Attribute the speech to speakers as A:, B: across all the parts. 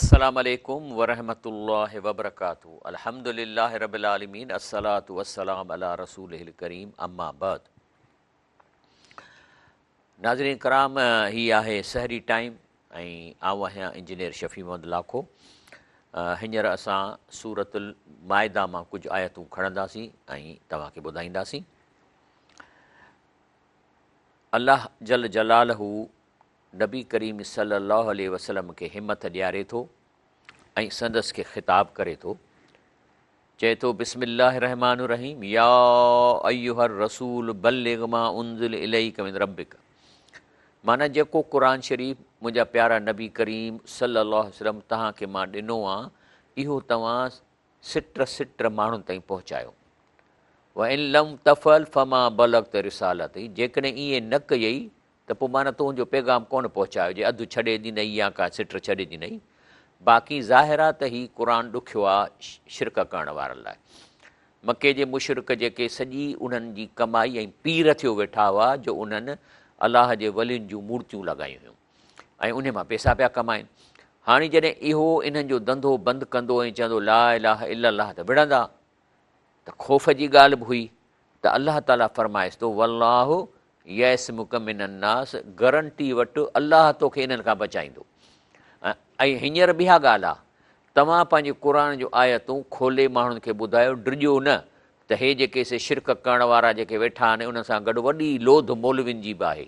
A: अस्सलामु अलैकुम वरहमतुल्लाहि वबरकातुहू। अल्हम्दुलिल्लाहि रब्बिल आलमीन, अस्सलातु वस्सलाम अला रसूलिहिल करीम, अम्मा बाद। नाज़रीन कराम, ही आहे सहरी टाइम ऐं आउं आहियां इंजीनियर शफ़ी मोहम्मद लाखो। हींअर असां सूरतुल माइदा मां कुझु आयतूं खणंदासीं ऐं तव्हांखे ॿुधाईंदासीं। अल्लाह जल जलालहू नबी करीम सल्लल्लाहु अलैहि वसल्लम खे हिमत ॾियारे थो ऐं संदसि खे ख़िताब करे थो। चए थो बिस्मिल्लाहिर रहमानिर रहीम, या अय्युहर रसूल बल्लिग मा उन्ज़िल इलैका मिन रब्बिक। माना जेको क़ुरान शरीफ़ मुंहिंजा प्यारा नबी करीम सल्लल्लाहु अलैहि वसल्लम तव्हांखे मां ॾिनो आहे, इहो तव्हां सिट माण्हुनि ताईं पहुचायो। व इन लम तफ़ल फमा बलगत रिसालती, जेकॾहिं ईअं न कयई त पोइ माना तुंहिंजो पैगाम कोन पहुचायो, जे अधु छॾे ॾिनई या का सिट छॾे ॾिनई। बाक़ी ज़ाहिर आहे त ही क़ुरान ॾुखियो आहे शिरक करण वारनि लाइ। मके जे मुशरिक जेके सॼी उन्हनि जी कमाई ऐं पीर थियो वेठा हुआ, जो उन्हनि अलाह जे वलियुनि जूं मूर्तियूं लॻायूं हुयूं ऐं उन मां पैसा पिया कमाइनि। हाणे जॾहिं इहो इन्हनि जो धंधो बंदि कंदो ऐं चवंदो ला इलाहा इल्लल्लाह, त विढ़ंदा। त ख़ौफ़ जी ॻाल्हि बि हुई त अलाह ताला फरमाइसि थो वल्लाहु यसमुक मिनन्नास, गारंटी वटि अलाह तोखे इन्हनि खां बचाईंदो। ऐं हींअर ॿिया ॻाल्हि आहे, तव्हां पंहिंजे क़ुरान जूं आयतूं खोले माण्हुनि खे ॿुधायो, डिॼो न त हे जेके से शिरक करण वारा जेके वेठा आहिनि, उन सां गॾु वॾी लोध मौलवियुनि जी बि आहे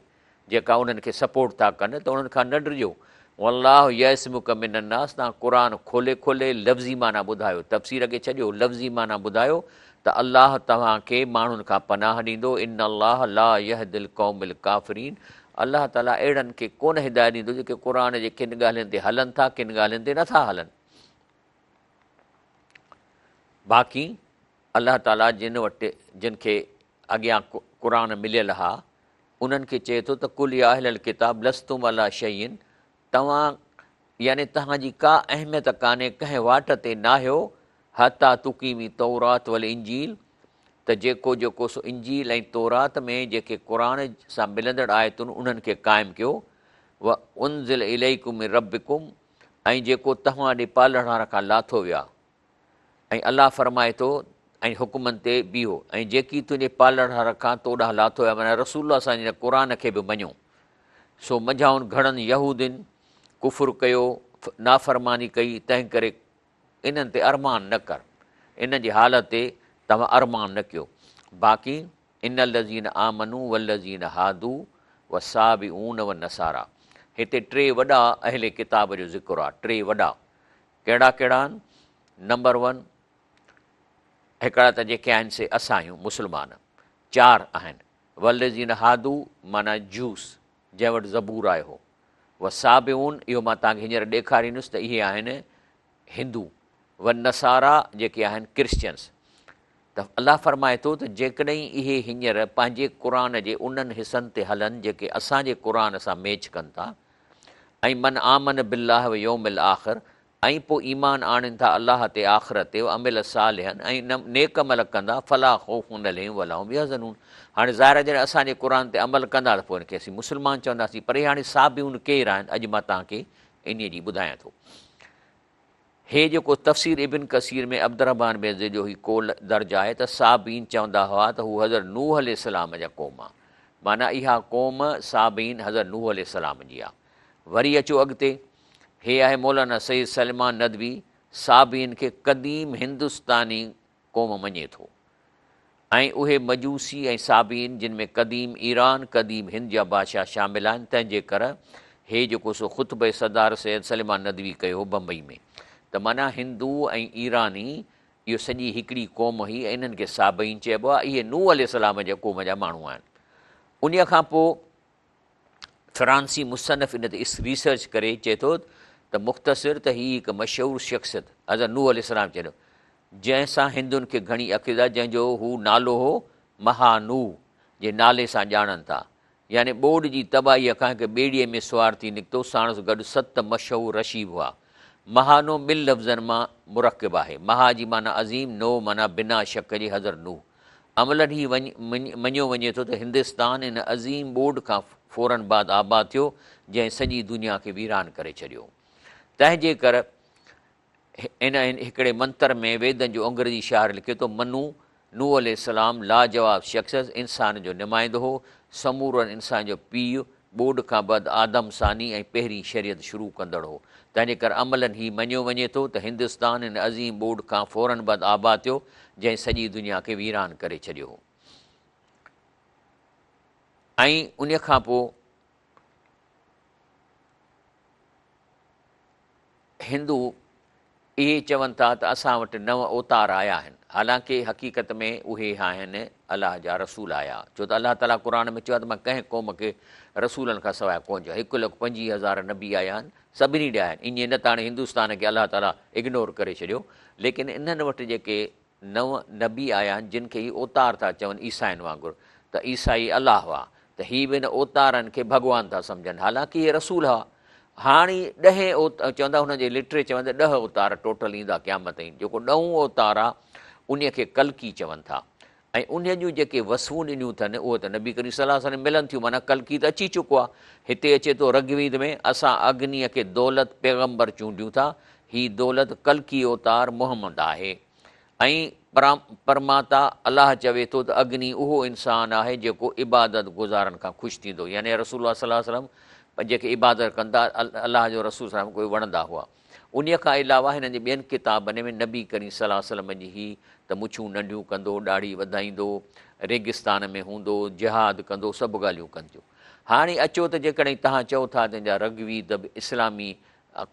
A: जेका उन्हनि खे सपोर्ट था कनि, त उन्हनि खां न डिॼो। वल्लाहु यसमुक मिनन्नास, तव्हां क़ुरान खोले लफ़्ज़ी माना ॿुधायो, तफ़सीर खे छॾियो, लफ़्ज़ी माना ॿुधायो त अलाह तव्हांखे माण्हुनि खां पनाह ॾींदो। इन अल्लाह ला यहदिल क़ौमिल काफ़िरीन, अलाह ताला अहिड़नि खे कोन हिदायत ॾींदो जेके क़ुरान जे किन ॻाल्हियुनि ते हलनि था, किन ॻाल्हियुनि ते नथा हलनि। बाक़ी अलाह ताला जिन खे अॻियां क़ुरान मिलियल हा, उन्हनि खे चए थो त कुल या अहलल किताब लस्तुम अला शैइन, तव्हां यानी तव्हांजी का अहमियत कान्हे कंहिं वाट ते नाहियो, हता तुकीमी तौरात वल इंजील, त जेको सो इंजील ऐं तौरात में जेके क़ुरान सां मिलंदड़ आयतुनि उन्हनि खे क़ाइमु कयो। व उनज़िल इलैकुम मिन रब्बिकुम, ऐं जेको तव्हां ॾे पालण खां लाथो विया, ऐं अलाह फरमाए थो ऐं हुकुमनि ते बीहो, ऐं जेकी तुंहिंजे पालण खां तोॾां लाथो विया, माना रसूल सां हिन क़ुरान खे बि मञो। सो मझाउनि घणनि यहूदियुनि कुफ़ुर कयो, नाफ़रमानी कई, तंहिं करे इन्हनि ते अरमान न कर, इन जी हालत ते तव्हां अरमान न कयो। बाक़ी इन लज़ीन आमनू वल्लज़ीन हादू व साबिऊन व नसारा, हिते टे वॾा अहले किताब जो ज़िक्र आहे। टे वॾा कहिड़ा कहिड़ा आहिनि? नंबर 1, हिकिड़ा त जेके आहिनि से असां आहियूं मुस्लमान, 4 आहिनि वल्लज़ीन हादू माना जूस जंहिं वटि ज़बूर आयो हो। व साबिऊन, इहो मां तव्हांखे हींअर ॾेखारींदुसि त इहे आहिनि हिंदू। व नसारा जेके आहिनि क्रिश्चियन्स। त अलाह फरमाए थो त जेकॾहिं इहे हींअर पंहिंजे क़ुरान जे उन्हनि हिसनि ते हलनि जेके असांजे क़ुरान सां मैच कनि था, ऐं मन आमन बिल्लाह व यौमिल आख़िर, ऐं पोइ ईमान आणनि था अलाह ते आख़िरत ते, अमिल सालिहन, ऐं नेक अमल कंदा, फला ख़ौफ़ुन अलैहिम वला हुम यहज़नून। हाणे ज़ाहिर जॾहिं असांजे क़ुरान ते अमल कंदा त पोइ इनखे असीं मुस्लमान चवंदासीं। पर हाणे साबिऊन केरु आहिनि, अॼु मां तव्हांखे इन जी ॿुधायां थो। हे जेको तफ़सीर इब्न कसीर में अब्दुर्रहमान बेज़े जो ही कोल दर्ज आहे त साबीन चवंदा हुआ त हू हज़रत नूह अलैहिस्सलाम जा क़ौम आहे, माना इहा क़ौम साबीन हज़रत नूह अलैहिस्सलाम जी आहे। वरी अचो अॻिते, हे आहे मौलाना सईद सलमान नदवी, साबीन खे क़दीम हिंदुस्तानी क़ौम मञे थो, ऐं उहे मजूसी ऐं साबीन जिन में क़दीम ईरान क़दीम हिंद जा बादशाह शामिल आहिनि। तंहिंजे करे हे जेको सो ख़ुतबे सदार सैयद सलमान नदवी कयो बम्बई में, त माना हिंदू ऐं ईरानी इहो सॼी हिकिड़ी क़ौम हुई, ऐं इन्हनि खे साबईन चइबो आहे। इहे नूह अलैहिस्सलाम जे क़ौम जा माण्हू आहिनि। उन खां पोइ फ़्रांसी मुसनफ़ इन ते रिसर्च करे चए थो त मुख़्तसिर त हीअ हिकु मशहूरु शख़्सियत हज़रत नूह अलैहिस्सलाम चयो, जंहिंसां हिंदुनि खे घणी अक़ीदा, जंहिंजो हू नालो हो महानूह जे नाले सां ॼाणनि था। यानी ॿोॾ जी तबाहीअ खां हिकु ॿेड़ीअ में सुवार थी निकितो, साणुसि गॾु 7 मशहूरु रशीब हुआ। महानो ॿिनि लफ़्ज़नि मां मुरकिब आहे। महा जी माना अज़ीम, नो माना बिना शक जे हज़रत नूह। अमलन ही मञियो वञे थो त हिंदुस्तान इन अज़ीम ॿोॾ खां फ़ौरन बाद आबाद थियो, जंहिं सॼी दुनिया खे वीरान करे छॾियो। तंहिंजे करे इन हिकिड़े मंत्र में वेदनि जो अंग्रेज़ी शाइर लिखे थो, मनू नूह अलैहिस्सलाम लाजवाब शख़्स, इंसान जो नुमाइंदो हो, समूरनि इंसान जो पीउ, ॿोॾ खां बद आदम सानी ऐं पहिरीं शरीयत शुरू कंदड़ हो। तंहिंजे करे अमलनि ही मञियो वञे थो त हिंदुस्तान हिन अज़ीम ॿोॾ खां फ़ौरन बद आबाद थियो, जंहिं सॼी दुनिया खे वीरान करे छॾियो हो। ऐं उन खां पोइ हिंदू इहे चवनि था त असां वटि नव अवतार आया आहिनि, हालांकि हक़ीक़त में उहे आहिनि अलाह जा रसूल आया, छो त अलाह ताला क़ुर में चयो आहे त मां कंहिं क़ौम खे रसूलनि खां सवाइ कोन चयो। 1,25,000 नबी आया आहिनि, सभिनी ॾिया आहिनि। ईअं न त हाणे हिंदुस्तान खे अलाह ताला इग्नोर करे छॾियो, लेकिन इन्हनि वटि जेके नव नबी आया आहिनि जिन खे हीउ अवतार था चवनि ईसाइनि वांगुरु, त ईसाई अलाह हुआ, त हीअ बि इन अवतारनि खे भॻवान था सम्झनि, हालांकि इहे रसूल हुआ। हाणे 10 चवंदा हुनजे लिटरेचर चवंदा 10 अवतार टोटल ईंदा क़यामत ताईं, जेको 9 अवतार आहे उन खे कल्की चवनि था। ऐं उन जूं जेके वसूं ॾिनियूं अथनि उहे त नबी करीम सल्लल्लाहु अलैहि वसल्लम मिलनि थियूं, माना कल्की त अची चुको आहे। हिते अचे थो रगवीद में, असां अग्नीअ खे दौलत पैगंबर चूंडियूं था, हीअ दौलत कल्की अवतार मुहम्मद आहे। ऐं परमाता अलाह चवे थो त अग्नि उहो इंसानु आहे जेको इबादत गुज़ारनि खां ख़ुशि थींदो, यानी रसूल सल्लल्लाहु अलैहि वसल्लम जेके इबादत कंदा अलाह जो रसूल सल्लल्लाहु अलैहि वसल्लम कोई वणंदा हुआ। उन खां अलावा हिननि जे ॿियनि किताबनि में नबी करीम सल्लल्लाहु अलैहि वसल्लम जी ही त मुछूं नंढियूं कंदो, ॾाढ़ी वधाईंदो, रेगिस्तान में हूंदो, जिहाद कंदो, सभु ॻाल्हियूं कनि थियूं। हाणे अचो त जेकॾहिं तव्हां चओ था तंहिंजा रगवीद बि इस्लामी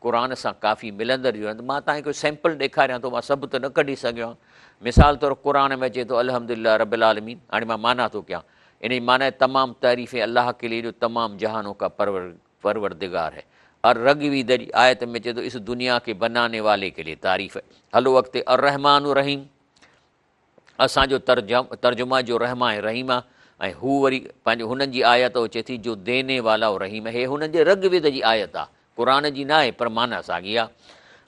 A: क़ुर सां काफ़ी मिलंदड़ आहिनि, मां तव्हांखे कोई सैंपल ॾेखारियां थो, मां सभु त न कढी सघियो आहियां। मिसाल तौरु क़ुर में अचे थो अल्हम्दुलिल्लाह रब्बिल आलमीन, हाणे मां माना थो कयां, इन जी माना तमामु तारीफ़ अलाह के लिए जो तमामु जहानों का परवरदिगार है। और रगवीद जी आयत में अचे थो इस दुनिया के बनाने वाले के लिए तारीफ़। हलो अॻिते अर रहमान रहीम, असांजो तर्जुमा जो रहमा ऐं रहीम आहे। ऐं हू वरी पंहिंजे हुननि जी आयत अचे थी जो देने वाला रहीम, हे हुननि जे रगवीद जी आयत आहे, क़ुर जी न आहे, पर माना साॻी आहे।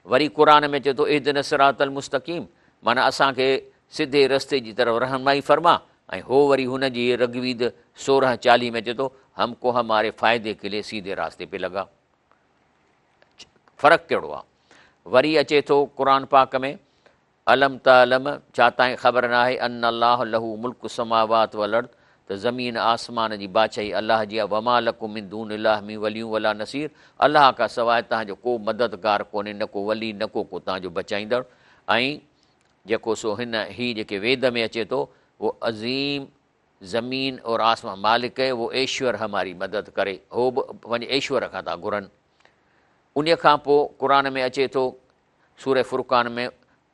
A: वरी क़ुर में चए थो इहदिन सिरातल मुस्तक़ीम, माना असांखे सिधे रस्ते जी तरफ़ रहनुमाई फरमा। ऐं हो वरी हुनजी रगवीद 16:40 में चए थो हमको हमारे फ़ाइदे के लिए सीधे रास्ते पे लॻा। फ़र्क़ु कहिड़ो आहे? वरी अचे थो क़ुर पाक में अलम तलम, छा ताईं ख़बर न आहे अन अल्लाह लहू मुल्क समावात वल अर्द, त ज़मीन आसमान जी बादशाही अलाह जी आहे। वमा लकुम मिन दूनिल्लाहि मिन वलियूं वला नसीर, अलाह खां सवाइ तव्हांजो को मददगार कोन्हे, न को वली, न को तव्हांजो बचाईंदड़। ऐं जेको सो ही जेके वेद में अचे थो वो अज़ीम ज़मीन और आसमान मालिक है, वो ऐश्वर हमारी मदद करे, हो बि वञी ऐश्वर खां था घुरनि। उन खां पोइ क़ुर में अचे थो सूरह फुरक़ान में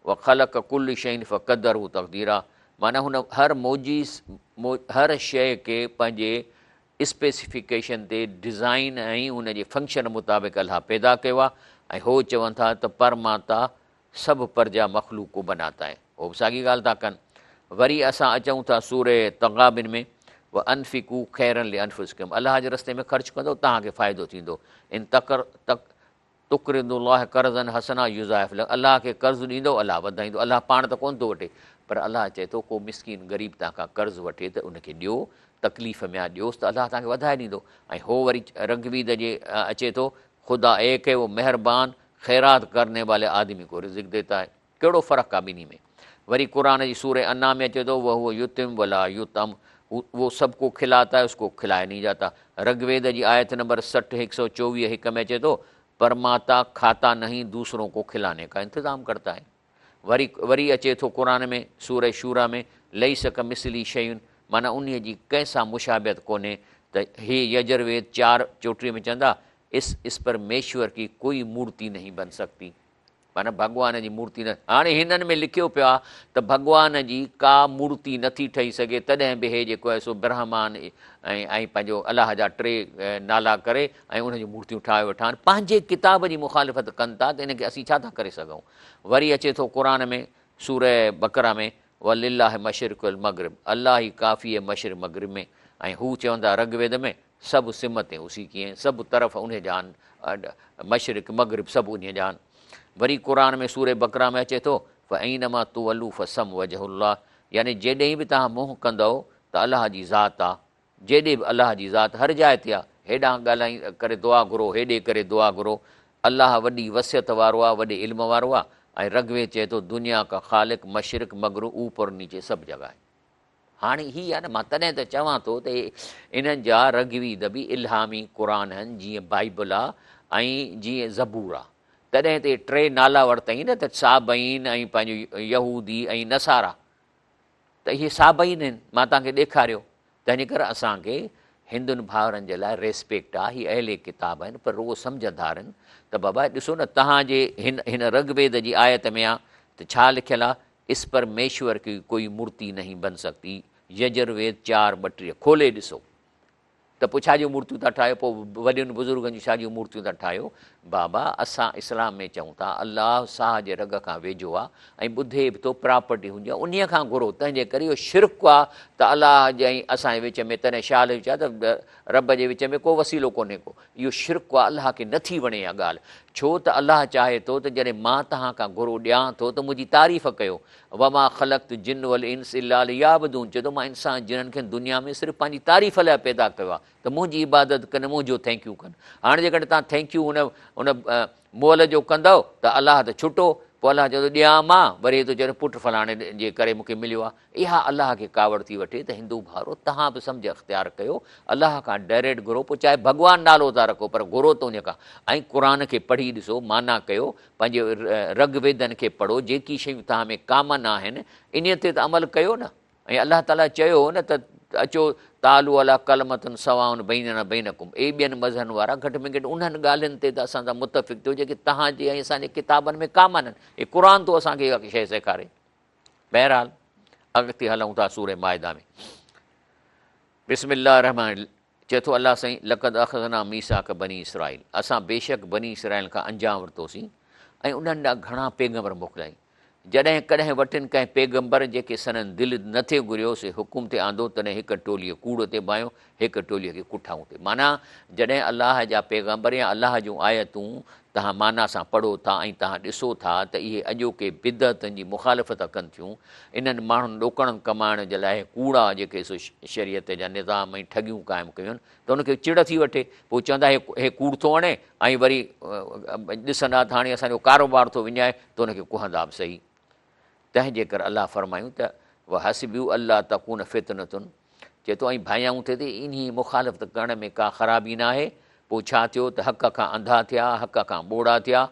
A: व ख़लक़ कुल शइन फ़क़दरहू तक़दीरा, माना हुन हर शइ खे पंहिंजे स्पेसिफिकेशन ते डिज़ाइन ऐं उन जे फंक्शन मुताबिक़ अलाह पैदा कयो आहे। ऐं हो चवनि था त परमाता सभु परजा मख़लूक़ बनाता है, हो बि साॻी ॻाल्हि था कनि। वरी असां अचूं था सूरह तग़ाबिन में व अनफ़िकू ख़ैरन li अनफुसिकुम, अलाह जे रस्ते में ख़र्चु कंदो तव्हांखे फ़ाइदो थींदो। इन तुक़रिदुल्लाह कर्ज़न हसना युज़ाइफ़ लक, अलाह खे कर्ज़ु ॾींदो अलाह वधाईंदो। अलाह पाण त कोन थो वठे, पर अलाह चए थो को मिसकिन ग़रीब तव्हांखां कर्ज़ु वठे त उनखे ॾियो, तकलीफ़ में आहे ॾियोसि, त अलाह तव्हांखे वधाए ॾींदो। ऐं हो वरी रगवीद जे अचे थो ख़ुदा एक है वो मेहरबान ख़ैरात करने वाले आदमी को रिज़्क़ देता है। कहिड़ो फ़र्क़ु आहे ॿिन्ही में? वरी क़ुर जी सूरह अन्ना में अचे थो वह युतिम वला युतम, वो सबको खिलाता है उसको खिलाया नहीं जाता। रगवेद जी आयत नंबर 60 124 हिक में अचे थो परमाता खाता नहीं दूसरों को खिलाने का इंतज़ाम करता है। वरी अचे थो क़ुर में सूरह शूरा में लईस कमिसली शयुन, माना उन जी कंहिंसां मुशाबियत कोन्हे। त हे यजुर्वेद 4:34 में चवंदा इस परमेश्वर की कोई मूर्ति नहीं बन सकती, माना भॻवान जी मूर्ति न। हाणे हिननि में लिखियो पियो आहे त भॻवान जी का मूर्ति नथी ठही सघे, तॾहिं बि हे जेको आहे सो ब्रह्मान ऐं पंहिंजो अलाह जा 3 नाला करे ऐं उन जूं मूर्तियूं ठाहे वेठा आहिनि, पंहिंजे किताब जी मुखालिफ़त कनि था, त इनखे असीं छा था करे सघूं। वरी अचे थो क़ुर में सूरह बकरा में वलिल्लाहि मशरिक़ वल मग़रिब, अलाह ई काफ़ी आहे मशरिक़ मग़रिब में। ऐं हू चवंदा रगवेद में सभु सिमतें उसी की आहिनि, सभु तरफ़ उन जा आहिनि, मशरिक़ मग़रिब सभु उन जा आहिनि। वरी क़ुर में सूरह बकरा में अचे थो फ़ईनमा तुवल्लू फ़सम वजहुल्लाह, यानी जेॾे बि तव्हां मुंहुं कंदव त अलाह जी ज़ात आहे, जेॾे बि अलाह जी ज़ात हर जाइ ते आहे। हेॾां ॻाल्हाई करे दुआ घुरो, हेॾे करे दुआ घुरो, अलाह वॾी वसियत वारो आहे, वॾे इल्म वारो आहे। ऐं रगवेद चए थो दुनिया का ख़ालिक मशरिक़ मगरू ऊपर नीचे सभु जॻह आहे। हाणे हीअ आहे न, मां तॾहिं त चवां थो त इन्हनि जा रगवीद बि इल्हामी क़ुर आहिनि, जीअं बाइबल आहे ऐं जीअं ज़बूर आहे। तॾहिं ते टे नाला वरितई न, त साबईन ऐं पंहिंजो यहूदी ऐं नसारा, त इहे साबईन आहिनि, मां तव्हांखे ॾेखारियो। तंहिंजे करे असांखे हिंदुनि भाउरनि जे लाइ रेस्पेक्ट आहे। हीअ अहिड़े किताब आहिनि, पर उहो सम्झंदार आहिनि त बाबा ॾिसो न, तव्हांजे हिन रगवेद जी आयत में आहे त छा लिखियलु आहे, इस परमेश्वर की कोई मूर्ति नहीं बन सकती, यजुर्वेद 4:32 खोले ॾिसो। त पोइ छाजियूं मूर्तियूं था ठाहियो, पोइ वॾनि बुज़ुर्गनि जूं छाजियूं मूर्तियूं था ठाहियो। बाबा असां इस्लाम में चऊं था अलाह साह जे रग खां वेझो आहे ऐं ॿुधे बि थो, प्रॉपर्टी हुजे उन खां घुरो। तंहिंजे करे इहो शिरक आहे त अलाह जे ऐं असांजे विच में, तॾहिं शाह चयो त रब जे विच में को वसीलो कोन्हे को। इहो शिरक आहे, अलाह खे नथी वणे इहा ॻाल्हि। छो त अलाह चाहे थो त जॾहिं मां तव्हां खां घुरो ॾियां थो त मुंहिंजी तारीफ़ कयो। वमा ख़लक़्तु जिन्न वल इंस इल्ला लियाबुदून, चए थो मां इंसान जिन्हनि खे दुनिया में सिर्फ़ु पंहिंजी तारीफ़ लाइ पैदा कयो आहे, त मुंहिंजी इबादत कनि, मुंहिंजो थैंक यू कनि। हाणे जेकॾहिं तव्हां थैंक यू उन मोल जो कंदव त अलाह त छुटो, पोइ अलाह चवंदो ॾियां मां, वरी थो चए पुटु फलाणे जे करे मूंखे मिलियो आहे। इहा अलाह खे कावड़ थी वठे। त हिंदू भाउरो तव्हां बि सम्झ अख़्तियार कयो, अलाह खां डायरेक्ट घुरो, पोइ चाहे भॻवानु नालो था रखो पर घुरो त उन खां। ऐं क़ुर खे पढ़ी ॾिसो, माना कयो, पंहिंजे रगवेदनि खे पढ़ो, जेकी शयूं तव्हां में कामन आहिनि इन ते त अमल कयो न। ऐं अलाह ताला चयो न त अचो तालू अला कलमतुनि सवाउनि बैनना बैनकुम, ॿियनि मज़हबनि वारा घटि में घटि उन्हनि ॻाल्हियुनि ते त असां सां मुतफ़िक़ थियो जेके तव्हांजे ऐं असांजे किताबनि में कामन आहिनि। हे क़ुर थो असांखे इहा शइ सेखारे। बहरहाल अॻिते हलूं था सूरे माइदा में। बिस्मिल्लाह रहमान, चए थो अलाह साईं लक़द अख़ज़ना मीसाक बनी इसराइल, असां बेशक बनी इसराइल खां अंजाम वरितोसीं ऐं उन्हनि ॾांहुं घणा पैगम्बर मोकिलियाईं। जॾहिं कॾहिं वटिन कंहिं पैगम्बर जेके सननि दिलि नथे घुरियो से हुकुम ते आंदो, तॾहिं हिकु टोलीअ कूड़ ते बाहियो, हिकु टोलीअ खे कुठाऊं ते। माना जॾहिं अलाह जा पैगम्बर या अलाह जूं आयतूं तव्हां माना सां पढ़ो था ऐं तव्हां ॾिसो था त इहे अॼोके बिदअतनि जी मुखालफ़त कनि थियूं, इन्हनि माण्हुनि ॾोकणनि कमाइण जे लाइ कूड़ा जेके सो शरीयत जा निज़ाम ऐं ठगियूं क़ाइमु कयूं आहिनि, त उनखे चिड़ थी वठे। पोइ चवंदा हे कूड़ थो वणे ऐं वरी ॾिसंदा त हाणे असांजो कारोबार थो विञाए, त उनखे कुहंदा बि सही। तंहिंजे करे अलाह फरमायूं त उहा हसबियूं अलाह तकून फितनतुनि, चए थो ऐं भायाऊं थिए थी इन मुखालफ़त करण में का ख़राबी न आहे। पोइ छा थियो त हक़ खां अंधा थिया, हक़ खां ॿोड़ा थिया,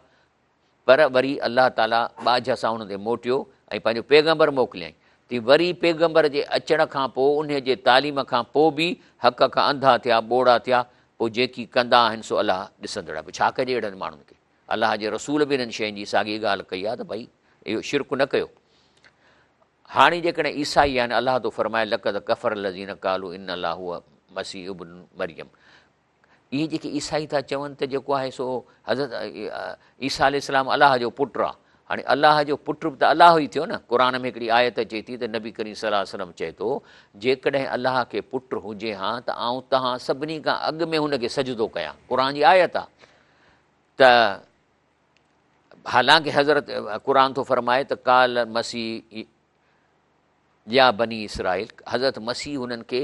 A: पर वरी अलाह ताला बाझ सां हुन ते मोटियो ऐं पंहिंजो पैगम्बर मोकिलियईं। त वरी पैगम्बर जे अचण खां पोइ उन जे तालीम खां पोइ बि हक़ खां अंधा थिया, ॿोड़ा थिया। पोइ जेकी कंदा आहिनि सो अलाह ॾिसंदड़ आहे। छा कजे अहिड़नि माण्हुनि खे? अलाह जे रसूल बि इन्हनि शयुनि जी साॻी ॻाल्हि कई आहे त भई इहो शिरक न कयो। हाणे जेकॾहिं ईसाई आहिनि, अलाह तो फरमाए लक़द कफ़र लज़ीन क़ालू इन अलाह हुव मसीह इब्न मरियम। इहे जेके ईसाई था चवनि त जेको आहे सो हज़रत ईसा अलैहिस्सलाम अलाह जो पुटु आहे। हाणे अलाह जो पुटु बि त अलाह ई थियो न। क़ुर में हिकिड़ी आयत अचे थी त नबी करीम सल्लल्लाहु अलैहि वसल्लम चए थो जेकॾहिं अलाह खे पुटु हुजे हा त आउं तव्हां सभिनी खां अॻु में हुनखे सजदो कयां। क़ुर जी आयत आहे। त हालांकि हज़रत क़ुर थो फरमाए त काल मसीह या बनी इसराइल, हज़रत मसीह हुननि खे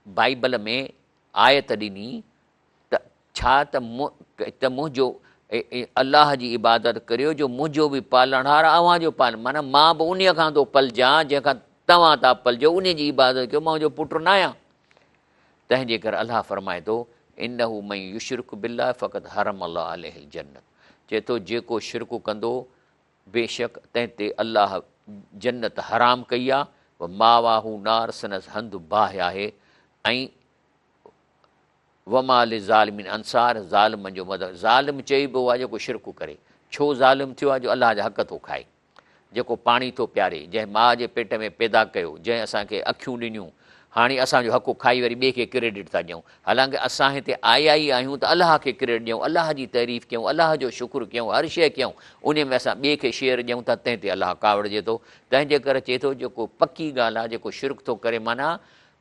A: बाइबल में आयत ॾिनी त छा त मुंहिंजो अलाह जी इबादत करियो जो मुंहिंजो बि पालणहार अव्हां जो पाल, माना मां बि उन खां थो पलजां जंहिंखां तव्हां था पलजो, उन जी इबादत कयो, मां उनजो पुटु न आहियां। तंहिंजे करे अलाह फरमाए थो इन्नहु मन युशरिक बिल्लाह फ़क़द हरम अल्लाह अलैहिल जन्नत, चए थो जेको शिरक कंदो बेशक तंहिं ते अलाह जन्नत हराम कई आहे। मावाहू नार, सनस हंधु बाहि आहे। ऐं वमा लिज़ालिमीन अंसार, ज़ालिम जो मदद। ज़ालिम चइबो आहे जेको शिरक करे। छो ज़ालिम थियो आहे? जो अलाह जा हक़ थो खाए, जेको पाणी थो प्यारे, जंहिं माउ जे पेट में पैदा कयो, जंहिं असांखे अखियूं ॾिनियूं, हाणे असांजो हक़ खाई वरी ॿिए खे क्रेडिट था ॾियूं। हालांकि असां हिते आया ई आहियूं त अलाह खे क्रेडिट ॾियूं, अलाह जी तारीफ़ कयूं, अलाह जो शुक्र कयूं, हर शइ कयूं। उन में असां ॿिए खे शेयर ॾियूं था, तंहिं ते अलाह कावड़िजे थो। तंहिंजे करे चए थो जेको पकी ॻाल्हि आहे, जेको शिरक थो करे, माना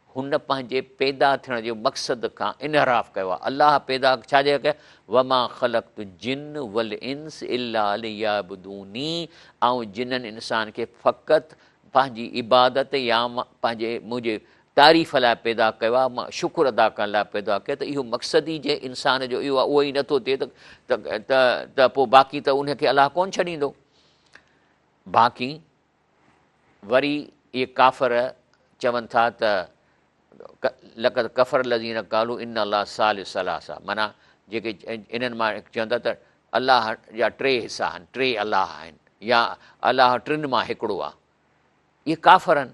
A: हुन पंहिंजे पैदा थियण जो मक़सद खां इनहराफ़ कयो आहे। अलाह पैदा छाजे कयो? वमा ख़लक़्तु जिन्न वल इंस इल्ला लियाबुदूनी, ऐं जिन्हनि इंसान खे फ़क़ति पंहिंजी इबादत या पंहिंजे मुंहिंजे तारीफ़ लाइ पैदा कयो आहे, मां शुक्र अदा करण लाइ पैदा कयो। त इहो मक़सदु ई जंहिं इंसान जो इहो आहे, उहो ई नथो थिए त पोइ बाक़ी त उनखे अलाह कोन छॾींदो। बाक़ी वरी इहे काफ़र चवनि था त लक़द कफ़र लज़ीन क़ालू इन अलाह सालिस सलासा, माना जेके इन्हनि मां चवंदा त अलाह जा टे हिसा आहिनि, टे अलाह आहिनि, या अलाह टिनि मां हिकिड़ो आहे। इहे काफ़र आहिनि।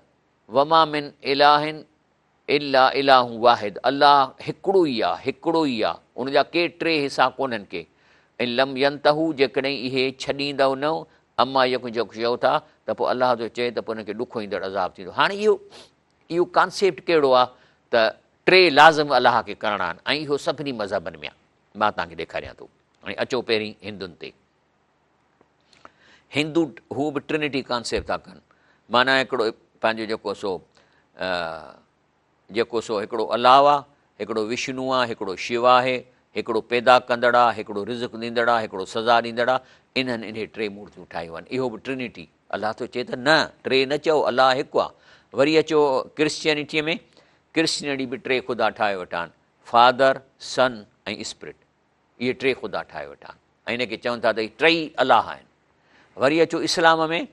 A: वमा मिन इलाहिन इला इलाहू वाहिद, अलाह हिकिड़ो ई आहे, हिकिड़ो ई आहे, उनजा के टे हिसा कोन्हनि के। ऐं लम यंतहू, जेकॾहिं इहे छॾींदव न अमा यकु जेको चओ था त पोइ अलाह जो चए त पोइ हुनखे ॾुखो ईंदड़ अज़ाब थींदो। हाणे इहो कॉन्सेप्ट कहिड़ो आहे त टे लाज़िम अलाह खे करणा आहिनि, ऐं इहो सभिनी मज़हबनि में आहे। मां तव्हांखे ॾेखारियां थो। ऐं अचो पहिरीं हिंदुनि ते। हिंदू हू बि ट्रिनिटी कॉन्सेप्ट था कनि, माना हिकिड़ो पंहिंजो जेको सो हिकिड़ो अलाह आहे, हिकिड़ो विष्णु आहे, हिकिड़ो शिव आहे, हिकिड़ो पैदा कंदड़ आहे, हिकिड़ो रिज़्क़ ॾींदड़ आहे, हिकिड़ो सज़ा ॾींदड़ आहे। इन्हनि इहे टे मूर्तियूं ठाहियूं आहिनि। इहो बि ट्रिनिटी। अलाह थो चए त न, टे न चओ, अलाह हिकु आहे। वरी अचो क्रिश्चियनिटीअ में, क्रिश्चियनिटी बि टे ख़ुदा ठाहे वेठा आहिनि, फादर, सन ऐं स्पिरिट। इहे टे ख़ुदा ठाहे वेठा आहिनि ऐं हिनखे चवनि था त इहे टई अलाह आहिनि। वरी अचो इस्लाम में,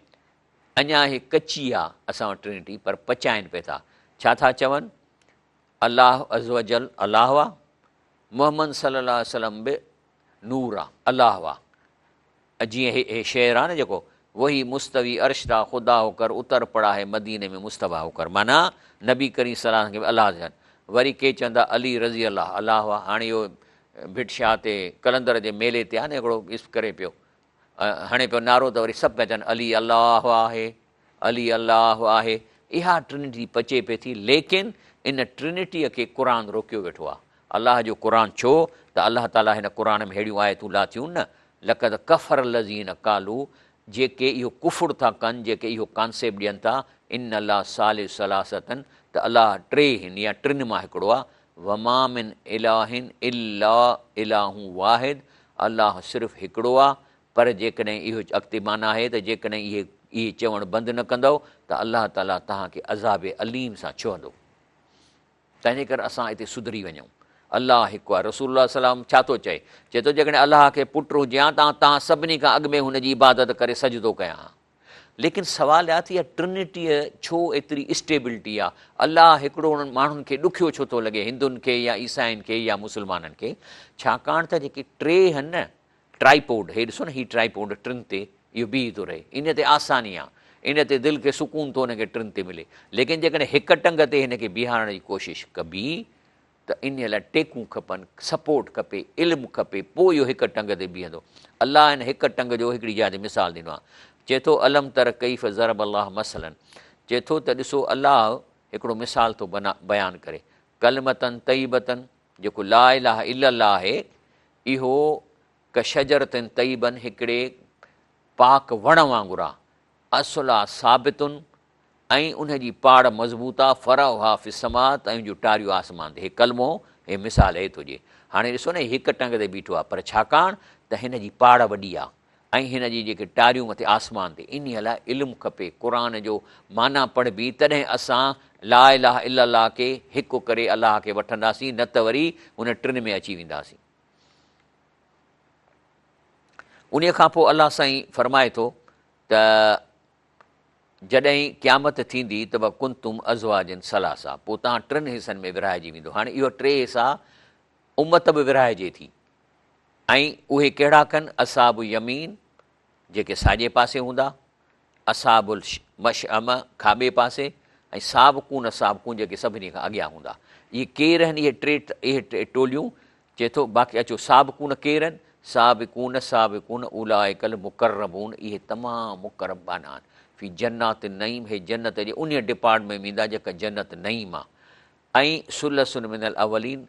A: अञा इहे कची आहे असां वटि ट्रिनिटी, पर पचाइनि पिए था। छा था चवनि? अलाह अज़वजल अलाह आहे, मोहम्मद सल्लल्लाहु अलैहि वसल्लम बि नूर आहे, अलाह आहे। जीअं हे शेर आहे न जेको, वही मुस्तवी अर्श था ख़ुदा होकर उतर पड़ा है मदीने में मुस्तफ़ा होकर, माना नबी करीम सलाह खे अलाह चवनि। वरी के चवंदा अली रज़ी अलाह अलाह आहे। हाणे इहो भिटशाह ते कलंदर जे मेले ते आहे न हिकिड़ो करे पियो, हाणे पियो नारो त वरी सभु पिया चवनि अली अलाह आहे, अली अलाह आहे। इहा ट्रिनिटी पचे पई थी, लेकिन इन ट्रिनिटीअ खे क़ुर रोकियो वेठो आहे। अलाह जो क़ुर छो त अलाह ताला हिन क़ुर में अहिड़ियूं आयतूं लाथियूं न, लक़द कफ़र लज़ीन क़ालू, जेके इहो कुफुर था कनि, जेके इहो कॉन्सेप्ट ॾियनि था इन अलाह सालिस सलासतन, त अलाह टे आहिनि या टिनि मां हिकिड़ो आहे। वमा मिन इलाहिन इला इलाहू वाहिद, अलाह सिर्फ़ु हिकिड़ो आहे। पर जेकॾहिं इहो अॻिते माना आहे त जेकॾहिं इहे चवणु बंदि न कंदव त अलाह ताला तव्हांखे अज़ाब अलीम सां छुहंदो। तंहिंजे करे असां हिते सुधरी वञूं। अलाह हिकु आहे। रसूलुल्लाह सलाम छा थो चए? चए थो जेकॾहिं अलाह खे पुटु हुजे हा तव्हां सभिनी खां अॻु में हुनजी इबादत करे सजदो कयां हा। लेकिन सुवालु आहे त इहा ट्रिनिटीअ छो एतिरी स्टेबिलिटी आहे? अलाह हिकिड़ो उन्हनि माण्हुनि खे ॾुखियो छो थो लॻे, हिंदुनि खे या ईसाइनि खे या मुस्लमाननि खे? छाकाणि त जेके टे आहिनि न, ट्राईपोड, हे ॾिसो न, ही ट्राईपोड टिनि ते इहो बीह थो रहे, इन ते आसानी आहे, इन ते दिलि खे सुकून थो हुनखे टिनि ते मिले। लेकिन जेकॾहिं हिकु टंग ते हिनखे बीहारण जी कोशिशि कबी त इन लाइ टेकूं खपनि, सपोर्ट खपे, इल्मु खपे, पोइ इहो हिकु टंग ते बीहंदो। अलाह हिन हिकु टंग जो हिकिड़ी जाइ ते मिसाल ॾिनो आहे। चए थो अलम तर कईफ़ ज़रब अलाह मसलन, चए थो त ॾिसो अलाह हिकिड़ो मिसाल थो बयानु करे। कलमतन तईबतन, जेको ला इलाहा इल्लल्लाह आहे, इहो कशजरतन तईबन, हिकिड़े पाक वण वांगुरु आहे। असुला साबितुनि, ऐं उनजी पाड़ मज़बूत आहे। फराह हाफ़िसमात, ऐं जूं टारियूं आसमान ते। हे कलमो, हे मिसाल हे थो ॾिए। हाणे ॾिसो न, हिकु टंग ते बीठो आहे, पर छाकाणि त हिन जी पाड़ वॾी आहे ऐं हिन जी जेके टारियूं मथे आसमान ते। इन लाइ इल्मु खपे, क़ुर जो माना पढ़बी, तॾहिं असां ला इलाहा इल्लल्लाह खे हिकु करे अलाह खे वठंदासीं, न त वरी हुन टिनि में अची वेंदासीं। उन खां पोइ अलाह साईं फरमाए थो त जॾहिं क़यामत थींदी त व कुंतुम अज़वाजन सलासा, पोइ तव्हां टिनि हिसनि में विरहाइजी वेंदो। हाणे इहो टे हिसा उमत बि विरहाइजे थी, ऐं उहे कहिड़ा कनि? असाब यमीन, जेके साॼे पासे हूंदा, असाबुल मशअम, खाॿे पासे, ऐं साबकून साबकून, जेके सभिनी खां अॻियां हूंदा। इहे केरु आहिनि? इहे टे टोलियूं। चए थो बाक़ी अचो साबकून केरु आहिनि? साबिकून साबिकून उलाइकल मुकर्रबून, इहे तमामु मुकरबाना आहिनि। फी जन्नत नईम, हे जन्नत जे उन डिपार्टमेंट में ईंदा जेका जन्नत नईम आहे। ऐं सुलसुन मिनल अवलीन,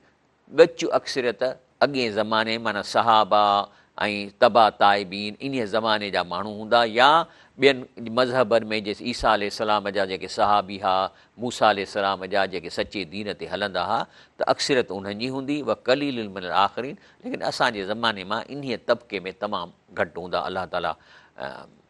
A: ॻचु अक्सरियत अॻे ज़माने, माना सहाबा ऐं तबा ताइबीन, इन ज़माने जा माण्हू हूंदा, या ॿियनि मज़हबनि में जैसे ईसा अलैहिस्सलाम जा जेके सहाबी हुआ, मूसा अलैहिस्सलाम जा जेके सचे दीन ते हलंदा हुआ, त अक्सरियत उन्हनि जी हूंदी। व कलील मिनल आख़िरीन, लेकिन असांजे ज़माने मां इन तबिके में तमामु घटि हूंदा। अलाह ताला,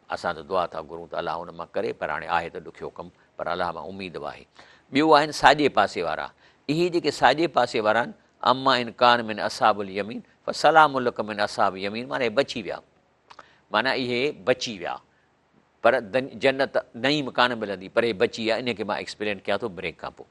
A: असां त दुआ था घुरूं त अलाह उन मां करे, पर हाणे आहे त ॾुखियो कमु, पर अलाह मां उमेदु आहे। ॿियो आहिनि साॼे पासे वारा। इहे जेके साॼे पासे वारा आहिनि, अमा इनकान मिन असाबुल यमीन फ़सलाम लक मिन असाब यमीन, माना इहे बची विया, माना इहे बची विया। पर जन्नत नईम कान मिलंदी, पर हे बची आहे। इन खे मां एक्सप्लेन कयां थो ब्रेक खां पोइ।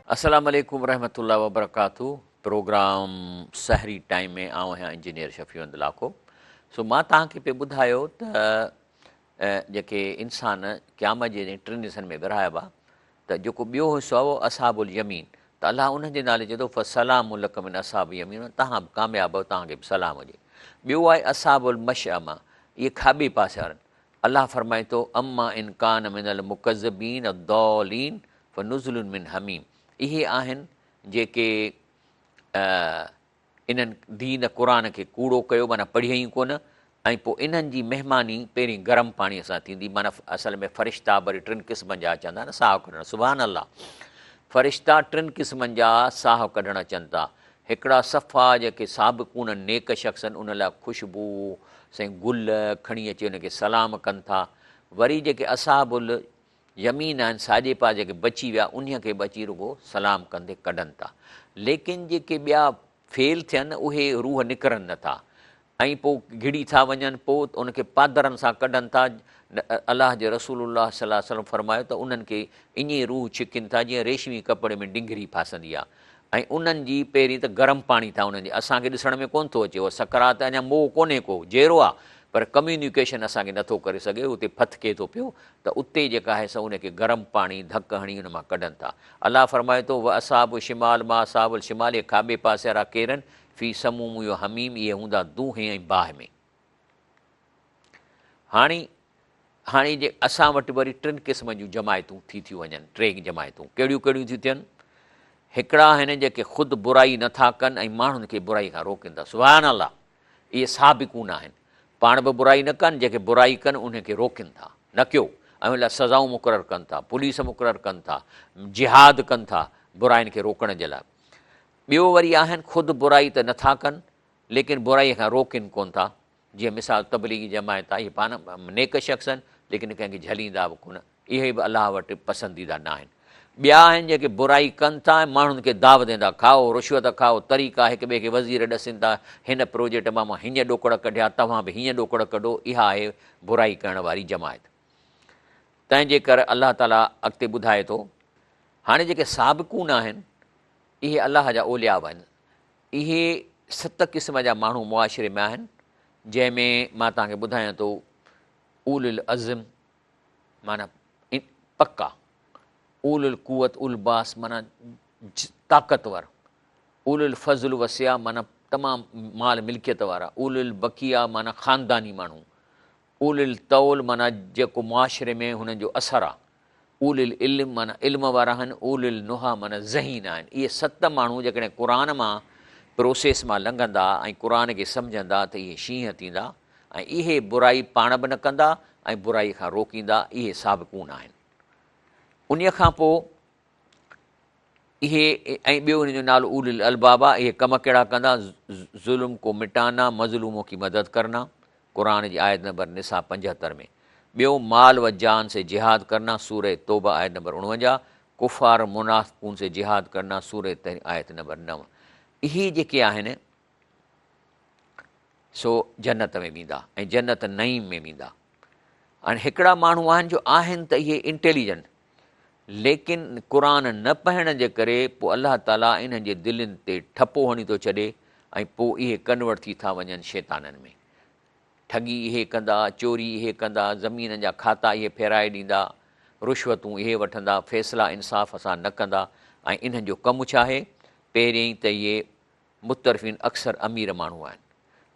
A: अस्सलाम वालेकुम रहमतुल्लाहि व बरकातहू। प्रोग्राम सहरी टाइम में आउं आहियां इंजीनियर शफ़ीउद्दीन लाखो। सो मां तव्हांखे पे ॿुधायो त जेके इंसान क़यामत जे टिनि हिसनि में विरहाइबा, त जेको ॿियो हिसो आहे उहो असहाबुल यमीन, त अलाह उन्हनि जे नाले चए थो फ़सलाम लक मिन असहाब यमीन, तव्हां बि कामयाबु आहियो, तव्हांखे बि सलाम हुजे। ॿियो आहे असहाबुल मशअमा, इहे खाॿे पासे वारनि। अलाह फरमाए थो अम्मा इन कान मिनल मुकज़्ज़बीन अद्दौलीन फ़नुज़ुलुन मिन हमीम। इहे आहिनि जेके इन्हनि दीन क़ुर खे कूड़ो कयो, माना पढ़ियईं कोन, ऐं पोइ इन्हनि जी महिमानी पहिरीं गरम पाणीअ सां थींदी। माना असल में फ़रिश्ता वरी टिनि क़िस्मनि जा अचनि था न, साहु कढणु, सुभान अल्लाह। फ़रिश्ता टिनि क़िस्मनि जा साहु कढणु अचनि था। हिकिड़ा सफ़ा जेके साबिक़ून नेक शख़्स आहिनि, उन लाइ ख़ुशबू साईं गुल खणी अची उनखे सलाम कनि था। वरी जेके असहाबुल यमीन आहिनि, साॼे पासे जेके बची विया, उन खे बची रुगो सलाम कंदे कढनि था। लेकिन जेके ॿिया फेल थियनि उहे रूह निकिरनि नथा, ऐं पोइ घिड़ी था वञनि, पोइ उनखे पादरनि सां कढनि था। अलाह जे रसूलुल्लाह सल्लल्लाहु अलैहि वसल्लम फरमायो त उन्हनि खे ईअं रूह छिकिन था जीअं रेशमी कपिड़े में डिंगरी फासंदी आहे, ऐं उन्हनि जी पहिरीं त गरम पाणी था उन्हनि जी, असांखे ॾिसण में कोन थो अचे, उहो सकरात अञा मोह कोन्हे को, जहिड़ो आहे, पर कम्यूनिकेशन असांखे नथो करे सघे, उते फथके थो पियो, त उते जेका आहे सा उनखे गरम पाणी धक हणी उन मां कढनि था। अलाह फरमाए थो व असाब शिमाल मां असाबुल शिमाल, खाॿे पासे वारा केरनि फ़ी समूम इहो हमीम, इहे हूंदा दूहे ऐं बाहि में। हाणे जे असां वटि वरी टिनि क़िस्म जूं जमायतूं थी थियूं वञनि, टे जमायतूं कहिड़ियूं कहिड़ियूं थियूं थियनि। हिकिड़ा आहिनि जेके ख़ुदि बुराई नथा कनि ऐं माण्हुनि खे बुराई खां रोकनि था, सुभान अल्लाह। इहे साबिक़ून आहिनि, पाण बि बुराई न कनि, जेके बुराई कनि उनखे रोकनि था, न कयो, ऐं उन लाइ सज़ाऊं मुक़ररु कनि था, पुलिस मुक़ररु कनि था, जिहाद कनि था बुराइनि खे रोकण जे लाइ। ॿियो वरी आहिनि ख़ुदि बुराई त नथा कनि, लेकिन बुराईअ खां रोकनि कोन था। जीअं मिसाल तबलीगी जमायत आहे, इहे पाण नेक शख़्स आहिनि, लेकिन कंहिंखे झलींदा बि कोन, इहे बि अलाह वटि पसंदीदा न आहिनि। ॿिया आहिनि जेके बुराई कनि था ऐं माण्हुनि खे दावत ॾींदा, खाओ रिश्वत खाओ, तरीक़ा हिक ॿिए खे वज़ीर ॾसीनि था, हिन प्रोजेक्ट मां हीअं ॾोकड़ कढिया, तव्हां बि हीअं ॾोकड़ कढो। इहा आहे बुराई करण वारी जमायत। तंहिंजे करे अलाह ताला अॻिते ॿुधाए थो, हाणे जेके साबिक़ून आहिनि इहे अलाह जा ओलिया आहिनि। इहे 7 क़िस्म जा माण्हू मुआशिरे में आहिनि, जंहिंमें मां तव्हांखे ॿुधायां थो उल अज़म माना पका, उल कुवत उल बास माना ताक़तवर, उल फज़ल वसिया माना तमामु माल मिल्कियत वारा, उल बकिया माना ख़ानदानी माण्हू, उल तौल माना जेको मुआशिरे में हुननि जो असरु आहे, उल इल्म माना इल्म वारा आहिनि, उल नुहा माना ज़हीन आहिनि। इहे 7 माण्हू जेकॾहिं क़ुर मां प्रोसेस मां लंघंदा ऐं क़ुर खे सम्झंदा त इहे शींहं थींदा, ऐं इहे बुराई पाण बि न कंदा ऐं बुराई खां रोकींदा। इहे साबिक़ून आहिनि। उन खां पोइ इहे ऐं ॿियो हिन जो नालो उल अलबाब आहे। इहे कम कहिड़ा कंदा, ज़ुल्म को मिटाना, मज़लूमों की मदद करना, क़ुर जी आयत नंबर निसा 75 में। ॿियो माल व जान से जिहाद करना, सूरह तौबा आयत नंबर 49, कुफ़ार मुनाफ़िक़ून से जिहाद करना, सूरह आयत नंबर 9। इहे जेके आहिनि सो जन्नत में वेंदा ऐं जन्नत नईम में वेंदा। हाणे हिकिड़ा माण्हू आहिनि जो आहिनि त इहे इंटेलिजेंट, लेकिन क़ुर न पढ़ण जे करे पोइ अलाह ताला इन्हनि जे दिलनि ते ठपो हणी थो छॾे, ऐं पोइ इहे कन्वर्ट थी था वञनि शैताननि में। ठगी इहे कंदा, चोरी इहे कंदा, ज़मीन जा खाता इहे फेराए ॾींदा, रिश्वतूं इहे वठंदा, फ़ैसिला इंसाफ़ सां न कंदा। ऐं इन्हनि जो कमु छा आहे, पहिरियों त इहे मुतरफ़िन अक्सर अमीर माण्हू आहिनि,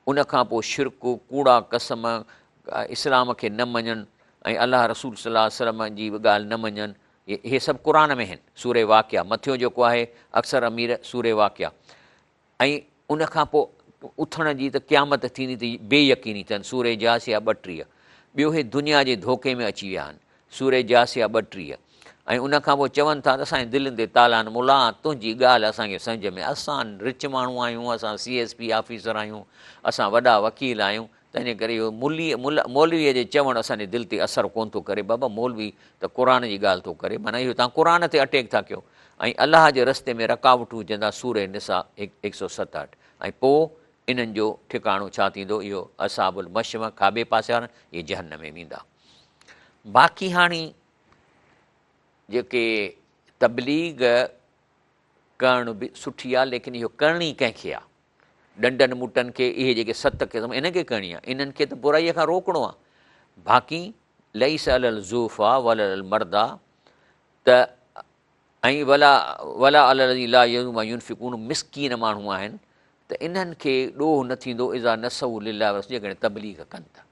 A: उनखां पोइ शिरक, कूड़ा कसम, इस्लाम खे न मञनि ऐं अलाह रसूल सल्लल्लाहु अलैहि वसल्लम जी बि ॻाल्हि न मञनि। इहे सभु क़ुर में आहिनि। सूरह वाक़िया मथियो जेको आहे अक्सर अमीर, सूरह वाक़िया। ऐं उनखां पोइ उथण जी त क़यामत थींदी त बेयकीनी अथनि, सूरह जासिया 32। ॿियो हे दुनिया जे धोखे में अची विया आहिनि, सूरह जासिया 32। ऐं उनखां पोइ चवनि था त असांजे दिलनि ते ताला आहिनि, मुला तुंहिंजी ॻाल्हि असांखे सम्झ में, असां रिच माण्हू आहियूं, असां CSP ऑफिसर आहियूं, असां वॾा वकील आहियूं, तंहिंजे करे इहो मौलवीअ जे चवणु असांजे दिलि ते असरु कोन थो करे। बाबा मौलवी त क़ुर जी ॻाल्हि थो करे, माना इहो तव्हां क़ुर ते अटैक था कयो ऐं अलाह जे रस्ते में रकावटूं विझंदा। सूरे निसा 167 ऐं पोइ इन्हनि जो ठिकाणो छा थींदो? इहो असाबुल मशम, खाॿे पासे वारा इहे जहन्नम में वेंदा। बाक़ी हाणे जेके तबलीग करणु बि सुठी आहे, लेकिन इहो करणी कंहिंखे आहे? डंडनि मुटनि खे, इहे जेके 7 क़िस्म इनखे करणी आहे, इन्हनि खे त बुराईअ खां रोकणो आहे। बाक़ी लईस अलल ज़ूफ़ा वल अल मर्दा त ऐं वला अला यूनफ़िकून मिसकीन माण्हू आहिनि त इन्हनि खे ॾोह न थींदो इज़ा नसऊ लिल्लाह वरसूल, जेकॾहिं तबलीग कनि था।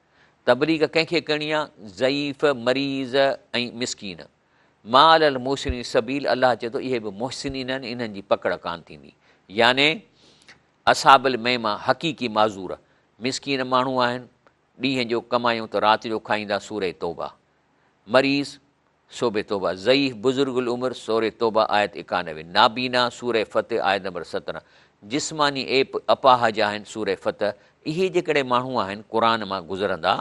A: तबलीग कंहिंखे करणी आहे? ज़ईफ़, मरीज़ ऐं मिसकीन। माल अल मोहसिन सबील, अलाह चए थो इहे बि मोहसिन आहिनि, इन्हनि जी पकड़ कान थींदी। याने असाबिल महिमा हक़ीक़ी माज़ूर, मिसकीन माण्हू आहिनि, ॾींहं जो कमायूं त राति जो खाईंदा, सूरे तौबा। मरीज़ सोबे तौबा। ज़ईफ़ बुज़ुर्गुल उमिरि, सूरे तौबा आयत 91। नाबीना सूरे फ़तह आयत नंबर 17। जिस्मानी अपाहज आहिनि, सूरे फ़तह। इहे जेकॾहिं माण्हू आहिनि क़ुर मां गुज़रंदा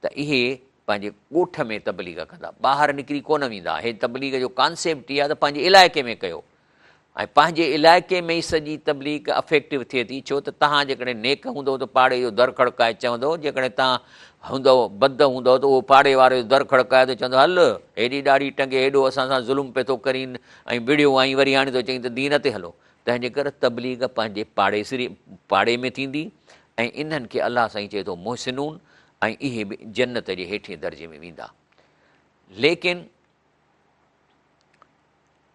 A: त इहे पंहिंजे ॻोठ में तबलीग कंदा, ॿाहिरि निकिरी कोन वेंदा। हे तबलीग जो कॉन्सेप्ट इहा त पंहिंजे इलाइक़े में कयो ऐं पंहिंजे इलाइक़े में ई सॼी तबलीग अफेक्टिव थिए थी। छो त तव्हां जेकॾहिं नेक हूंदव त पाड़े जो दर खड़काए चवंदव, जेकॾहिं तव्हां हूंदव बद हूंदव त उहो पाड़े वारे जो दर खड़काए त चवंदो हल हेॾी ॾाढी टंगे, हेॾो असां सां ज़ुल्म पियो थो करीन ऐं विड़ियो आई, वरी हाणे थो चई त दीन ते हलो। तंहिंजे करे तबलीग पंहिंजे पाड़े में थींदी ऐं इन्हनि खे अलाह साईं चए थो मोहसिनून, ऐं इहे बि जन्नत जे हेठिएं दर्जे में वेंदा। लेकिन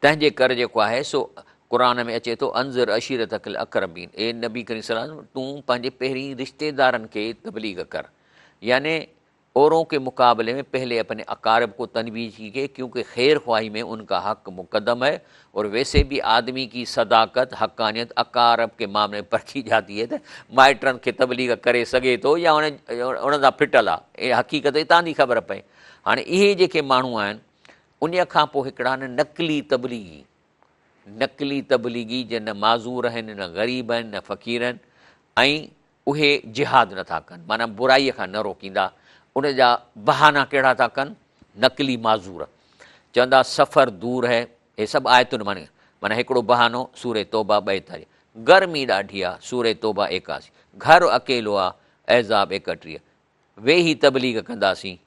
A: तंहिंजे करे जेको आहे सो क़ुर में अचे थो अंज़र अशीरतकल अक़रबीन, ए नबी करीम सल्लल्लाहु अलैहि वसल्लम तूं पंहिंजे पहिरीं रिश्तेदारनि खे तबलीग कर। यानी औरों के मुकाबले में पहले अपने अकारब को तनवीज़ कीजिए, क्योंकि खैर ख्वाही में उनका हक़ मुकदम है। और वैसे भी आदमी की सदाकत हक़ानियत अकारब के मामले में परखी जाती है। त माइटनि खे तबलीग करे सघे थो या उन सां फिटल आहे, इहा हक़ीक़त हितां थी ख़बर पए। हाणे इहे जेके माण्हू आहिनि उन खां पोइ हिकिड़ा नकली तबलीगी जे न माज़ूर आहिनि, न ग़रीब आहिनि, न फ़क़ीर आहिनि, ऐं उहे जिहाद नथा कनि, माना बुराईअ खां न रोकींदा। उन जा बहाना कहिड़ा था कनि? नकली माज़ूर चवंदा सफ़र दूर है, हे सभु आयतुनि माना हिकिड़ो बहानो सूरे तौबा 42, गर्मी ॾाढी आहे, सूरे तौबा 81, घर अकेलो आहे, एज़ाब 31, वेही तबलीग कंदासीं,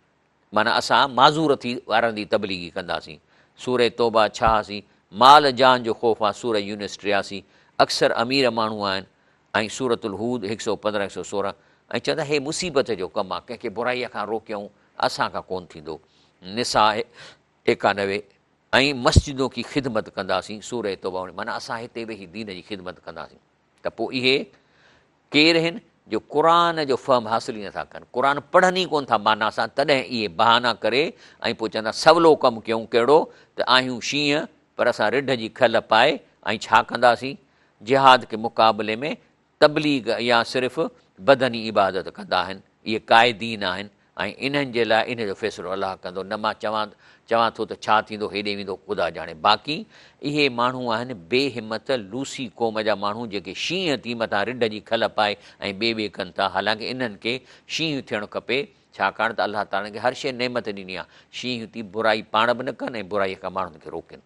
A: माना असां माज़ूर थी वारनि जी तबलीगी कंदासीं, सूरे तौबा 86, माल जान जो ख़ौफ़ आहे, सूरे यूनिस 83, अक्सर अमीर माण्हू आहिनि, ऐं सूरतुल हूद 115 116, ऐं चवंदा हे मुसीबत जो कमु आहे, कंहिंखे बुराईअ खां रोकियऊं असांखां कोन थींदो, निसा 91, ऐं मस्जिदों की ख़िदमत कंदासीं, सूरे तौबा, माना असां हिते वेही दीन जी ख़िदमत कंदासीं। त पोइ इहे केरु आहिनि? जो क़ुर जो फ़हम हासिल ई नथा कनि, क़ुर पढ़नि ई कोन था माना सां, तॾहिं इहे बहाना करे ऐं पोइ चवंदा सवलो कमु कयूं, कहिड़ो त आहियूं शींहं पर असां रिढ जी खल पाए ऐं छा कंदासीं? जिहाद के मुक़ाबले में तबलीग या सिर्फ़ु बदनी इबादत कंदा आहिनि। इहे क़ाइदीन आहिनि ऐं इन्हनि जे लाइ इन जो फ़ैसिलो अलाह कंदो, न मां चवां थो त छा थींदो, हेॾे वेंदो ख़ुदा ॼाणे। बाक़ी इहे माण्हू आहिनि बेहिमत लूसी क़ौम जा माण्हू, जेके शींहं थी मथां रिढ जी खल पाए ऐं ॿिए कनि था। हालांकि इन्हनि खे शींहं थियणु खपे, छाकाणि त अलाह ताला खे हर शइ नेमत ॾिनी आहे। शींहं थी बुराई पाण बि न कनि ऐं बुराईअ खां माण्हुनि खे रोकनि।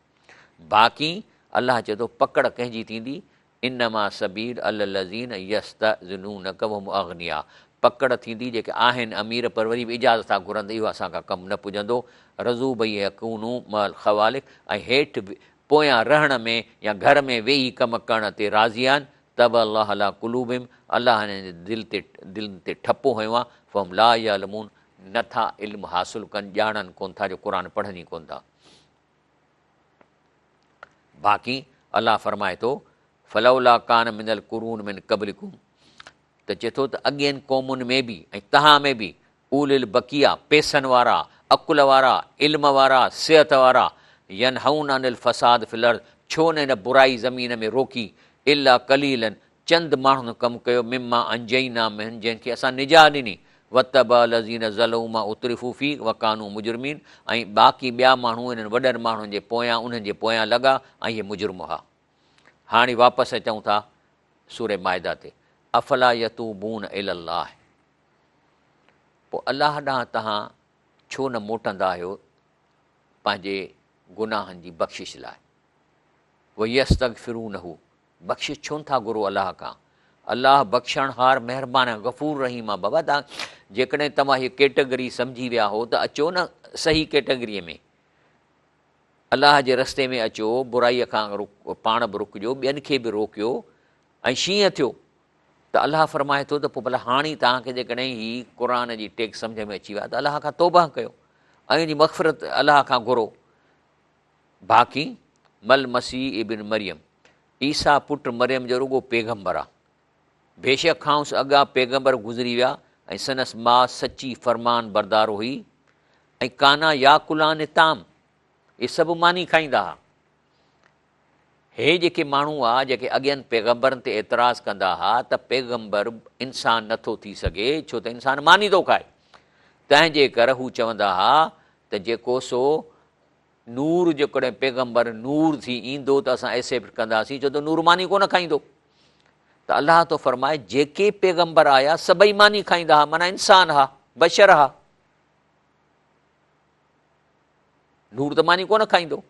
A: बाक़ी अलाह चए थो पकड़ कंहिंजी थींदी? इनमा सबील अलज़ीन यस्तज़िनूनक वहुम अग़निया, पकड़ थींदी जेके आहिनि अमीर पर वरी बि इजाज़त था घुरंदे, इहो असांखां कमु न पुॼंदो। रज़ू भई यकूनू मल ख़वालिक, ऐं हेठि पोयां रहण में या घर में वेही कमु करण ते राज़ी आहिनि। तब अलाह अला कुलूबिम, अलाह हिन दिलि ते ठपो हयो आहे। फ़हम ला यअलमून, नथा इल्मु हासिलु कनि, ॼाणनि कोन था, जो क़ुर पढ़नि ई कोन था। बाक़ी अलाह फरमाए थो फलौला कान मिनल कुरून मिन क़ब्लिकुम, त चए थो त अॻियनि क़ौमुनि में बि ऐं तव्हां में बि उलिल बकिया, पैसनि वारा, अकुल वारा, इल्म वारा, सिहत वारा, यनहून अनिल फ़साद फिल अर्ज़, छो न हिन बुराई ज़मीन में रोकी, इला कलीलन, चंद माण्हुनि कमु कयो, मिमा अंजईना मिन, जंहिंखे असां निजात ॾिनी, वतबा लज़ीन ज़लऊमा उतरिफ़ू फी वकानू मुजरमीन, ऐं बाक़ी ॿिया माण्हू इन्हनि वॾनि माण्हुनि जे पोयां उन्हनि जे पोयां लॻा ऐं इहे मुजरिम हुआ। हाणे वापसि अचूं था सूरे माइदा ते, अफ़ला यतूबून इलल्लाह, पोइ अलाह ॾांहुं तव्हां छो न मोटंदा आहियो पंहिंजे गुनाहनि जी बख़्शिश लाइ? उहो यस्तगफिरू न हू, बख़्शिश छो नथा घुरो अलाह खां? अलाह बख़्शणहार महिरबानी गफ़ूर रहीम आहे। बाबा तव्हां जेकॾहिं तव्हां हीअ कैटेगरी सम्झी विया हो त अचो न सही कैटेगरीअ में, अलाह जे रस्ते में अचो, बुराईअ खां पाण बि रुकिजो, ॿियनि खे बि रोकियो। ऐं शींहं थियो त अलाह फरमाए थो त पोइ भला हाणे तव्हांखे जेकॾहिं हीअ क़ुर जी टेक सम्झ में अची विया त अलाह खां तौबा कयो ऐं हिन जी मग़फ़िरत अलाह खां घुरो। बाक़ी मल मसीह इबिन मरियम, ईसा पुटु मरियम जो रुॻो पैगंबर आहे। बेशक खांसि अॻा पैगंबर गुज़री विया ऐं संदसि माउ सची फ़रमान बरदार हुई। ऐं काना याकुलान ताम, इहे सभु मानी खाईंदा हुआ। हे जेके माण्हू हुआ जेके अॻियनि पैगंबरनि ते एतिराज़ु कंदा हुआ त पैगंबर इंसानु नथो थी सघे छो त इंसानु मानी थो खाए, तंहिंजे करे हू चवंदा हुआ त जेको सो नूर जेकॾहिं पैगंबर नूर थी ईंदो त असां एक्सेप्ट कंदासीं, छो त नूर मानी कोन खाईंदो। त अलाह थो फरमाए जेके पैगंबर आया सभई मानी खाईंदा हुआ, माना इंसान हुआ, बशर हुआ, नूर त मानी कोन खाईंदो।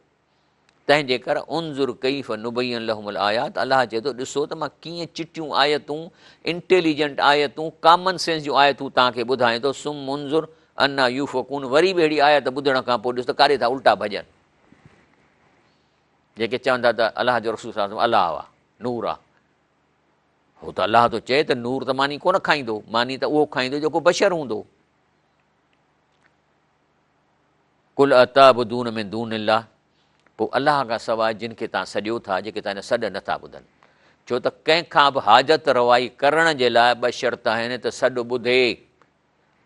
A: तंहिंजे करे उनज़ुर कईफ़ नुबय्यन लहुमुल आयात, अलाह चए थो ॾिसो त मां कीअं चिटियूं आयतूं, इंटेलिजेंट आयतूं, कॉमन सेंस जूं आयतूं तव्हांखे ॿुधाए थो। सुम मुनज़ुर अन्ना यूफ़कून, वरी बि अहिड़ी आयत ॿुधण खां पोइ ॾिस त काॾे था उल्टा भॼनि। जेके चवंदा त अलाह जो रसूल सल्लल्लाहु अलैहि वसल्लम अलाह आहे, नूर आहे, हो त अलाह थो चए त नूर त मानी कोन खाईंदो, मानी त उहो खाईंदो जेको बशर हूंदो। कुल अताबुदून मिन दूनिल्लाह, पोइ अलाह खां सवाइ जिन खे तव्हां सॼो था, जेके तव्हां सॾ नथा ॿुधनि, छो त कंहिंखां बि हाजत रवाई करण जे लाइ ॿ शर्त आहिनि त सॾु ॿुधे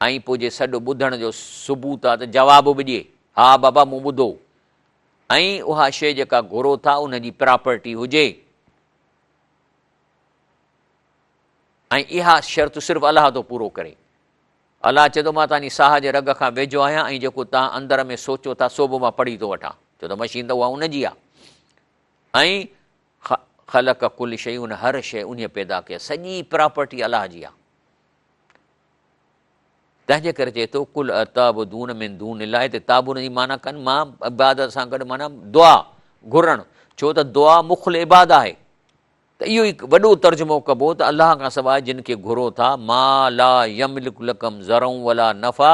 A: ऐं पोइ जे सॾु ॿुधण जो सबूत आहे त जवाबु बि ॾिए, हा बाबा मूं ॿुधो, ऐं उहा शइ जेका घुरो था उनजी प्रॉपर्टी हुजे। ऐं इहा शर्त सिर्फ़ु अलाह थो पूरो करे। अलाह चए थो मां तव्हांजी साह जे रग खां वेझो आहियां ऐं जेको तव्हां अंदर में सोचियो था सो बि मां पढ़ी थो वठां, छो त मशीन त उहा उनजी आहे। ऐं ख़लक़ कुल शइ, उन हर शइ उन पैदा कई, सॼी प्रॉपर्टी अलाह जी आहे। तंहिंजे करे चए थो कुल अताबुदून मिन दूनिल्लाह, हिते ताबून जी माना कनि मां इबादत सां गॾु माना दुआ घुरणु, छो त दुआ मुख़्ल इबाद आहे। त इहो ई वॾो तर्जुमो कबो त अलाह खां सवाइ जिन खे घुरो था, मा ला यमलिकु लकुम ज़रऊं वला नफ़ा,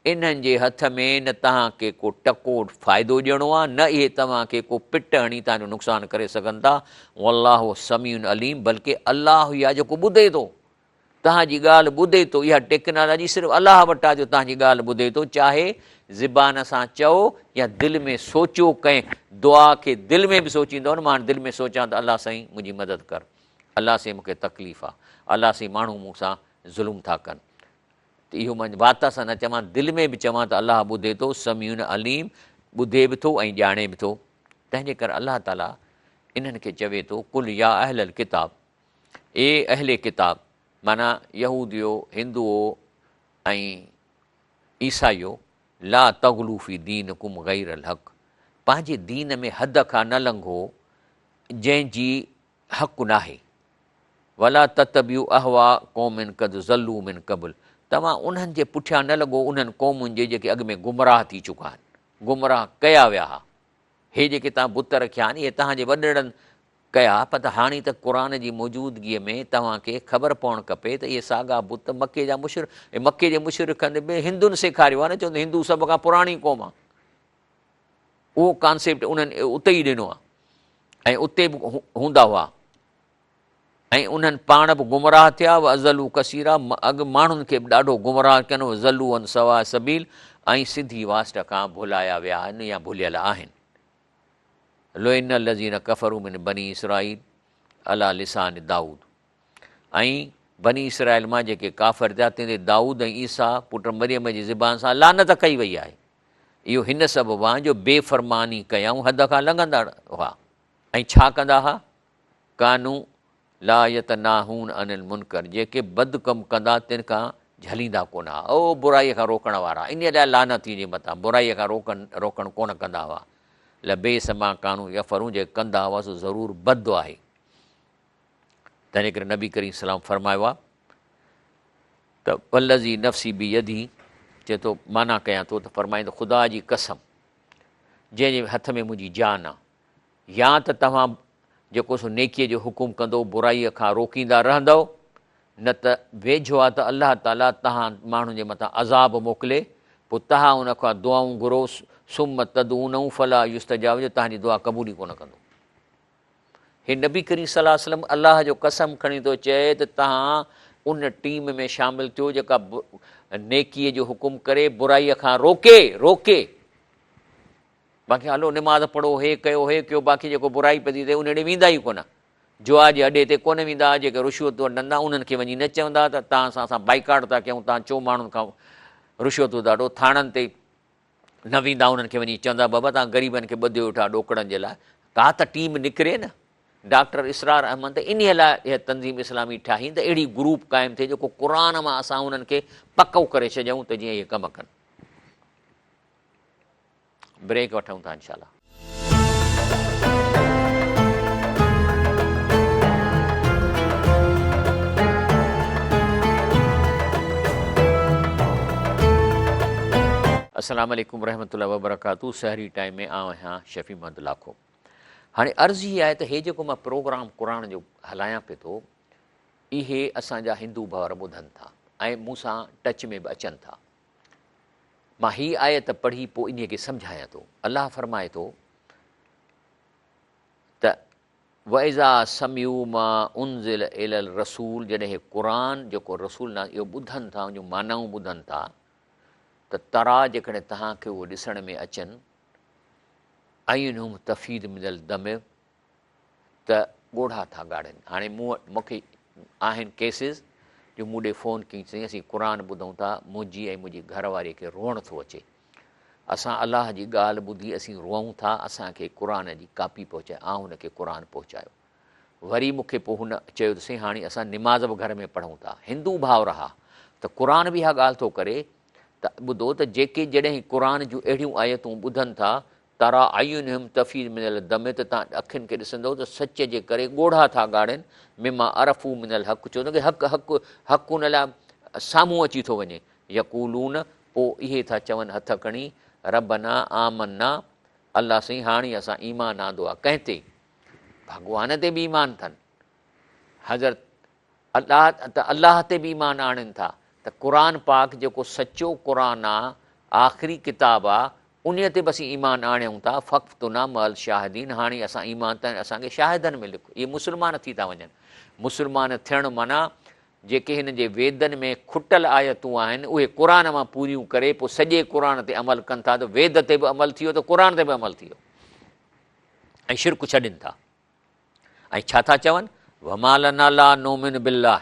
A: इन्हनि जे हथ में न तव्हांखे को टको फ़ाइदो ॾियणो आहे, न इहे तव्हांखे को पिट हणी तव्हांजो नुक़सानु करे सघनि था। वल्लाहु समीउन अलीम, बल्कि अलाह ई आहे जेको ॿुधे थो, तव्हांजी ॻाल्हि ॿुधे थो। इहा टेक्नोलॉजी सिर्फ़ु अलाह वटि आहे जो तव्हांजी ॻाल्हि ॿुधे थो, चाहे ज़बान सां चओ या दिलि में सोचियो। कंहिं दुआ खे दिलि में बि सोचींदो न, मां दिलि में सोचां त अलाह साईं मुंहिंजी मदद कर, अलाह साईं मूंखे तकलीफ़ आहे, अलाह साईं माण्हू मूंसां ज़ुल्म था कनि, त इहो मां वात सां न चवां, दिलि में बि चवां त अलाह ॿुधे थो, समीउन अलीम, ॿुधे बि थो ऐं ॼाणे बि थो। तंहिंजे करे अलाह ताला इन्हनि खे चवे थो कुल या अहलल किताब, ए अहले किताब, माना यहूदियो, हिंदुओ ऐं ईसाइयो, ला तग़लूफ़ी दीन कुम गैरल हक़, पंहिंजे दीन में हद खां न लंघो जंहिंजी हक़ु नाहे। वला ततबियू अहवा क़ौमिन क़द ज़ल्लू मिन क़बल, तव्हां उन्हनि जे पुठियां न लॻो, उन्हनि क़ौमुनि जे जेके अॻु में गुमराह थी चुका आहिनि, गुमराह कया विया हुआ। हे जेके तव्हां बुत रखिया आहिनि, इहे तव्हांजे वॾड़नि कया, पर त हाणे त क़ुर जी मौजूदगीअ में तव्हांखे ख़बर पवणु खपे त इहे साॻा बुत मके जा मके जे मुशरिकनि बि हिंदुनि सेखारियो आहे न, चवंदो हिंदू सभ खां पुराणी क़ौम आहे। उहो कॉन्सेप्ट उन्हनि उते ई ॾिनो आहे ऐं उते बि हूंदा हुआ, ऐं उन्हनि पाण बि गुमराह थिया। अज़लू कसीरा, अॻु माण्हुनि खे बि ॾाढो गुमराह कनि, ज़लू अन सवा सबील, ऐं सिधी वास्ट खां भुलाया विया आहिनि या भुलियल आहिनि। लोइन लज़ीन कफ़रू मिन बनी इसराईल अला लिसान दाऊद, ऐं बनी इसराईल मां जेके काफ़र थिया तंहिंजे दाऊद ऐं ईसा पुट मरियम जी ज़बान सां लानत कई वई आहे। इहो हिन सबबु आहे जो बेफ़रमानी कयऊं, हद खां लंघंदा हुआ। ऐं छा कंदा हुआ? कानू ला यतनाहून अनिल मुनकर, जेके बद कमु कंदा तिन खां झलींदा कोन हुआ, ओ बुराईअ खां रोकण वारा, इन लाइ लानत जे मथां बुराईअ खां रोकणु कोन कंदा हुआ। लबे समा कानू यफ़रू, जे कंदा हुआ सो ज़रूरु बद आहे। तंहिंजे करे नबी करीम सलाम फरमायो आहे त वल्लज़ी नफ़्सी बि यदी, चए थो माना कयां थो त फ़रमाईंदो ख़ुदा जी कसम जंहिंजे हथ में मुंहिंजी जान आहे, या त तव्हां जेको सो नेकीअ जो हुकुम कंदो, बुराईअ खां रोकींदा रहंदव, न त वेझो आहे त अलाह ताला तव्हां माण्हुनि जे मथां अज़ाब मोकिले, पोइ तव्हां उन खां दुआऊं घुरो, सुम तदूनऊं फला युस्तजाब, जो तव्हांजी दुआ क़बूल ई कोन कंदो। हे नबी करीम सल्लल्लाहु अलैहि वसल्लम अलाह जो कसम खणी थो चए त तव्हां उन टीम में शामिलु थियो जेका नेकीअ जो हुकुम करे, बुराईअ खां रोके। बाक़ी हलो निमाज़ पढ़ो, हे कयो, बाक़ी जेको बुराई पई थिए उन ॾे वेंदा ई कोन। जुआ जे अॾे ते कोन वेंदा, जेके रुश्वत वठंदा उन्हनि खे वञी न चवंदा त तव्हां सां असां बाइकाट था कयूं, तव्हां चओ माण्हुनि खां रुश्वतूं ॾाढो थाणनि ते न वेंदा, उन्हनि खे वञी चवंदा बाबा तव्हां ग़रीबनि खे ॿधियो वेठा ॾोकड़नि जे लाइ। का त टीम निकिरे न। डॉक्टर इसरार अहमद इन लाइ इहा तंज़ीम इस्लामी ठाही त अहिड़ी ग्रुप क़ाइमु थिए जेको क़ुर मां असां उन्हनि खे पको करे छॾियूं त जीअं इहे कमु कनि। ब्रेक वठूं था इंशाल्लाह। अस्सलाम वालेकुम रहमतुल्लाहि व बरकातहू। सहरी टाइम में आउं आहियां शफ़ी महमद लाखो। हाणे अर्ज़ु ई आहे त हे जेको मां प्रोग्राम क़ुर जो हलायां पियो थो, इहे असांजा हिंदू भाउर ॿुधनि था ऐं मूंसां टच में बि अचनि था। मां हीअ आयत पढ़ी पोइ इन खे सम्झायां थो। अलाह फरमाए थो त वइज़ा समियू मां उनज़िल इलल रसूल, जॾहिं हे क़ुर जेको रसूल न इहो ॿुधनि था, उन जूं मानाऊं ॿुधनि था, त तरा जेकॾहिं तव्हांखे उहो ॾिसण में अचनि, अयुनहुम तफ़ीद मिनल दम, त ॻोढ़ा था ॻाढ़नि। हाणे मूंखे आहिनि केसिस जो मूं ॾे फ़ोन कई, चई असीं क़ुर ॿुधूं था, मुंहिंजी ऐं मुंहिंजी घरवारीअ खे रोअण थो अचे, असां अलाह जी ॻाल्हि ॿुधी असीं रोऊं था, असांखे क़ुर जी कापी पहुचाए। ऐं हुनखे क़ुर पहुचायो। वरी मूंखे पोइ हुन चयो त साईं हाणे असां निमाज़ बि घर में पढ़ूं था। हिंदू भाउर हा त क़ुर बि इहा ॻाल्हि थो करे त ॿुधो त जेके जॾहिं क़ुर जूं अहिड़ियूं आयतूं ॿुधनि था, तारा आयुनहुम तफ़ीद मिनल दम, त तव्हां अखियुनि खे ॾिसंदव त सच जे करे ॻोढ़ा था ॻाढ़नि, मिमा अरफ़ू मिनल हक़, चवंदो की हक़ उन लाइ साम्हूं अची थो वञे। यक़ूलून, पोइ इहे था चवनि हथ खणी, रबना आमन्ना, अलाह साईं हाणे असां ईमान आंदो आहे। कंहिं ते? भॻवान ते बि ईमान अथनि, हज़रत अलाह ते बि ईमान आणनि था। त क़ुर पाक जेको सचो क़ुर आहे, आख़िरी किताबु आहे, उन ते बि असीं ईमान आणियूं था। फ़क़्तुना मल शाहिदीन, हाणे असां ईमान त असांखे शाहिदनि में लिखो। इहे मुस्लमान थी था वञनि। मुस्लमान थियणु माना जेके हिन जे वेदनि में खुटल आयतूं आहिनि उहे क़ुर मां पूरियूं करे पोइ सॼे क़ुर ते अमल कनि था, त वेद ते बि अमल थी वियो, त क़ुर ते बि अमल थी वियो, ऐं शिरक छॾनि था। ऐं छा था चवनि? वमाल नाला नोमिन बिल्लाह,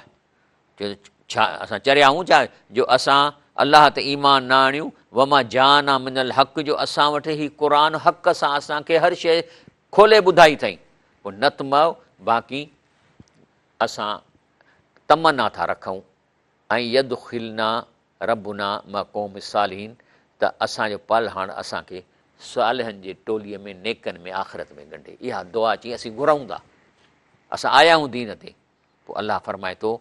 A: छा असां चरिया आहियूं छा जो असां अलाह ते ईमान न आणियूं? वमा जाना मिनल हक़, जो असां वटि ही क़ुर हक़ सां असांखे हर शइ खोले ॿुधाई अथई। पोइ न त बाक़ी असां तमना था रखूं, ऐं यद खिलना रबुना मां क़ौम सालिहीन, त असांजो पल हाणे असांखे सालिहनि जे टोलीअ में, नेकनि में, आख़िरत में ॻंढे। इहा दुआ चई असीं घुरूं था, असां आया आहियूं दीन ते। पोइ अलाह फरमाए थो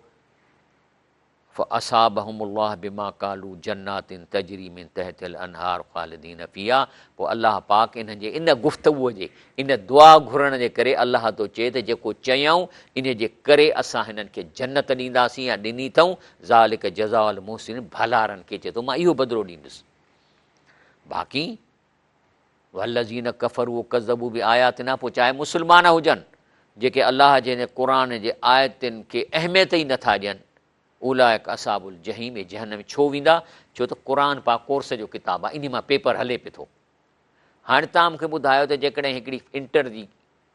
A: फ़असाबहुमुल्लाह बिमा कालू जन्नातिन तजरी मिन तहतिल अनहार ख़ालिदीन फ़ीहा। पोइ अलाह पाक इन्हनि जे इन गुफ़्तगूअ जे, इन दुआ घुरण जे करे अलाह थो चए त जेको चयऊं इन जे करे असां हिननि खे जन्नत ॾींदासीं या ॾिनी अथऊं। ज़ालिक जज़ाउल मुहसिन, भलारनि खे चए थो मां इहो बदिलो ॾींदुसि। बाक़ी वल्लज़ीन कफ़रू कज़बू बि आयात न, पोइ चाहे मुस्लमान हुजनि जेके अलाह जे हिन क़ुर जे आयतुनि खे अहमियत ई नथा ॾियनि, उलाइक असाबुल जहीम, जहन्नम छो वेंदा? छो त क़ुर पाक कोर्स जो किताबु आहे, इन मां पेपर हले पियो थो। हाणे तव्हां मूंखे ॿुधायो त जेकॾहिं हिकिड़ी इंटर जी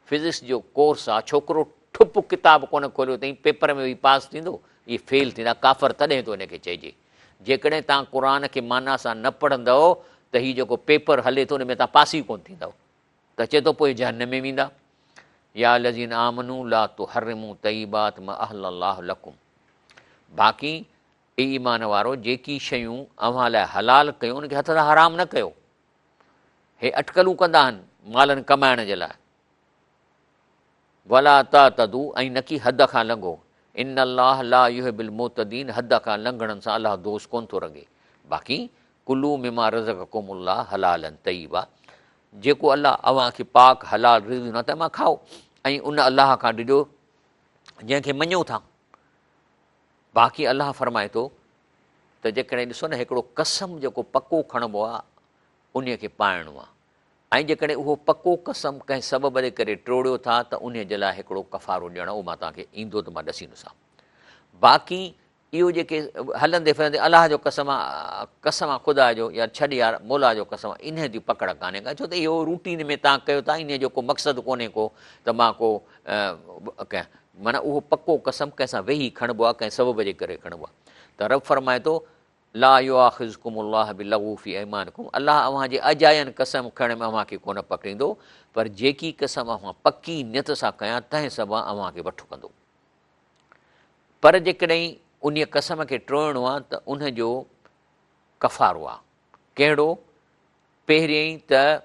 A: फिज़िक्स जो कोर्स आहे, छोकिरो ठुप किताबु कोन खोलियो अथई, पेपर में बि पास थींदो? इहे फेल थींदा, काफ़र तॾहिं थो हिनखे चइजे। जेकॾहिं तव्हां क़ुर खे माना सां न पढ़ंदव त हीउ जेको पेपर हले थो उन में तव्हां पास ई कोन थींदव, त चए थो पोइ जहन्नम में वेंदा। या लज़ीन आमनू ला तुहर्रिमू तय्यिबात मा अहलल्लाहु लकुम, बाक़ी ईमान वारो जेकी शयूं अव्हां लाइ हलाल कयूं उनखे हथ सां हराम न कयो। हे अटकलूं कंदा आहिनि मालनि कमाइण जे लाइ। वला तदू, ऐं न की हद खां लंघो। इन अलाह ला युहिब्बुल मुतदीन, हद खां लंघणनि सां अलाह दोष कोन थो रंगे। बाक़ी कुलू मिमा रज़क़कुमुल्लाह हलालन तय्यबा, जेको अलाह अव्हांखे पाक हलाल रिज़्क़ ॾिनो त मां खाओ, ऐं उन अलाह खां ॾिजो जंहिंखे मञूं था। बाक़ी अलाह फरमाए थो त जेकॾहिं ॾिसो न हिकिड़ो कसम जेको पको खणिबो आहे उन खे पाइणो आहे, ऐं जेकॾहिं उहो पको कसम कंहिं सबब जे करे टोड़ियो था त उन जे लाइ हिकिड़ो कफ़ारो ॾियणु, उहो मां तव्हांखे ईंदो त मां ॾसींदुसां। बाक़ी इहो जेके हलंदे फिरंदे अलाह जो कसम आहे ख़ुदा जो या छॾ यार मौला जो कसम आहे, इन जी पकड़ कान्हे का, छो त इहो रूटीन में तव्हां कयो था, इन जो को मक़सदु कोन्हे को त मां को कंहिं माना उहो पको कसम कंहिंसां वेही खणिबो आहे, कंहिं सबब जे करे खणिबो आहे। त रब फरमाए थो ला युआखिज़कुमुल्लाह बिलग़ू फ़ी ऐमानिकुम, अलाह अव्हांजे अजायनि कसम खणण में अव्हांखे कोन पकड़ींदो, पर जेकी कसम अव्हां पकी नियत सां कयां तंहिं सबबु अव्हांखे वठो कंदो। पर जेकॾहिं उन कसम खे टोड़णो आहे त उनजो कफ़ारो आहे कहिड़ो? पहिरियों ई त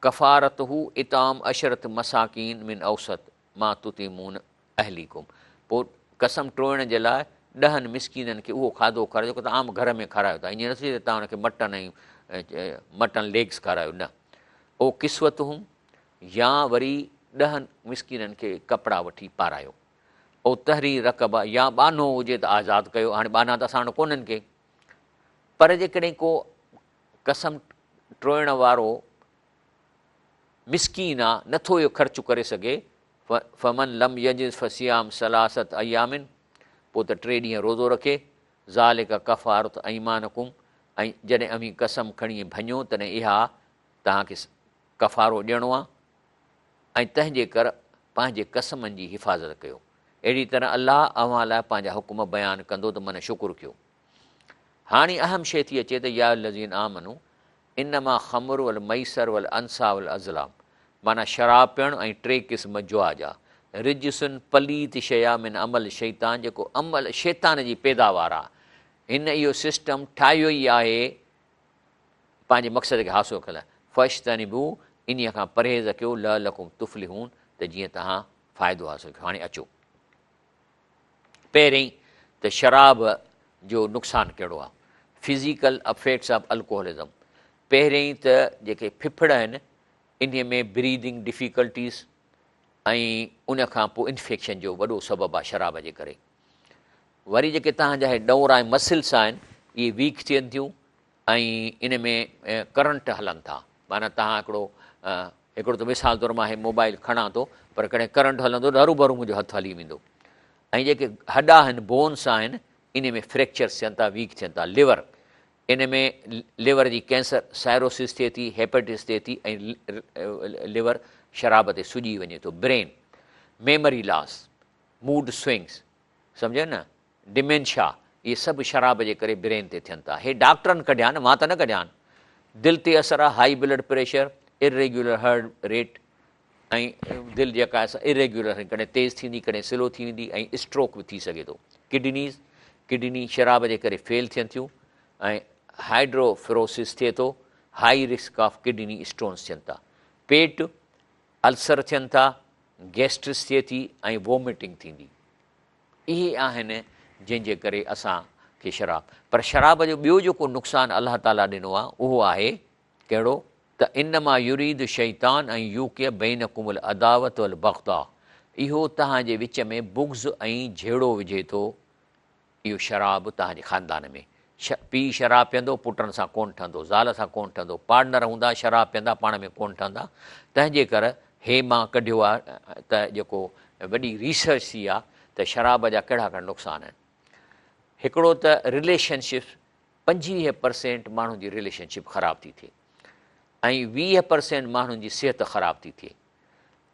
A: कफ़ारत हू इताम अशरत मसाकीन मिन औसत मां तुतीमून अहलीकुम, पोइ कसम टोड़ण जे लाइ 10 मिसकीननि खे उहो खाधो खारायो जेको तव्हां आम घर में खारायो था। ईअं न थी तव्हां हुनखे मटन लेग्स खारायो, न। ओ किस्वत हुम, या वरी 10 मिसकीननि खे कपिड़ा वठी पारायो। ओ तहरी रक़बा, या बानो हुजे त आज़ादु कयो। हाणे बाना त असां वटि कोन्हनि के, पर जेकॾहिं को कसम टोड़ण वारो मिसकीन आहे, नथो इहो ख़र्चु करे सघे, फमन लम यजिज़ फसियाम सलासत अयामिन, पोइ त 3 ॾींहं रोज़ो रखे, ज़ालिक कफ़ारत ऐमानकुम, ऐं जॾहिं अमीं कसम खणी भञो तॾहिं इहा तव्हांखे कफ़ारो ॾियणो आहे, ऐं तंहिंजे कर पंहिंजे कसमनि जी हिफ़ाज़त कयो। अहिड़ी तरह अलाह अव्हां लाइ पंहिंजा हुकुम बयानु कंदो त मन शुकुरु कयो। हाणे अहम शइ थी अचे त या लज़ीन आमनू इनमा ख़मर वल मैसर वल अंसा वल अज़लाम, माना शराब पीअणु ऐं 3 क़िस्म जुआ जा, रिजसुन पलीत शया मिन अमल शैतान, जेको अमल शैतान जी पैदावार आहे। हिन इहो सिस्टम ठाहियो ई आहे पंहिंजे मक़सद खे हासिलु करण लाइ। फ़श्तनिबू, इन खां परहेज़ कयो, लअलकुम तुफ़्लिहून, त जीअं तव्हां फ़ाइदो हासिलु कयो। हाणे अचो पहिरीं त शराब जो नुक़सानु कहिड़ो आहे, फिज़िकल अफेक्ट्स ऑफ अल्कोहलिज़म। पहिरियों त जेके फिफड़ आहिनि इन में ब्रीदिंग डिफ़िकल्टीज़ ऐं उन खां पोइ इन्फेक्शन जो वॾो सबबु आहे शराब जे करे। वरी जेके तव्हांजा हे ॾौर ऐं मसिल्स आहिनि इहे वीक थियनि थियूं, ऐं इन में करंट हलनि था। माना तव्हां हिकिड़ो त मिसाल तौरु मां हे मोबाइल खणां थो, पर कॾहिं करंट हलंदो त हरूभरू मुंहिंजो हथु हली वेंदो। ऐं जेके हॾा आहिनि, बोन्स आहिनि, इन में फ्रैक्चर्स थियनि था, वीक थियनि था। लिवर, इन में लिवर जी कैंसर साइरोसिस थिए थी, हेपेटाइटिस थिए थी, ऐं लिवर शराब ते सुॼी वञे थो। Brain, memory loss, mood swings, सम्झो न, डिमेंशिया, इहे सभु शराब जे करे ब्रेन ते थियनि था। हे डॉक्टरनि कढिया न, मां त न कढिया आहिनि। दिलि ते असरु आहे, high blood pressure, irregular heart rate, ऐं दिलि जेका आहे इरेग्युलर, कॾहिं तेज़ थींदी कॾहिं स्लो थी वेंदी, ऐं स्ट्रोक बि थी सघे थो। किडनी शराब जे करे फेल थियनि थियूं, ऐं हाइड्रोफ्रोसिस थिए थो, high risk of kidney stones थियनि था। पेट अल्सर थियनि था, गैस्ट्रिस थिए थी, ऐं वॉमिटिंग थींदी। इहे आहिनि जंहिंजे करे असांखे शराब। पर शराब जो ॿियो जेको नुक़सानु अलाह ताला ॾिनो आहे उहो आहे कहिड़ो? त इन मां युरीद शैतान ऐं यूके बैन कुमुल अदावत वल बग़्दा, इहो तव्हांजे विच में बुग़्ज़ ऐं झेड़ो विझे थो। इहो शराब तव्हांजे ख़ानदान में पीउ शराब पीअंदो, पुटनि सां कोन ठहंदो, ज़ाल सां कोन ठहंदो, पार्टनर हूंदा शराब पीअंदा, पाण में कोन ठहंदा। तंहिंजे करे हे मां कढियो आहे त जेको वॾी रिसर्च थी आहे त शराब जा कहिड़ा कहिड़ा नुक़सान आहिनि। हिकिड़ो त रिलेशनशिप, 25% माण्हुनि जी रिलेशनशिप ख़राबु थी थिए, ऐं 20% माण्हुनि जी सिहत ख़राबु थी थिए,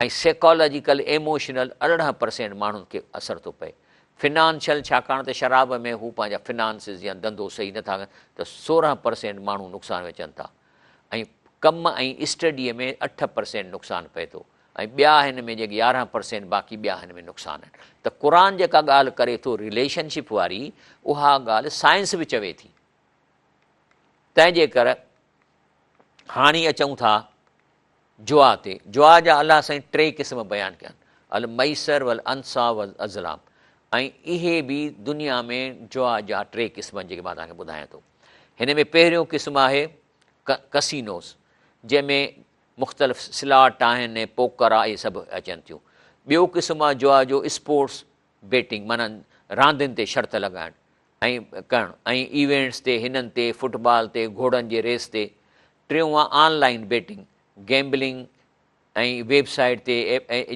A: ऐं साइकोलॉजिकल इमोशनल 18% माण्हुनि खे असरु थो पए। फिनांशियल, छाकाणि त शराब में हू पंहिंजा फिनांसिस या धंधो सही नथा कनि, त 16% माण्हू नुक़सान में अचनि था, ऐं कमु ऐं स्टडीअ में 8% नुक़सानु पए थो, ऐं ॿिया हिन में जेके 11% बाक़ी ॿिया हिन में नुक़सान आहिनि। त क़ुर जेका ॻाल्हि करे थो रिलेशनशिप वारी, उहा ॻाल्हि साइंस बि चवे थी। तंहिंजे करे हाणे अचूं था जुआ ते। जुआ जा अलाह साईं 3 क़िस्म बयानु कया आहिनि, अल मैसर वल अंसा वल अज़लाम, ऐं इहे बि दुनिया में जुआ जा 3 क़िस्म जेके मां तव्हांखे ॿुधायां थो। हिन में पहिरियों क़िस्म आहे कसिनोस, जंहिंमें मुख़्तलिफ़ स्लॉट आहिनि, पोकर आहे, इहे सभु अचनि थियूं। ॿियो क़िस्म आहे जो स्पोर्ट्स बेटिंग, माना रांदियुनि ते शर्त लॻाइणु ऐं करणु, ऐं इवेंट्स ते, हिननि ते, फुटबॉल ते, घोड़नि जे रेस ते। टियों आहे ऑनलाइन बेटिंग, गैम्बलिंग ऐं वेबसाइट ते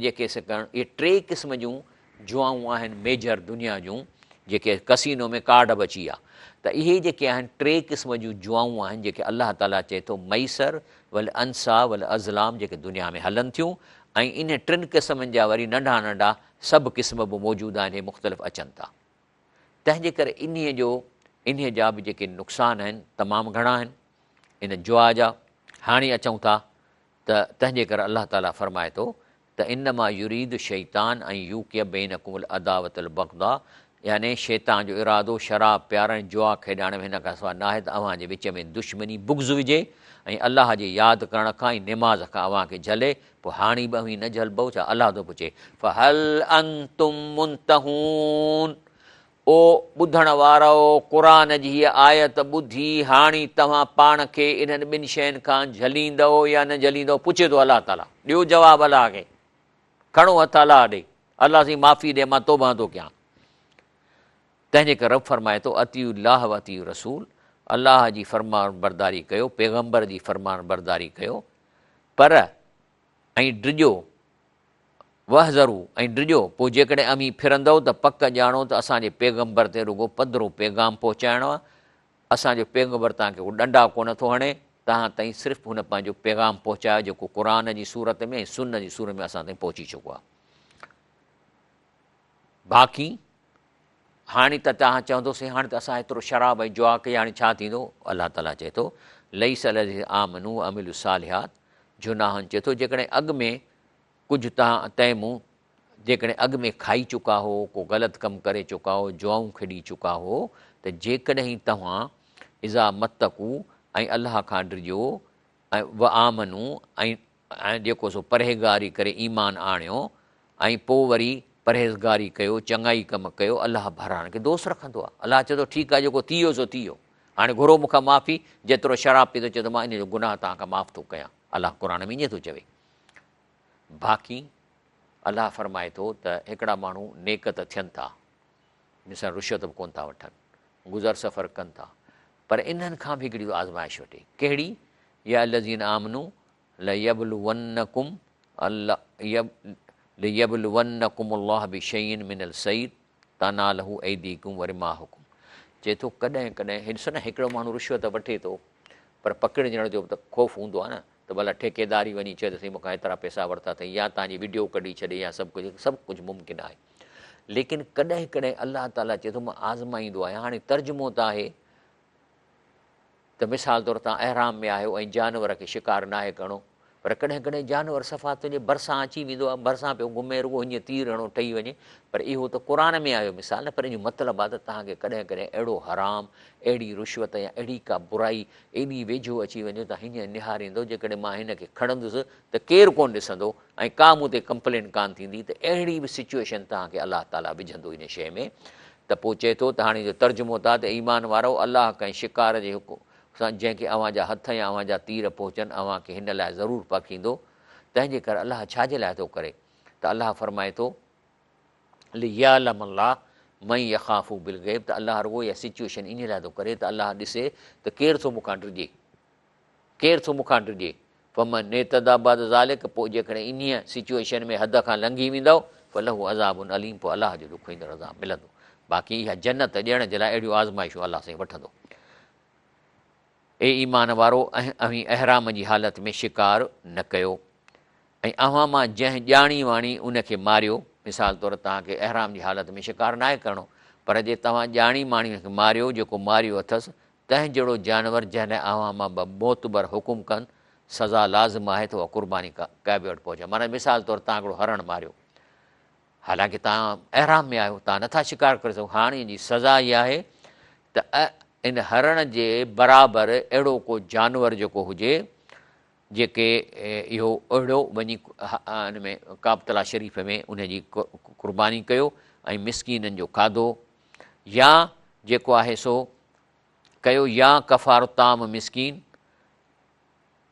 A: जेके करणु। इहे 3 क़िस्म जूं जुआऊं आहिनि मेजर दुनिया जूं, जेके कसिनो में कार्ड बि अची विया। त इहे जेके आहिनि 3 क़िस्म जूं जुआऊं आहिनि जेके अलाह ताला चए थो मैसर वल अंसा वल अज़लाम जेके दुनिया में हलनि थियूं। ऐं इन 3 क़िस्मनि जा वरी नंढा नंढा सभु क़िस्म बि मौजूदु आहिनि, मुख़्तलिफ़ अचनि था। तंहिंजे करे इन्हीअ जा बि जेके नुक़सान आहिनि तमामु घणा आहिनि इन जुआ जा। हाणे अचूं था त तंहिंजे करे अलाह ताला फ़रमाए थो त इन मां युरीद शैतान ऐं यूकिय बैनकुमुल अदावतुल बग़दा, यानी शैतान जो इरादो शराब प्यारणु, जुआ खेॾाइण में हिन खां सवाइ न आहे त अव्हांजे विच में दुश्मनी बुग़्ज़ विझे ऐं अलाह जे यादि करण खां ऐं निमाज़ खां अव्हांखे झले। पोइ हाणे बि अवीं न झलबो छा? अलाह थो पुछे फहल अंतुम मुंतहून, ओ ॿुधण वारो, क़ुरान जी हीअ आयत ॿुधी हाणे तव्हां पाण खे इन्हनि 2 शयुनि खां झलींदव या न झलींदव? पुछे थो अलाह ताला। ॾियो जवाबु अलाह खे, खणो हथ अलाह ॾे, अलाह साईं माफ़ी ॾे, मां तौबा थो कयां। तंहिंजे करे रब फरमाए थो अतीउल्लाह व अतीउ रसूल, अलाह जी फ़रमान बरदारी कयो, पैगम्बर जी फ़रमान बरदारी कयो, पर ऐं डिॼो वहज़रू ऐं डिॼो। पोइ जेकॾहिं अमीं फिरंदव त पक ॼाणो त असांजे पैगम्बर ते रुॻो पधिरो पैगाम पहुचाइणो आहे। असांजो पैगम्बर तव्हांखे उहो ॾंडा कोन थो हणे, तव्हां ताईं सिर्फ़ु हुन पंहिंजो पैगाम पहुचायो जेको क़ुर जी सूरत में ऐं सुन जी सूरत में असां ताईं पहुची चुको आहे। बाक़ी हाणे त तव्हां चवंदोसीं हाणे त असां एतिरो शराब ऐं जुआ कई, हाणे छा थींदो? अलाह ताला चए थो लईस अलज़ी आमनू अमिलु सालिहात जुनाहनि, चए थो जेकॾहिं अॻु में कुझु तव्हां तइमूं, जेकॾहिं अॻु में खाई चुका हो, को ग़लति कमु करे चुका हो, जुआऊं खेॾी चुका हो, त जेकॾहिं तव्हां इज़ा मतकू ऐं अलाह खां डिॼो ऐं व आमनू ऐं जेको सो परहेज़गारी करे ईमान आणियो ऐं पोइ वरी परहेज़गारी कयो, चङाई कमु कयो, अलाह भराइण खे दोस्त रखंदो आहे। अलाह चए थो ठीकु आहे, जेको थी वियो सो थी वियो, हाणे घुरो मूंखां माफ़ी। जेतिरो शराब पीतो चए थो मां इन जो गुनाह तव्हांखां माफ़ थो कयां, अलाह क़ुर में ईअं थो चवे। बाक़ी अलाह फरमाए थो त हिकिड़ा माण्हू नेक त थियनि था, ॾिसण रुशवत बि कोन था वठनि, गुज़र सफ़र कनि था, पर इन्हनि खां बि हिकिड़ी आज़माइश वठे। कहिड़ी? या लज़ीन आमनू लयबलुवन्नकुम लियबलुवन्नकुमुल्लाह बिशैइन मिनल सईद तनालहु ऐदीकुम वरिमाहुकुम। चए थो कॾहिं कॾहिं ॾिसो न, हिकिड़ो माण्हू रुशवत वठे थो, पर पकिड़जण जो त ख़ौफ़ हूंदो आहे न, त भला ठेकेदारी वञी चए त साईं मूंखां एतिरा पैसा वरिता अथई, या तव्हांजी वीडियो कढी छॾे, या सभु कुझु मुमकिन आहे। लेकिन कॾहिं कॾहिं अलाह ताला चए थो मां आज़माईंदो आहियां। हाणे तर्जुमो त आहे त मिसाल तौरु तव्हां अहराम में आहियो ऐं जानवर खे शिकार न आहे करिणो, पर कॾहिं कॾहिं जानवर सफ़ा तुंहिंजे भरिसां अची वेंदो आहे, भरिसां पियो घुमे, रुॻो हीअं तीर हणो ठही वञे, पर इहो त क़ुर में आयो मिसाल न, पर इहो मतिलबु आहे त तव्हांखे कॾहिं कॾहिं अहिड़ो हराम, अहिड़ी रुशवत या अहिड़ी का बुराई एॾी वेझो अची वञे त हीअं निहारींदो जेकॾहिं मां हिन खे खणंदुसि त केरु कोन ॾिसंदो ऐं का मूं ते कंप्लेन कान थींदी, त अहिड़ी बि सिचुएशन तव्हांखे अलाह ताला विझंदो इन शइ में। त पोइ चए थो त हाणे जो तर्जुमो था त ईमान वारो अलाह कंहिं शिकार जे सां जंहिंखे अव्हांजा हथ या अव्हांजा तीर पहुचनि अव्हांखे हिन लाइ ज़रूरु पखींदो। तंहिंजे करे अलाह छाजे लाइ थो करे? त अलाह फरमाए थो लियालम अल्लाह मई यख़ाफ़ू बिल गैब, त अलाह रुॻो इहा सिचुएशन इन लाइ थो करे त अलाह ॾिसे त केरु थो मूंखां डिॼे, केरु थो मूंखां डिॼे। फमन नेतदाबाद ज़ालिक, पोइ जेकॾहिं इन सिचुएशन में हद खां लंघी वेंदव फलहू अज़ाबुन अलीम, पोइ अलाह जो ॾुखो ईंदड़ अज़ाब मिलंदो। बाक़ी इहा जन्नत ॾियण जे लाइ अहिड़ियूं आज़माइशूं अलाह साईं वठंदो। ए ईमान वारो अवीं अहराम जी हालति में शिकार न कयो, ऐं अव्हां मां जंहिं ॼाणी वाणी उनखे मारियो। मिसाल तौरु तव्हांखे अहराम जी हालति में शिकार न आहे करिणो, पर जे तव्हां ॼाणी माणी हुनखे मारियो, जेको मारियो अथसि तंहिं जहिड़ो जानवर जंहिं लाइ अव्हां मां मोतबर हुकुम कनि, सज़ा लाज़िम आहे त उहा क़ुर्बानी कइबे वटि पहुचे। माना मिसाल तौरु तव्हां हिकिड़ो हरणु मारियो, हालांकि तव्हां अहराम में आहियो, तव्हां नथा शिकार करे सघो, हाणे जी सज़ा इहा आहे त इन हरण जे बराबरि अहिड़ो को जानवर जेको हुजे, जेके इहो अहिड़ो वञी हिन में काबतला शरीफ़ में उनजी क़ुर्बानी कयो ऐं मिसकीननि जो खाधो, या जेको आहे सो कयो या कफ़ारो ताम मिसकीन,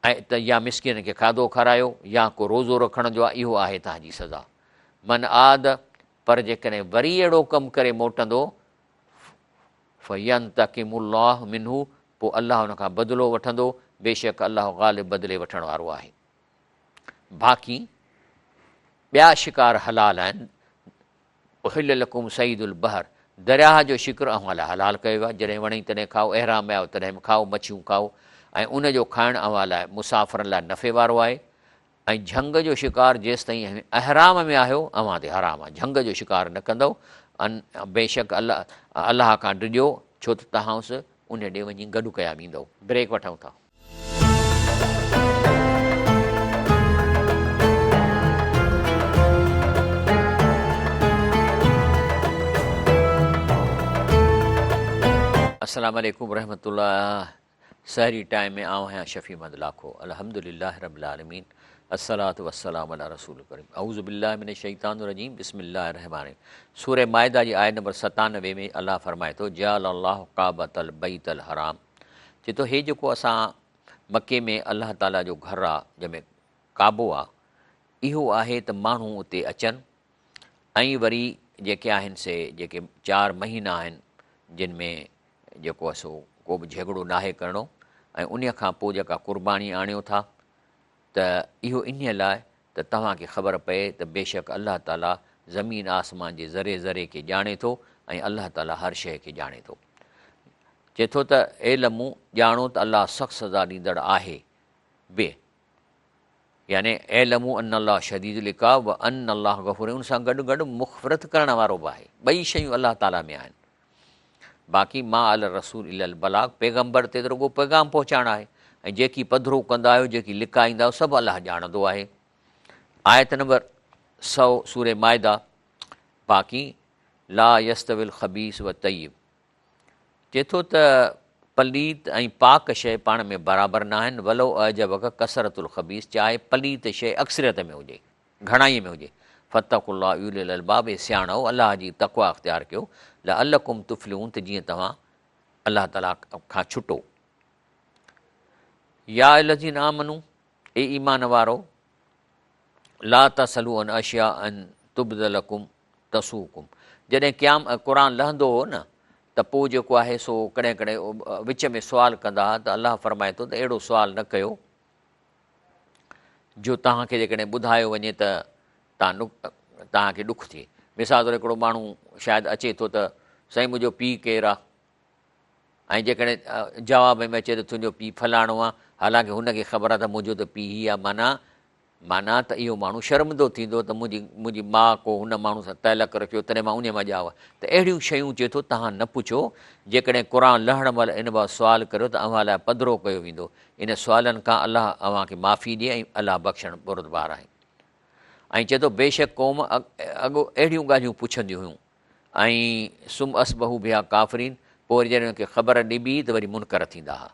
A: ऐं त या मिसकिन खे खाधो खारायो, या को रोज़ो रखण जो आहे, इहो आहे तव्हांजी सज़ा। मन आद, पर जेकॾहिं वरी अहिड़ो कमु करे मोटंदो, फ़यंतकिमुल्लाह मिन्हू, पोइ अलाह हुन खां बदिलो वठंदो, बेशक अलाह ग़ालिब बदिले वठण वारो आहे। बाक़ी ॿिया शिकार हलाल आहिनि। उहिल लकुम सईदुल बहर, दरिया जो शिकर अव्हां लाइ हलाल कयो आहे, जॾहिं वणे तॾहिं खाओ, अहराम में आयो तॾहिं बि खाओ, मच्छियूं खाओ, ऐं उनजो खाइणु अव्हां लाइ मुसाफ़िरनि लाइ नफ़े वारो आहे। ऐं झंग जो शिकार जेसि ताईं अहराम में आहियो अव्हां ते हराम आहे, झंग जो शिकार न कंदव। बेशक अलाह खां डिॼो, छो त तव्हां उन ॾे वञी गॾु कया वेंदव। ब्रेक वठूं था। अस्सलाम वालेकुम रहमतुल्लाह। सहरी टाइम में आऊं आहियां शफ़ी अहमद लाखो। अल्हम्दुलिल्लाह रब्बिल आलमीन, अस्सलातु वस्सलामु अला रसूल करीम, औज़ु बिल्लाहि मिनश शैतानिर रजीम, बिस्मिल्लाहिर रहमानिर रहीम। सूरह माइदा जी आयत नंबर 97 में अल्लाह फरमाए थो, जअल अल्लाहु काबतल बैतल हराम, चए थो हे जेको असां मके में अल्लाह ताला जो घरु आहे, जंहिंमें काबो आहे, इहो आहे त माण्हू उते अचनि, ऐं वरी जेके आहिनि से जेके 4 महीना आहिनि जिन में जेको आहे सो को बि झगड़ो नाहे करिणो, ऐं उन खां पोइ जेका क़ुर्बानी आणियो था, त इहो इन लाइ त तव्हांखे ख़बर पए त बेशक अल्लाह ताला ज़मीन आसमान जे ज़रे ज़रे खे ॼाणे थो, ऐं अल्लाह ताला हर शइ खे ॼाणे थो। चए थो त एलमू, ॼाणो त अल्लाह सख़्तु सज़ा ॾींदड़ आहे बे, यानी एलमू अन अल्लाह शदीदुल इक़ाब व अन अल्लाह गफ़ूर, उन सां गॾु गॾु मुग़फ़िरत करण वारो बि आहे। ॿई शयूं अल्लाह ताला में आहिनि। बाक़ी मा अल रसूल इल बलाग, पैगम्बर ते त रुॻो पैगाम पहुचाइणु आहे, ऐं जेकी पधरो कंदा आहियो, जेकी लिकाईंदा आहियो, सभु अलाह ॼाणंदो आहे। आयत नंबर 100 सूरह माइदा। बाक़ी ला यस्तविल ख़बीस व तय्यब, चए थो त पलीत ऐं पाक शइ पाण में बराबरि न आहिनि। वलो अजबक कसरतुल ख़बीस, चाहे पलीत शइ अक्सरियत में हुजे, घणाईअ में हुजे। फतकुल्लाह उलिल अलबाब, सियाणो अलाह जी तक़वा अख़्तियार कयो। लअल्लकुम तुफ़्लिहून, त जीअं तव्हां अलाह ताला खां छुटो। या अल्लज़ीन आमनू, ए ईमान वारो, ला तसलू अन अशिया अन तुबदलकुम तसूकुम, जॾहिं क़ुर लहंदो हो न, त पोइ जेको आहे सो कॾहिं कॾहिं विच में सुवाल कंदा, त अलाह फरमाए थो त अहिड़ो सुवाल न कयो जो तव्हांखे जेकॾहिं ॿुधायो वञे त तव्हांखे ॾुखु थिए। मिसाल तौरु हिकिड़ो माण्हू शायदि अचे थो त साईं मुंहिंजो पीउ केरु आहे, ऐं जेकॾहिं जवाब में अचे त तुंहिंजो पीउ फलाणो आहे, हालांकि हुनखे ख़बर आहे त मुंहिंजो त पीउ ई आहे, माना त इहो माण्हू शर्मिंदो थींदो त मुंहिंजी माउ को हुन माण्हू सां तइलक रखियो, तॾहिं मां उन मां ॼावा। त अहिड़ियूं शयूं चए थो तव्हां न पुछो। जेकॾहिं क़ुर लहण महिल इन बाबति सुवाल करियो त अव्हां लाइ पधिरो कयो वेंदो। इन सुवालनि खां अलाह अव्हांखे माफ़ी ॾिए, ऐं अलाह बख़्शण बुरदबार आहे। ऐं चए थो बेशक क़ौम अॻो अहिड़ियूं ॻाल्हियूं पुछंदियूं हुयूं, ऐं सुम असबहू बिहा काफ़रीन, पोइ वरी जॾहिं हुनखे ख़बर ॾिबी त वरी मुनकर थींदा हुआ।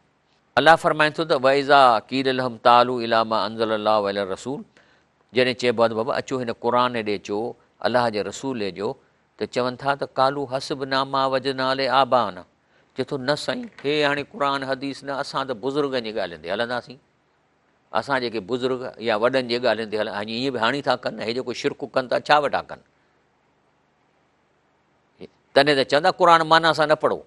A: अलाह फरमाए थो त वइज़ा कील लहम तालू इला मा अंज़ल अल्लाहु अला रसूल, जॾहिं चइबो आहे त बाबा अचो हिन क़ुर ॾे अचो, अलाह जे रसूल ॾे, त चवनि था त कालू हसब नामा वजना ले आबा न, चए थो न साईं, हे हाणे क़ुर हदीस न, असां त बुज़ुर्गनि जी ॻाल्हियुनि ते हलंदासीं। असां जेके बुज़ुर्ग या वॾनि जी ॻाल्हियुनि ते हलनि, ईअं बि हाणे था कनि, हे जेको शिरक कनि था, छा वेठा कनि। तॾहिं त चवंदा क़ुर माना सां न पढ़ो,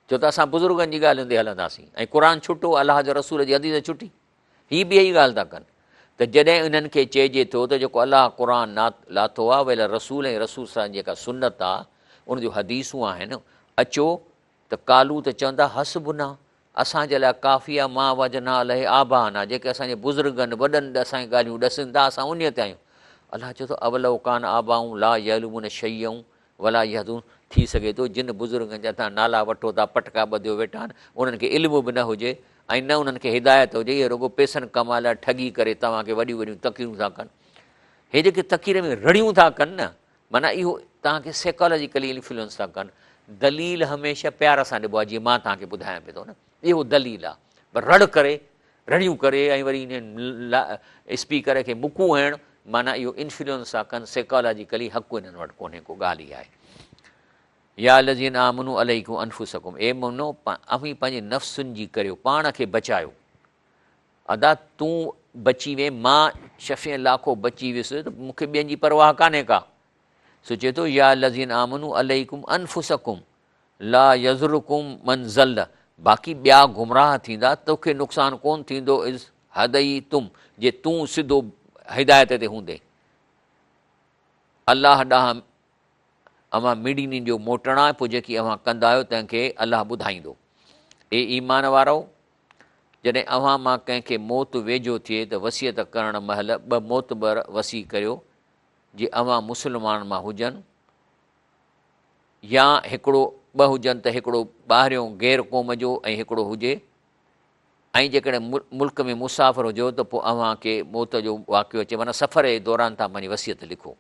A: छो त असां बुज़ुर्गनि जी ॻाल्हियुनि ते हलंदासीं, ऐं क़ुर छुटो, अलाह जो रसूल जी हदीस छुटी। हीअ बि इहा ई ॻाल्हि था कनि। त जॾहिं इन्हनि खे चइजे थो त जेको अलाह क़ुर लाथो आहे, वल रसूल ऐं रसूल सां जेका सुनत आहे, उन जूं हदीसूं आहिनि, अचो त कालू त चवंदा हसबुना, असांजे लाइ काफ़ी आहे, मां वजना अलाए आबाना, जेके असांजे बुज़ुर्गनि वॾनि असांजी ॻाल्हियूं ॾसनि था, असां उन ते आहियूं। अलाह चए थो अवलो कान आबाऊं ला यलून शयूं वला यहदून, थी सघे थो जिन बुज़ुर्गनि जा तव्हां नाला वठो था, पटका ॿधियो वेठा आहिनि, उन्हनि खे इल्मु बि न हुजे, ऐं न उन्हनि खे हिदायत हुजे, इहे रुॻो पैसनि कमाए लाइ ठगी करे तव्हांखे वॾियूं वॾियूं तक़रीरूं था कनि। हे जेके तक़रीर में रड़ियूं था कनि न, माना इहो तव्हांखे साइकोलॉजिकली इन्फ्लुएंस था कनि। दलील हमेशह प्यार सां ॾिबो आहे, जीअं मां तव्हांखे ॿुधायां पियो थो न, इहो दलील आहे। पर रड़ करे, रड़ियूं करे, ऐं वरी इन स्पीकर खे मुकूं हणणु, माना इहो इन्फ्लुएंस था कनि साइकोलॉजिकली। हक़ु इन्हनि वटि कोन्हे, को ॻाल्हि ई आहे। या लज़ीन आमनू अलैकुम अनफुसकुम, ए मोमिनो अवी पंहिंजे नफ़्सुनि जी करियो, पाण खे बचायो। अदा तूं बची वे, मां शफ़े लाखो बची वियुसि त मूंखे ॿियनि जी परवाह कान्हे का। सो चए थो या लज़ीन आमनू अलैकुम अनफुसकुम ला यज़ुरुकुम मन ज़ल्ल, बाक़ी ॿिया गुमराह थींदा, तोखे नुक़सानु कोन थींदो इज़ हदई तुम, जे तूं सिधो हिदायत ते हूंदे। अलाह ॾांहुं अवां मिड़ी जो मोटणु आहे, पोइ जेकी अवां कंदा आहियो तंहिंखे अलाह ॿुधाईंदो। ए ईमान वारो, जॾहिं अवां मां कंहिंखे मौत वेझो थिए त वसियत करण महिल ॿ मोतबर वसी करियो, जे अवां मुस्लमान मां हुजनि या हिकिड़ो ॿ हुजनि त हिकिड़ो ॿाहिरियों गैर क़ौम जो ऐं हिकिड़ो हुजे, ऐं जेकॾहिं मुल्क में मुसाफ़िर हुजो त पोइ अव्हांखे मौत जो वाक़ियो अचे, माना सफ़र जे दौरान तव्हां पंहिंजी वसियत लिखो।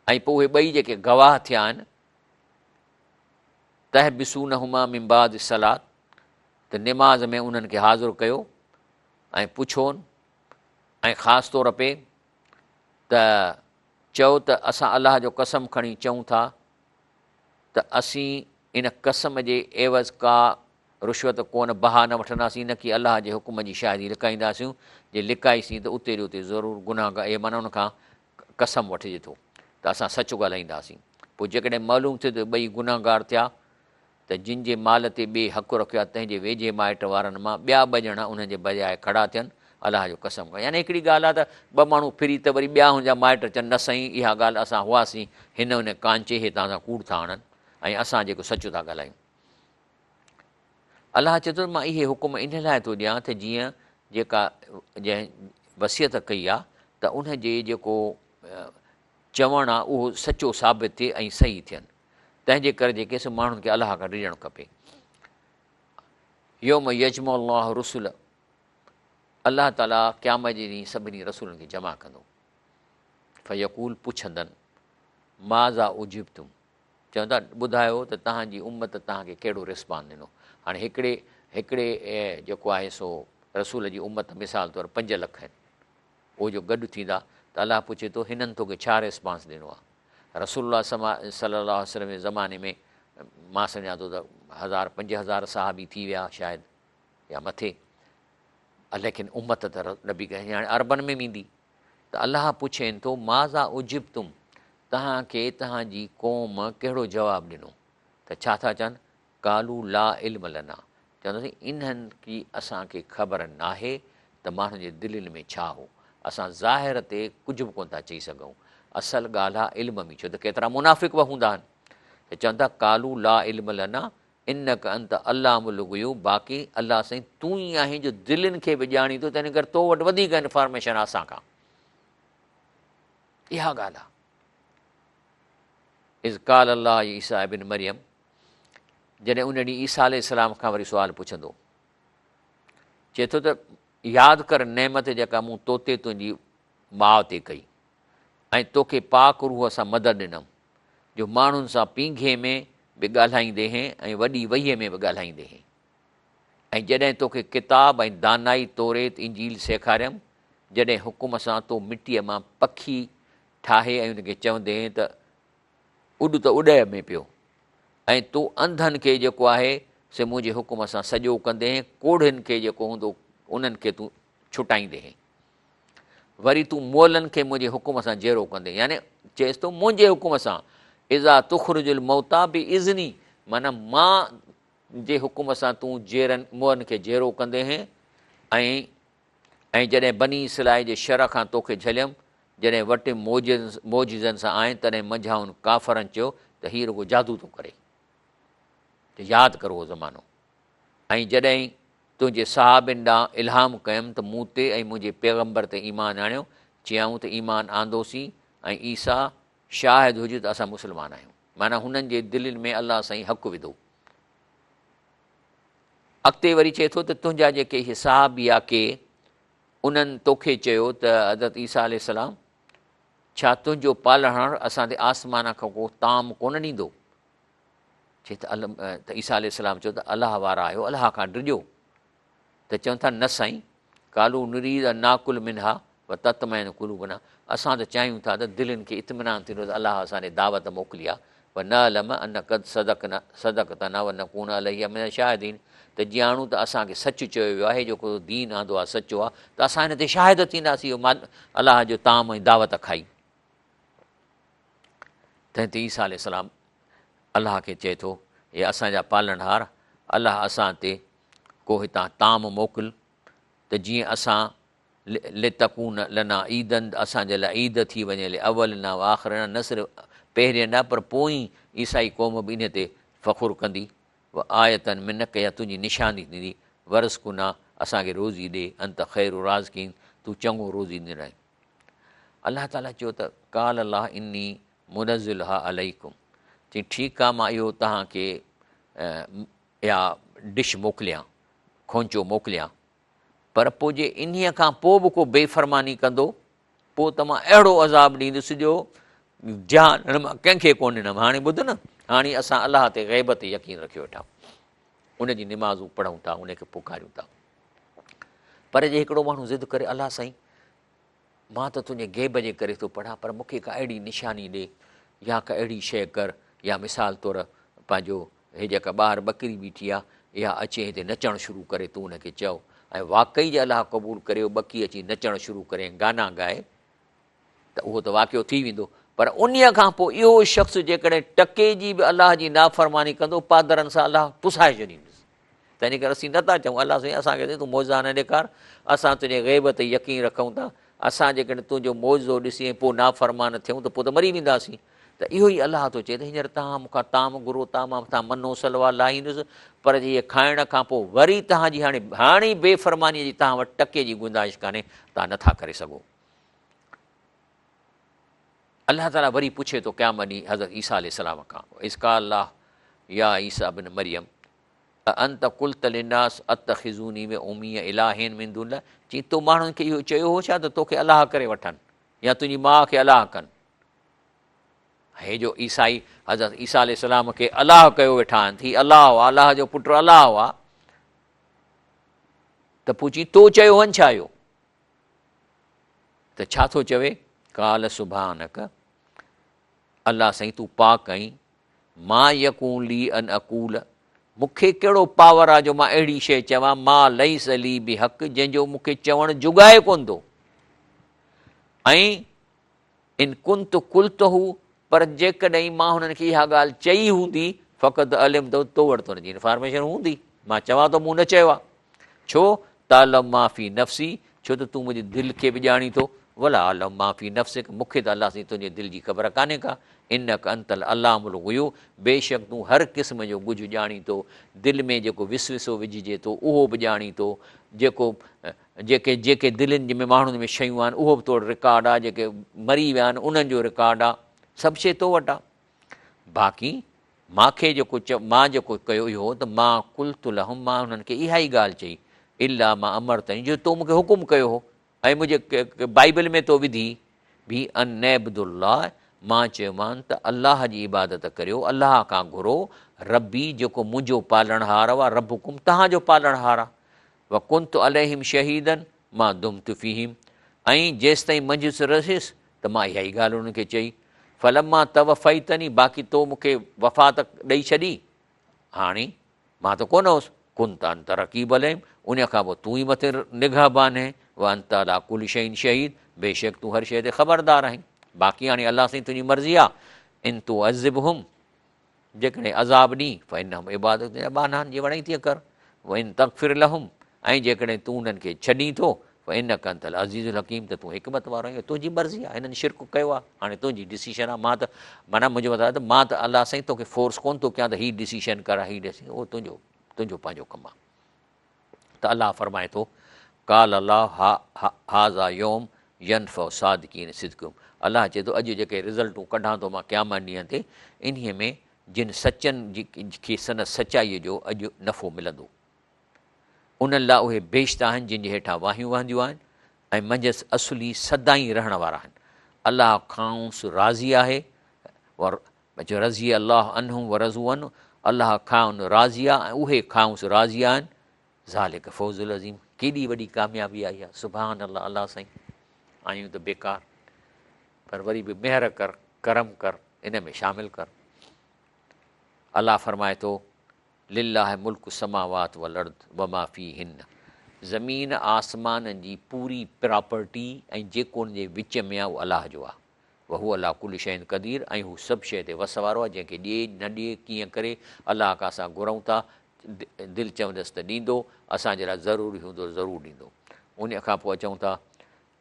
A: ऐं पोइ उहे ॿई जेके गवाह थिया आहिनि, तहबिसून हुमा मिन बाद सलात, त निमाज़ में उन्हनि खे हाज़िर कयो ऐं पुछोनि, ऐं ख़ासि तौर ते त चओ त असां अलाह जो कसम खणी चऊं था त असीं इन कसम जे एवज़ का रुश्वत कोन बहा न वठंदासीं, न की अलाह जे हुकुम जी शाहिदी लिकाईंदासीं, जे लिकाईसीं त उते जो उते ज़रूरु गुनाह इहे माना उन खां कसम वठिजे थो त असां सच ॻाल्हाईंदासीं। पोइ जेकॾहिं मालूम थियो त ॿई गुनाहगार थिया, त जिन जे माल ते ॿिए हक़ु रखियो आहे तंहिंजे वेझे माइट वारनि मां ॿिया ॿ ॼणा उन जे बजाए खड़ा थियनि, अलाह जो कसम कनि। यानी हिकिड़ी ॻाल्हि आहे त ॿ माण्हू फिरी त वरी ॿिया हुनजा माइट चवनि न साईं इहा ॻाल्हि असां हुआसीं, हिन हुन कांचे हे तव्हां सां कूड़ था आणनि ऐं असां जेको सच था ॻाल्हायूं। अलाह चए थो मां इहे हुकुम इन लाइ थो ॾियां त जीअं जेका जंहिं वसियत कई आहे त उनजे जेको चवणु आहे उहो सचो साबित थिए ऐं सही थियनि। तंहिंजे करे जेके सो माण्हुनि खे अलाह खां ॾिजणु खपे। योम यजमो अल्लाह रसूल, अलाह ताला क़यामत जे ॾींहुं सभिनी रसूलनि खे जमा कंदो। फ़यकूल, पुछंदनि माज़ा उजिबतुम, चवंदा ॿुधायो त तव्हांजी उम्मत तव्हांखे कहिड़ो रिस्पॉन्स ॾिनो। हाणे हिकिड़े जेको आहे सो रसूल जी उम्मत मिसाल तौरु 5 लख आहिनि, उहे जो गॾु थींदा त अलाह पुछे थो हिननि तोखे छा रिस्पॉन्स ॾिनो आहे। रसूलुल्लाह सल्लल्लाहु अलैहि वसल्लम जे ज़माने में मां सम्झां थो त 1000-5000 साहबी थी विया शायदि या मथे, लेकिन उम्मत त नबी कहे हाणे अरबनि में वेंदी। त अलाह पुछेनि थो माज़ा उजिबतुम, तव्हांखे तव्हांजी क़ौम कहिड़ो जवाबु ॾिनो। त छा था चवनि, कालू ला इल्म लना, चवंदासीं इन्हनि की असांखे ख़बर नाहे त माण्हुनि जे दिलनि में छा हो, असां ज़ाहिर ते कुझु बि कोन था चई सघूं, असल ॻाल्हि आहे इल्म में। छो त केतिरा मुनाफ़िक़ बि हूंदा आहिनि त चवनि था कालू ला इल्म लना इनक अंत अल्लाहुल ग़ुयूब, बाक़ी अलाह साईं तूं ई आहीं जो दिलनि खे बि ॼाणी थो, तंहिं करे तो वटि वधीक इंफॉर्मेशन आहे असां खां। इहा ॻाल्हि आहे। इज़ काल अल्लाह ईसा इब्न मरियम, जॾहिं उन ॾींहुं ईसा अलैहिस्सलाम खां वरी सुवालु पुछंदो, चए थो त यादि कर नेमत जेका मूं तोते तुंहिंजी माउ ते कई, ऐं तोखे पाक रूह सां मदद ॾिनमि, जो माण्हुनि सां पींघे में बि ॻाल्हाईंदे हैं ऐं वॾी वहीअ में बि ॻाल्हाईंदे हैं, ऐं जॾहिं तोखे किताब ऐं दानाई तौरेत इंजील सेखारियमि, जॾहिं हुकुम सां तो मिटीअ मां पखी ठाहे ऐं उनखे चवंदे त उॾ त उॾय में पियो, ऐं तूं अंधनि खे जेको आहे से मुंहिंजे हुकुम सां सॼो कंदे हैं, कोढ़ियुनि खे जेको हूंदो उन्हनि खे तूं छुटाईंदे हैं, वरी तूं मोलनि खे मुंहिंजे हुकुम सां जहिड़ो कंदे, यानी चएसि थो मुंहिंजे हुकुम सां इज़ा तुख़रुजुल मौता बि इज़नी, माना मां जे हुकुम सां तूं मुअनि खे जहिड़ो कंदे हैं, ऐं जॾहिं बनी इसराईल जे शर खां तोखे झलियमि, जॾहिं वटि मोजिज़नि सां आहिनि, तॾहिं मंझाउनि काफ़रनि चयो त हीउ रुॻो जादू थो करे, त यादि करो उहो ज़मानो। ऐं जॾहिं तुंहिंजे साहिबनि ॾांहुं इल्हाम कयुमि त मूं ते ऐं मुंहिंजे पैगम्बर ते ईमान आणियो, चयऊं त ईमान आंदोसीं ऐं ईसा शाहिद हुजे त असां मुस्लमान आहियूं, माना हुननि जे दिलनि में अलाह साईं हक़ु विधो। अॻिते वरी चए थो त तुंहिंजा जेके इहे साहिबी आहे के, उन्हनि तोखे चयो त हज़रत ईसा अलैहिस्सलाम, छा तुंहिंजो पालणहार असां ते आसमान खां को ताम कोन ॾींदो। चए त ईसा अलैहिस्सलाम चयो त अलाह वारा आहियो, अलाह खां डिॼो। त चवनि था न साईं, कालू नुरीद नाकुल मिनहा व ततमैन कुलूबना, असां त चाहियूं था त दिलनि खे इत्मिनान थींदो त अलाह असांखे दावत मोकिली आहे व न अलम अन कद सदक़तना व नकून अलैहि मिन शाहिदीन, त ॼाणूं त असांखे सचु चयो वियो आहे, जेको दीन आंदो आहे सचो आहे, त असां हिन ते शाहिद थींदासीं अलाह जो ताम ऐं दावत खाई। तंहिं ते ईसा अलैहिस्सलाम अलाह खे चए थो, हे असांजा पालनहार, अलाह असां ते को हितां ताम मोकिल, त जीअं असां लितकून लना ईदनि, असांजे लाइ ईद थी वञे, अवल न आख़िर न सिर्फ़ु पहिरें न पर पोइ ईसाई क़ौम बि इन ते फ़ख़ुरु कंदी। व आयतनि मिन कया तुंहिंजी निशानी थींदी, वरस कुना असांखे रोज़ी ॾे, अंत ख़ैरु राज़कीन, तूं चङो रोज़ी ॾींदड़ आहीं। अलाह ताला चयो त काल अलाह इन्नी मुनज़िल हा अलैकुम, चई ठीकु आहे मां इहो तव्हांखे इहा डिश मोकिलियां, खोंचो मोकिलियां, पर पोइ जे इन्हीअ खां पोइ बि को बेफ़रमानी कंदो, पोइ त मां अहिड़ो अज़ाब ॾींदुसि जो ध्यानु मां कंहिंखे कोन ॾिनमि। हाणे ॿुध न, हाणे असां अलाह ते ग़ैब ते यकीन रखियो वेठा, उनजी निमाज़ूं पढ़ूं था, उनखे पुकारियूं था, पर जे हिकिड़ो माण्हू ज़िद करे, अलाह साईं मां त तुंहिंजे ग़ैब जे करे थो पढ़ां, पर मूंखे का अहिड़ी निशानी ॾे या का अहिड़ी शइ कर, या मिसाल तौरु पंहिंजो हे जेका ॿाहिरि ॿकरी बीठी आहे इहा अचे हिते नचणु शुरू करे, तूं हुनखे चओ, ऐं वाक़ई जे अलाह क़बूल करे ॿकी अची नचणु शुरू करे, गाना ॻाए, त उहो त वाक़ियो थी वेंदो। पर उन्हीअ खां पोइ इहो शख़्स जेकॾहिं टके जी बि अलाह जी नाफ़रमानी कंदो, पादरनि सां अलाह पुसाए छॾींदुसि। तंहिंजे करे असीं नथा चऊं अलाह साईं असांखे तूं मौज़ा न ॾेखार, असां तुंहिंजे ग़ैब ते यकीन रखूं था, असां जेकॾहिं तुंहिंजो मौज़ो ॾिसी ऐं पोइ नाफ़रमान थियूं त पोइ त मरी वेंदासीं। त इहो ई अलाह थो चए त हींअर तव्हां मूंखां ताम घुरो था, मां मथां मनो सलवा लाहींदुसि, पर इहे खाइण खां पोइ वरी तव्हांजी हाणे बेफ़रमानीअ जी तव्हां वटि टके जी गुंजाइश कान्हे, तव्हां नथा करे सघो। अलाह ताला वरी पुछे थो क़यामत ॾींहुं हज़रत ईसा अलैहिस्सलाम खां, इसका अल्लाह या ईसा बिन मरियम अंत कुल्त लिन्नास अत्तखिज़ूनी व उम्मी इलाहिन मिन दूनिल्लाह, चई तो माण्हुनि खे इहो चयो हो छा त तोखे अलाह करे वठनि या तुंहिंजी माउ खे अलाह कनि। हे जो ईसाई हज़रत ईसा अलैहिस्सलाम खे अलाह कयो वेठा आहिनि, थी अलाह हुआ, अलाह जो पुटु अलाह हुआ, त पोइ चई तो चयो वञ छा इहो, त छा थो चवे, काल सुभानक, अलाह साईं तूं पाक आहीं, मां यकून ली अन अकूल, मूंखे कहिड़ो पावर आहे जो मां अहिड़ी शइ चवां, मां लईस ली बि हक़, जंहिंजो मूंखे चवणु जुगाए कोन थो, ऐं इन कुंत कुल्त हू, पर जेकॾहिं मां हुननि खे इहा ॻाल्हि चई हूंदी, फ़क़ति अलिम तो वटि त हुनजी इंफॉर्मेशन हूंदी, मां चवां त मूं न चयो आहे, छो तालम माफ़ी नफ़्सी, छो त तूं मुंहिंजी दिलि खे बि ॼाणी थो, वला आलम माफ़ी नफ़्सिक, मूंखे त अलाह साईं तुंहिंजे दिलि जी ख़बर कान्हे का, इनक अंतल अलामुल ग़ुयूब, बेशक तूं हर क़िस्म जो गुझ ॼाणी थो, दिलि में जेको विसविसो विझिजे थो उहो बि ॼाणी थो, जेको जेके जेके दिलनि में माण्हुनि में शयूं आहिनि उहो बि तोड़ रिकॉर्ड आहे, जेके मरी विया आहिनि उन्हनि जो रिकॉर्ड आहे, सभु शइ तो वटि आहे। बाक़ी मूंखे जेको मां जेको कयो इहो त मां कुल्तु लहुम, मां हुननि खे इहा ई ॻाल्हि चई, इला मां अमर ताईं, जो तो मूंखे हुकुम कयो हो, ऐं मुंहिंजे बाइबल में तो विधी भी अन नैबुदुल्लाह, मां चयोमांनि त अलाह जी इबादत करियो, अलाह खां घुरो, रबी जेको मुंहिंजो पालणहार आहे, रबुकुम तव्हांजो पालणहार आहे, व कुंत अलैहिम शहीदन मां दुमतु फीहिम, ऐं जेसि ताईं मंझुसि रहियुसि त मां इहा ई ॻाल्हि हुननि खे चई, फलम्मा तवफ़ैतनी, बाक़ी तो मूंखे वफ़ात ॾेई छॾी, हाणे मां त कोन हुउसि, कुंत अंत रक़ीब अलैहिम, उन खां पोइ तूं ई मथे निगाहबान आहे, व अंत अला कुल शैइन शहीद, बेशक तूं हर शइ ते ख़बरदार आहीं। बाक़ी हाणे अलाह साईं तुंहिंजी मर्ज़ी आहे, इन तूं अज़िबहुम, जेकॾहिं अज़ाब ॾीं फ़इन्नहुम इबादत जा बानान, जी वणे तीअं कर, व इन तग़फिर लहुम, ऐं जेकॾहिं तूं उन्हनि खे छॾीं थो, इनक अंतल अज़ीज़ुल हकीम, त तूं हिकमत वारो आहीं, तुंहिंजी मर्ज़ी आहे, हिननि शिरक कयो आहे, हाणे तुंहिंजी डिसीशन आहे, मां त माना मुंहिंजो मतिलबु आहे त मां त अलाह साईं तोखे फोर्स कोन थो कयां त हीअ डिसीशन कर, हीअ डिसीशन, उहो तुंहिंजो पंहिंजो कमु आहे। त अलाह फरमाए थो, काल अलाह हाज़ा योम यनफ़उ सादिकीन सिद्क़ुम, अलाह चए थो अॼु जेके रिज़ल्टूं कढां थो मां क़यामत ॾींहं ते, इन्हीअ में जिन सचनि खे सन सचाईअ जो अॼु नफ़ो मिलंदो, उन्हनि लाइ उहे बेश्त आहिनि जिन जे हेठां वाहियूं वहंदियूं आहिनि, ऐं मंझसि असुली सदाई रहण वारा आहिनि, अलाह खांसि राज़ी आहे, रज़ी अलाह अनहु व रज़ू अन, अलाह खां राज़ी आहे ऐं उहे खांसि राज़ी आहिनि, ज़ालिक फ़ौज़ुल अज़ीम, केॾी वॾी कामयाबी आई आहे, सुभान अलाह, अलाह साईं आहियूं त बेकार, पर वरी बि महिर कर, करम कर, इन में शामिलु कर। अलाह फरमाए थो लिल्लाह मुल्क समावात वल अर्द वमा फीहिन, ज़मीन आसमान जी पूरी प्रॉपर्टी ऐं जेको उन जे विच में आहे उहो अलाह जो आहे। वहू अलाह कुल शइ क़दीर, ऐं हू सभु शइ ते वस वारो आहे, जंहिंखे ॾिए न ॾिए कीअं करे अलाह खां असां घुरूं था, दिलि चवंदसि त ॾींदो, असांजे लाइ ज़रूरी हूंदो ज़रूरु ॾींदो। उन खां पोइ चऊं था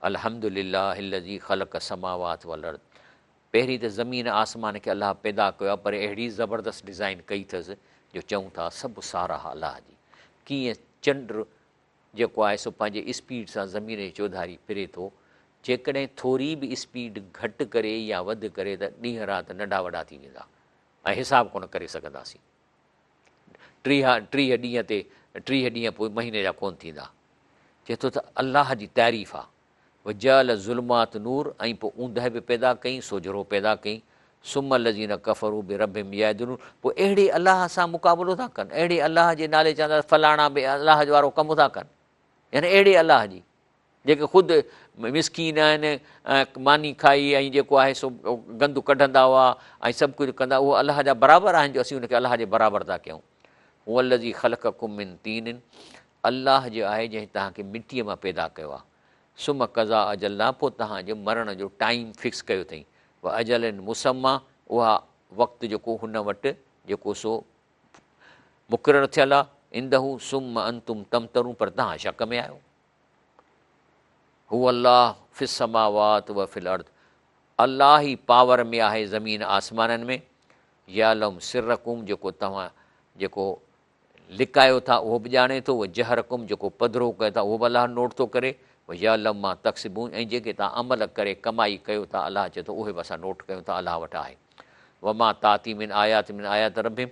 A: अल्हम्दुलिल्लाह हिल्लज़ी ख़लक़ समावात वल अर्द, पहिरीं त ज़मीन आसमान खे अलाह पैदा कयो आहे, पर अहिड़ी ज़बरदस्त डिज़ाइन कई अथसि जो चऊं था सभु साराह अलाह जी। कीअं चंड जेको आहे सो पंहिंजे स्पीड सां ज़मीन जी चौधारी फिरे थो, जेकॾहिं थोरी बि स्पीड घटि करे या वधि करे त ॾींहं राति नंढा वॾा थी वेंदा ऐं हिसाबु कोन करे सघंदासीं। 30 ॾींहं ते 30 ॾींहं पोइ महीने जा कोन थींदा। चए थो त अलाह जी तारीफ़ आहे। वजल ज़ुल्मात नूर, ऐं पोइ ऊंदहि बि पैदा कई, सोजरो पैदा कई। सुमल लज़ीन कफ़रू बि रबिम यादुन, पोइ अहिड़े अलाह सां मुक़ाबिलो था कनि, अहिड़े अलाह जे नाले चवंदा फलाणा बि अलाह जो वारो कमु था कनि, यानी अहिड़े अलाह जी जेके ख़ुदि मिसकीन आहिनि ऐं मानी खाई ऐं जेको आहे सो गंदु कढंदा हुआ ऐं सभु कुझु कंदा, उहो अलाह जा बराबरि आहिनि जो असीं उनखे अलाह जे बराबरि था कयूं। उहो लज़ी ख़लक़कुम मिन तीन, अलाह जो आहे जंहिं तव्हांखे मिटीअ मां पैदा कयो आहे। सुम कज़ा अजल्ला, पोइ तव्हांजे मरण जो टाइम फिक्स कयो अथई। व अजल मुसम्मा, उहा वक़्तु जेको हुन वटि जेको सो मुक़ररु थियल आहे। इंदहू सुम अंतुम तमतरू, पर तव्हां शक में आहियो। हू अलाह फिस समावात व फिल अर्द, अलाह ई पावर में आहे ज़मीन आसमाननि में। यालम सिरकुम, जेको तव्हां जेको लिकायो था उहो बि ॼाणे थो। उहो जहरकुम, जेको पधिरो कयो था उहो बि अलाह नोट थो करे। यालम मां तक़सिबूं, ऐं जेके तव्हां अमल करे कमाई कयो था अलाह चए थो उहे बि असां नोट कयूं था, अलाह वटि आहे। वमा ताती मिन आयात रबिम,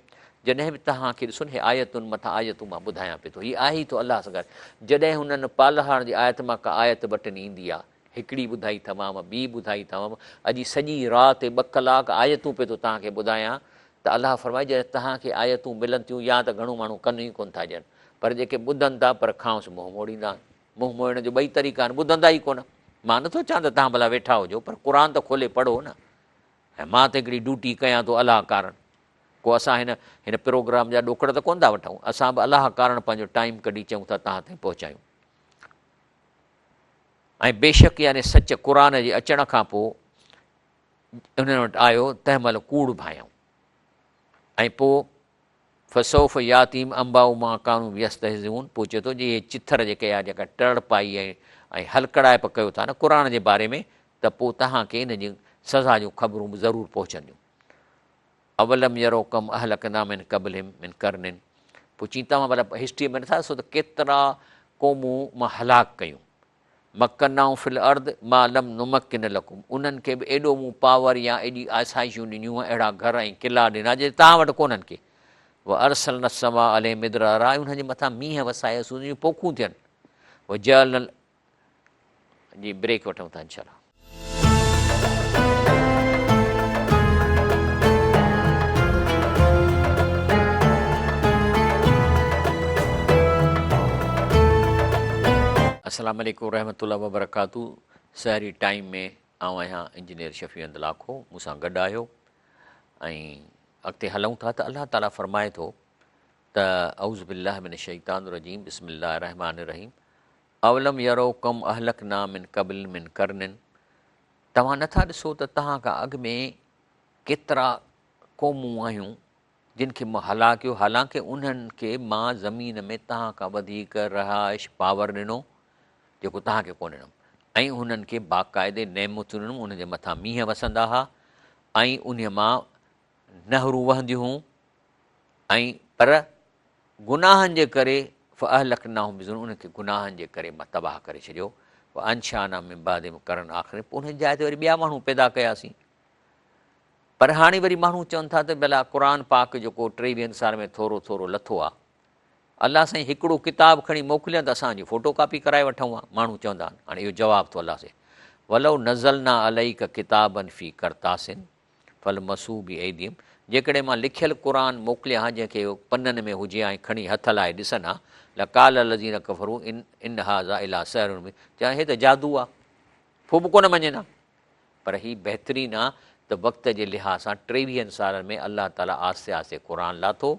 A: जॾहिं बि तव्हांखे ॾिसो न हे आयतुनि मथां आयतूं मां ॿुधायां पियो थो, हीअ आहे ई थो अलाह सां गॾु। जॾहिं हुननि पालहाण जी आयत मां का आयत बटनी ईंदी आहे, हिकिड़ी ॿुधाई तमामु, ॿी ॿुधाई तमामु, अॼु सॼी राति 2 कलाक आयतूं पियो थो तव्हांखे ॿुधायां, त अलाह फरमाए जॾहिं तव्हांखे आयतूं मिलनि थियूं या त घणो माण्हू कनि ई कोन था ॾियनि, पर जेके ॿुधनि था पर खांसि मुंहुं मोड़ींदा आहिनि। मुंहुं मोड़ण जो 2 तरीक़ा आहिनि, ॿुधंदा ई कोन। मां नथो चवां त तव्हां भला वेठा हुजो, पर क़ुर त खोले पढ़ो न। ऐं मां त हिकिड़ी ड्यूटी कयां थो अलाह कारण, को असां हिन प्रोग्राम जा ॾोकड़ त कोन था वठूं, असां बि अलाह कारण पंहिंजो टाइम कढी चऊं था तव्हां ताईं पहुचायूं। ऐं बेशक यानी सच क़ुर जे अचण खां पोइ उन्हनि वटि आयो तंहिं महिल कूड़ भायऊं। ऐं पोइ फसौफ़ यातीम अंबाऊ मां कानू व्यस्तहज़ून, पोइ चए थो जे इहे चिथर जेके आहे जेका टड़ पाई ऐं हलकड़ाइप कयो था न क़ुर जे बारे में, त पोइ तव्हांखे इन जी सज़ा जूं ख़बरूं बि ज़रूरु पहुचंदियूं। अवलम यरो कम अहलकना मिन क़बलिहिम मिन करनिन, पोइ चई तव्हां भला हिस्ट्रीअ में नथा ॾिसो त केतिरा क़ौमूं मां हलाक कयूं। मकनाऊं फिल अर्द मां लम नुमकिन लकुम, उन्हनि खे बि एॾो मूं पावर या एॾी आसाइशूं ॾिनियूं, अहिड़ा घर ऐं क़िला ॾिना जे तव्हां वटि कोन्हनि के। व अरसल न समा अले मिदरारा, उन्हनि जे मथां मींहं वसायसि, उन जूं पोखूं थियनि। व जल जी ब्रेक वठूं था इंशाअल्लाह। अस्सलाम वालेकुम रहमतुल्लाहि व बरकातहू। सहरी टाइम में आउं आहियां इंजीनियर शफ़ी अंद लाखो, मूंसां गॾु आहियो ऐं अॻिते हलूं था त अलाह ताला फ़रमाए थो त औज़ु बिल्लाहि मिन शैतानिर रजीम बिस्मिल्लाहिर रहमानिर रहीम अवलम यरो कम अहलकना मिन क़बल मिन करनिन, तव्हां नथा ॾिसो त तव्हां खां अॻु में केतिरा क़ौमूं आहियूं जिन खे मां हलाकियो, हालांकि उन्हनि खे मां ज़मीन में तव्हां खां वधीक रहाइश पावर ॾिनो जेको तव्हांखे कोन ॾिनो, ऐं हुननि खे बाक़ाइदे नेमतूं ॾिनूं, उन्हनि जे मथां मींहं वसंदा हुआ ऐं उन मां नहरूं वहंदियूं हुयूं, ऐं पर गुनाहनि जे करे फ़अहलकनाहुम बिज़ुनूब, उनखे गुनाहनि जे करे मां तबाह करे छॾियो। अंशाना में बाद में करनि आख़िर, पोइ उन जाइ ते वरी ॿिया माण्हू पैदा कयासीं। पर हाणे वरी माण्हू चवनि था त भला क़ुर पाक जेको 23 साल में थोरो थोरो लथो आहे, अलाह साईं हिकिड़ो किताबु खणी मोकिलिया त असांजी फ़ोटो कापी कराए वठूं आहे, माण्हू चवंदा आहिनि। हाणे इहो जवाबु थो अलाह से वलो नज़लना अलैक किताबन फ़ी करतासिन फल मसूबी ऐदीम, जेकॾहिं मां लिखियलु क़ुर मोकिलियां हा जंहिंखे पननि में हुजे ऐं खणी हथ लाइ ॾिसनि हा, लकाल लज़ीन कफ़रू इन हाज़ा इला सहरुन में, चवां हे त जादू आहे, पोइ बि कोन मञनि हा। पर हीउ बहितरीनु आहे त वक़्त जे लिहाज़ सां 23 सालनि में अलाह ताला आहिस्ते आहिस्ते क़ुर लाथो,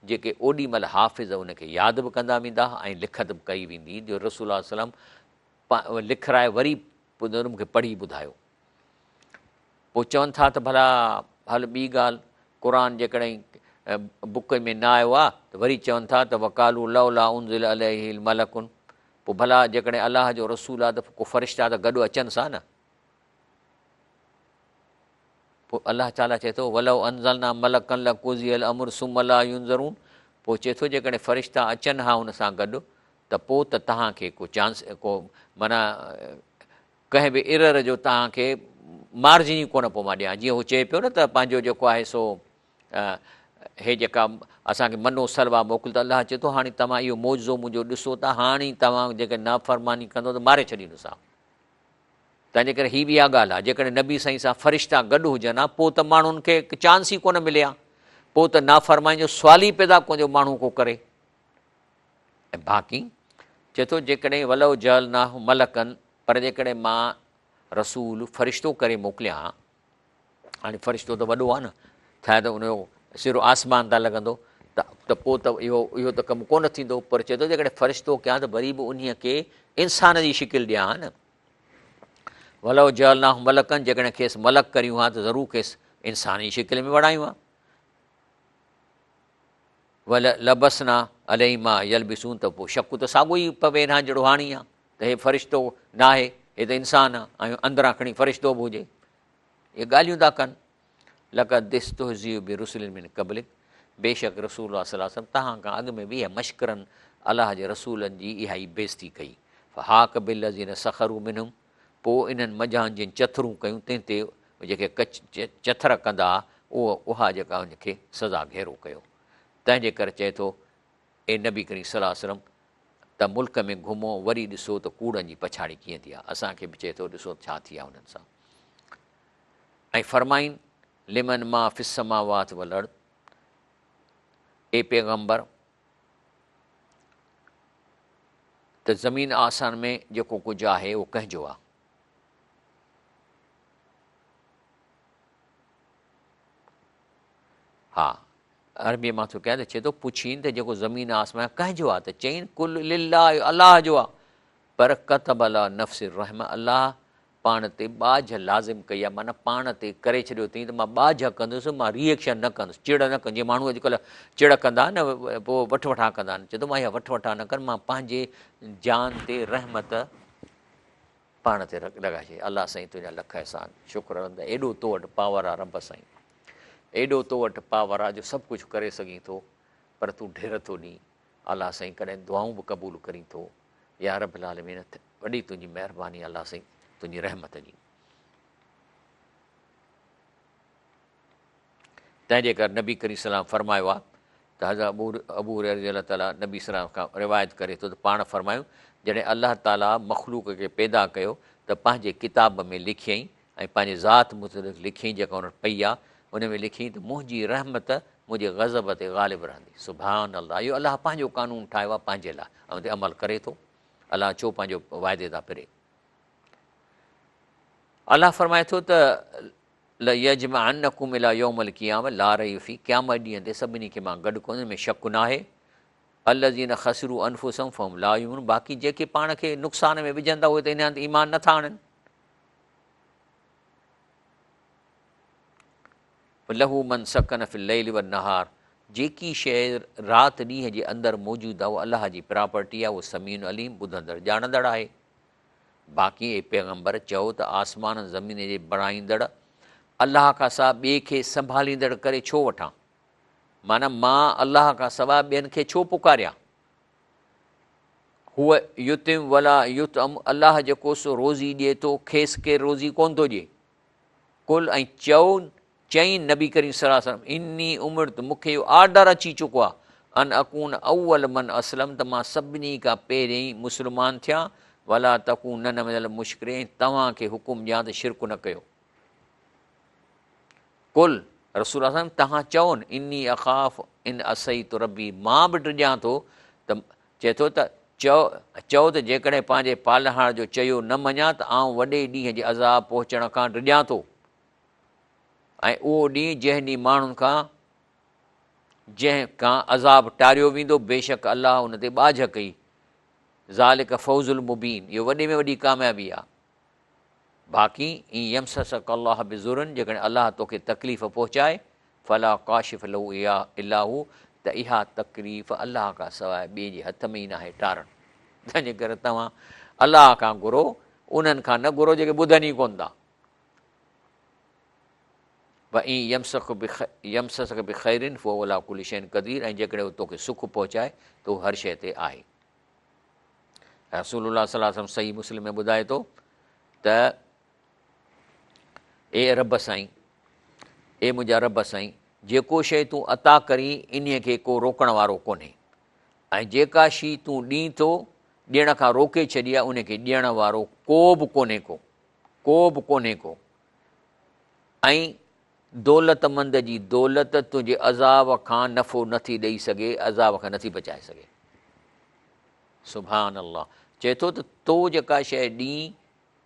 A: जेके ओॾी महिल हाफ़िज़ उनखे यादि बि कंदा वेंदा ऐं लिखत बि कई वेंदी, जो रसूल सलम लिखाए वरी मूंखे पढ़ी ॿुधायो। पोइ चवनि था त भला हल ॿी ॻाल्हि, क़ुर जेकॾहिं बुक में न आयो आहे त वरी चवनि था त वकालू लौला उनज़िल अलैहिल मलकुन, पोइ भला जेकॾहिं अलाह जो रसूल आहे त को फ़रिश्ता त गॾु अचनि सा न। पोइ अलाह ताला चए थो वलव अंज़लना मलकन लकुज़ियल अमुर सुमला युनज़रून, पोइ चए थो जेकॾहिं फ़रिश्ता अचनि हा हुन सां गॾु त पोइ त तव्हांखे को चांस को माना कंहिं बि इरर जो तव्हांखे मार्जिन ई कोन पोइ मां ॾियां। जीअं हू चए पियो न त पंहिंजो जेको आहे सो हे जेका असांखे मनो सलवा मोकिल, त अलाह चए थो हाणे तव्हां इहो मौजो मुंहिंजो ॾिसो था, हाणे तव्हां जेके नाफ़रमानी कंदो त मारे छॾींदोसांव। तंहिंजे करे हीअ बि इहा ॻाल्हि आहे, जेकॾहिं नबी साईं सां फ़रिश्ता गॾु हुजनि हा पोइ त माण्हुनि खे चांस ई कोन मिले हा, पोइ त नाफ़रमानी जो सुवाल ई पैदा कोन माण्हू को करे। ऐं बाक़ी चए थो जेकॾहिं वलव जल ना मलकनि, पर जेकॾहिं मां रसूल फ़रिश्तो करे मोकिलियां, हाणे फ़रिश्तो त वॾो आहे न, छा त उनजो सिरो आसमान तां लॻंदो त पोइ त इहो त कमु कोन थींदो। पर चए थो जेकॾहिं फ़रिश्तो कयां त वरी बि उन खे इंसान जी शिकिल ॾियां हा न। वलव जल ना मलकनि, जेकॾहिं खेसि मलक करियूं हा त ज़रूरु खेसि इंसान जी शिकिल में वणायूं हा। वल लबसना अलाई मां यलबिसूं, त पोइ शक त साॻियो ई पवे ना जहिड़ो हाणी आहे त हे फ़रिश्तो न आहे, हे त इंसानु आहे ऐं अंदरां खणी फ़रिश्तो बि हुजे। इहे ॻाल्हियूं था कनि। लक़द इस्तहज़िअ बि रुसुलिन मिन क़ब्लिक, बेशक रसूल सल्लल्लाहु तव्हां खां अॻु में बि इहा मश्करनि अलाह जे रसूलनि जी इहा ई बेइज़ती कई। फ़हाक बिल्लज़ीन सख़रू मिनहुम, पोइ इन्हनि मजान जिन चथरूं कयूं तंहिं ते जेके चथर कंदा उहा जेका उनखे सज़ा घेरो कयो। तंहिंजे करे चए थो ए नबी करीम सल्लल्लाहु अलैहि वसल्लम त मुल्क में घुमो वरी ॾिसो त कूड़नि जी पछाड़ी कीअं थी आहे। असांखे बि चए थो ॾिसो छा थी आहे हुननि सां। ऐं फरमाइन लिमन मां फिसमावात वलड़, ए पैगंबर त ज़मीन आसान में जेको कुझु आहे उहो कंहिंजो आहे। हा अरबीअ मां थो कयां त चए थो पुछीनि त जेको ज़मीन आसमान कंहिंजो आहे, त चईनि कुल लिल्लाह, अलाह जो आहे। पर कतब अला नफ़्स रहम, अलाह पाण ते ॿाझ लाज़िम कई आहे, माना पाण ते करे छॾियो अथई त मां ॿाझ कंदुसि, मां रिएक्शन न कंदुसि, चिड़ न कंदुसि। जीअं माण्हू अॼुकल्ह चिड़ कंदा न पोइ वठ वठा कंदा आहिनि, चए थो मां इहा वठ वठा न कर, मां पंहिंजे जान ते रहमत पाण ते लॻाए छॾी। अलाह साईं तुंहिंजा लख अहसान, शुक्र रहंदा, एॾो तो वटि पावर आहे रब साईं, एॾो तो वटि पावर आहे जो सभु कुझु करे सघीं थो, पर तूं ढिर थो ॾीं। अलाह साईं कॾहिं दुआऊं बि क़बूलु करीं थो। या रब्बुल आलमीन वॾी तुंहिंजी महिरबानी अलाह साईं, तुंहिंजी रहमत जी। तंहिंजे करे नबी करीम सलाम फरमायो आहे त हज़रत अबू हुरैरा रज़ी अलाह ताला नबी सलाम खां रिवायत करे थो त पाण फरमायूं जॾहिं अलाह ताला मख़लूक खे पैदा कयो त पंहिंजे किताब में लिखियईं ऐं पंहिंजे ज़ात मुतलिक़ लिखियईं, जेका हुन पई आहे उन में लिखियईं त मुंहिंजी रहमत मुंहिंजे ग़ज़ब ते ग़ालिब रहंदी। सुभान अलाह, इहो अलाह पंहिंजो कानून ठाहियो आहे पंहिंजे लाइ ऐं ते अमल करे थो। अलाह छो पंहिंजो वाइदे था फिरे। अलाह फरमाए थो त ल यजमअन्नकुम इला यौमल क़ियामह ला रैब फीह, क़यामत ॾींहं ते सभिनी खे मां गॾु कोन में शक न आहे। अल्लज़ीन ख़सिरू अनफुसहुम फहुम ला युमिनून, बाक़ी जेके पाण खे नुक़सान में विझंदा उहे त इन हंधि ईमान नथा आणनि। लहू मन सकन फिल लैल वन नहार, जेकी शइ राति ॾींहं जे अंदरि मौजूदु आहे उहा अलाह जी प्रॉपर्टी आहे, उहो समीन अलीम ॿुधंदड़ ॼाणंदड़ आहे। बाक़ी ए पैगंबर चओ त आसमान ज़मीन जे बणाईंदड़ अलाह खां सवाइ ॿिए खे संभालींदड़ करे छो वठां, माना मां अलाह खां सवाइ ॿियनि खे छो पुकारियां। हूअ युतिम वला युतम, अलाह जेको सो रोज़ी ॾिए थो, खेसि केरु रोज़ी कोन थो ॾिए। कुल ऐं चईं नबी करीम सल्लल्लाहु अलैहि वसल्लम इन्नी उमिरि त मूंखे इहो ऑर्डर अची चुको आहे अन अकून अव्वल मन असलम, त मां सभिनी खां पहिरियों मुस्लमान थियां। वला तकूनन मिनल मुशरिकीन, तव्हांखे हुकुम ॾियां त शिरक न कयो। कुल रसूल साहब तव्हां चओ न इन्नी अख़ाफ़ इन असई तो रबी, मां बि ड्रिॼां थो त चए थो त चओ त जेकॾहिं पंहिंजे पालहार जो चयो न मञा त आउं वॾे ॾींहं जे अज़ाब पहुचण खां ड्रिॼां थो। ऐं उहो ॾींहुं जंहिं ॾींहुं माण्हुनि खां जंहिं खां अज़ाब टारियो वेंदो, बेशक अलाह हुन ते ॿाझ कई। ज़ालिक फौज़ुल मुबीन, इहो वॾे में वॾी कामयाबी आहे। बाक़ी ईं यमससक अल्लाह बिज़ुरन, जेकॾहिं अलाह तोखे तकलीफ़ पहुचाए, फला काशिफ़ लहू इहा इलाहू, त इहा तकलीफ़ अलाह खां सवाइ ॿिए जे हथ में ई न आहे टारणु। तंहिंजे करे तव्हां अलाह खां घुरो, उन्हनि खां न घुरो जेके ॿुधनि ई कोन था। भई यमससक बि ख़ैरिन फो अला कुल शैइन क़दीर, ऐं जेकॾहिं तोखे सुख पहुचाए त उहो हर शइ ते आहे। रसूलुल्लाह सल्लल्लाहु अलैहि वसल्लम सही मुस्लिम में ॿुधाए थो त ए रब साईं, ए मुंहिंजा रब साईं, जेको शइ तूं अता करी इन खे को रोकण वारो कोन्हे, ऐं जेका शइ तूं ॾीं थो ॾियण खां रोके छॾी आहे, उनखे ॾियण वारो को बि कोन्हे को। ऐं दौलतमंद जी दौलत तुंहिंजे अज़ाब खां नफ़ो नथी ॾेई सघे, अज़ाब खां नथी बचाए सघे। सुभान अल्लाह। चए थो त तो जेका शइ ॾीं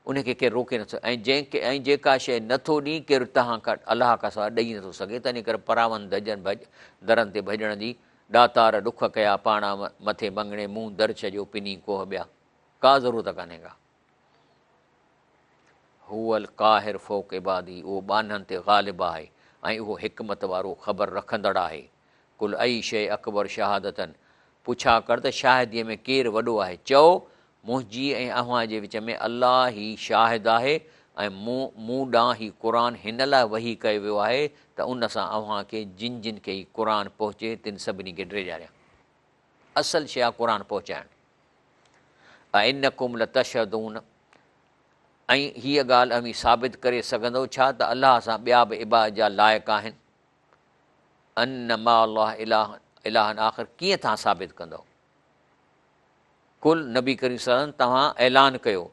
A: उनखे केरु रोके नथो, ऐं जेका शइ नथो ॾीं केरु तव्हां खां अलाह खां सवाइ ॾेई नथो सघे। तंहिंजे करे परावन दरनि ते भॼण जी, दातार ॾुख कया पाणा मथे मंगणे, मुंहुं दर छॾियो पिनी कोह ॿिया, का ज़रूरत कान्हे का। हुअल काहिर फ़ौक़ इबादी, उहो बाननि ते ग़ालिब आहे, ऐं उहो हिकमत वारो ख़बर रखंदड़ आहे। कुल अई शइ अकबर शहादतनि, पुछा कर त शाहिदीअ में केरु वॾो आहे। चओ मुंहिंजी ऐं अव्हां जे विच में अलाह ई शाहिद आहे, ऐं मूं ॾांहुं ही क़ुर हिन लाइ वही कयो वियो आहे त उन सां अव्हां खे जिन जिन खे ही क़ुर पहुचे तिन सभिनी खे ड्रेजारिया। असल शइ आहे क़ुर पहुचाइणु। ऐं इन कुम लतशहदून, ऐं हीअ ॻाल्हि अवी साबित करे सघंदो छा त अलाह सां ॿिया बि इबाद जा लाइक़ आहिनि। अन मा अलाह इलाहन आख़िर, कीअं तव्हां साबित कंदव? कुल नबी करीम सल्लल्लाहु अलैहि वसल्लम तव्हां ऐलान कयो,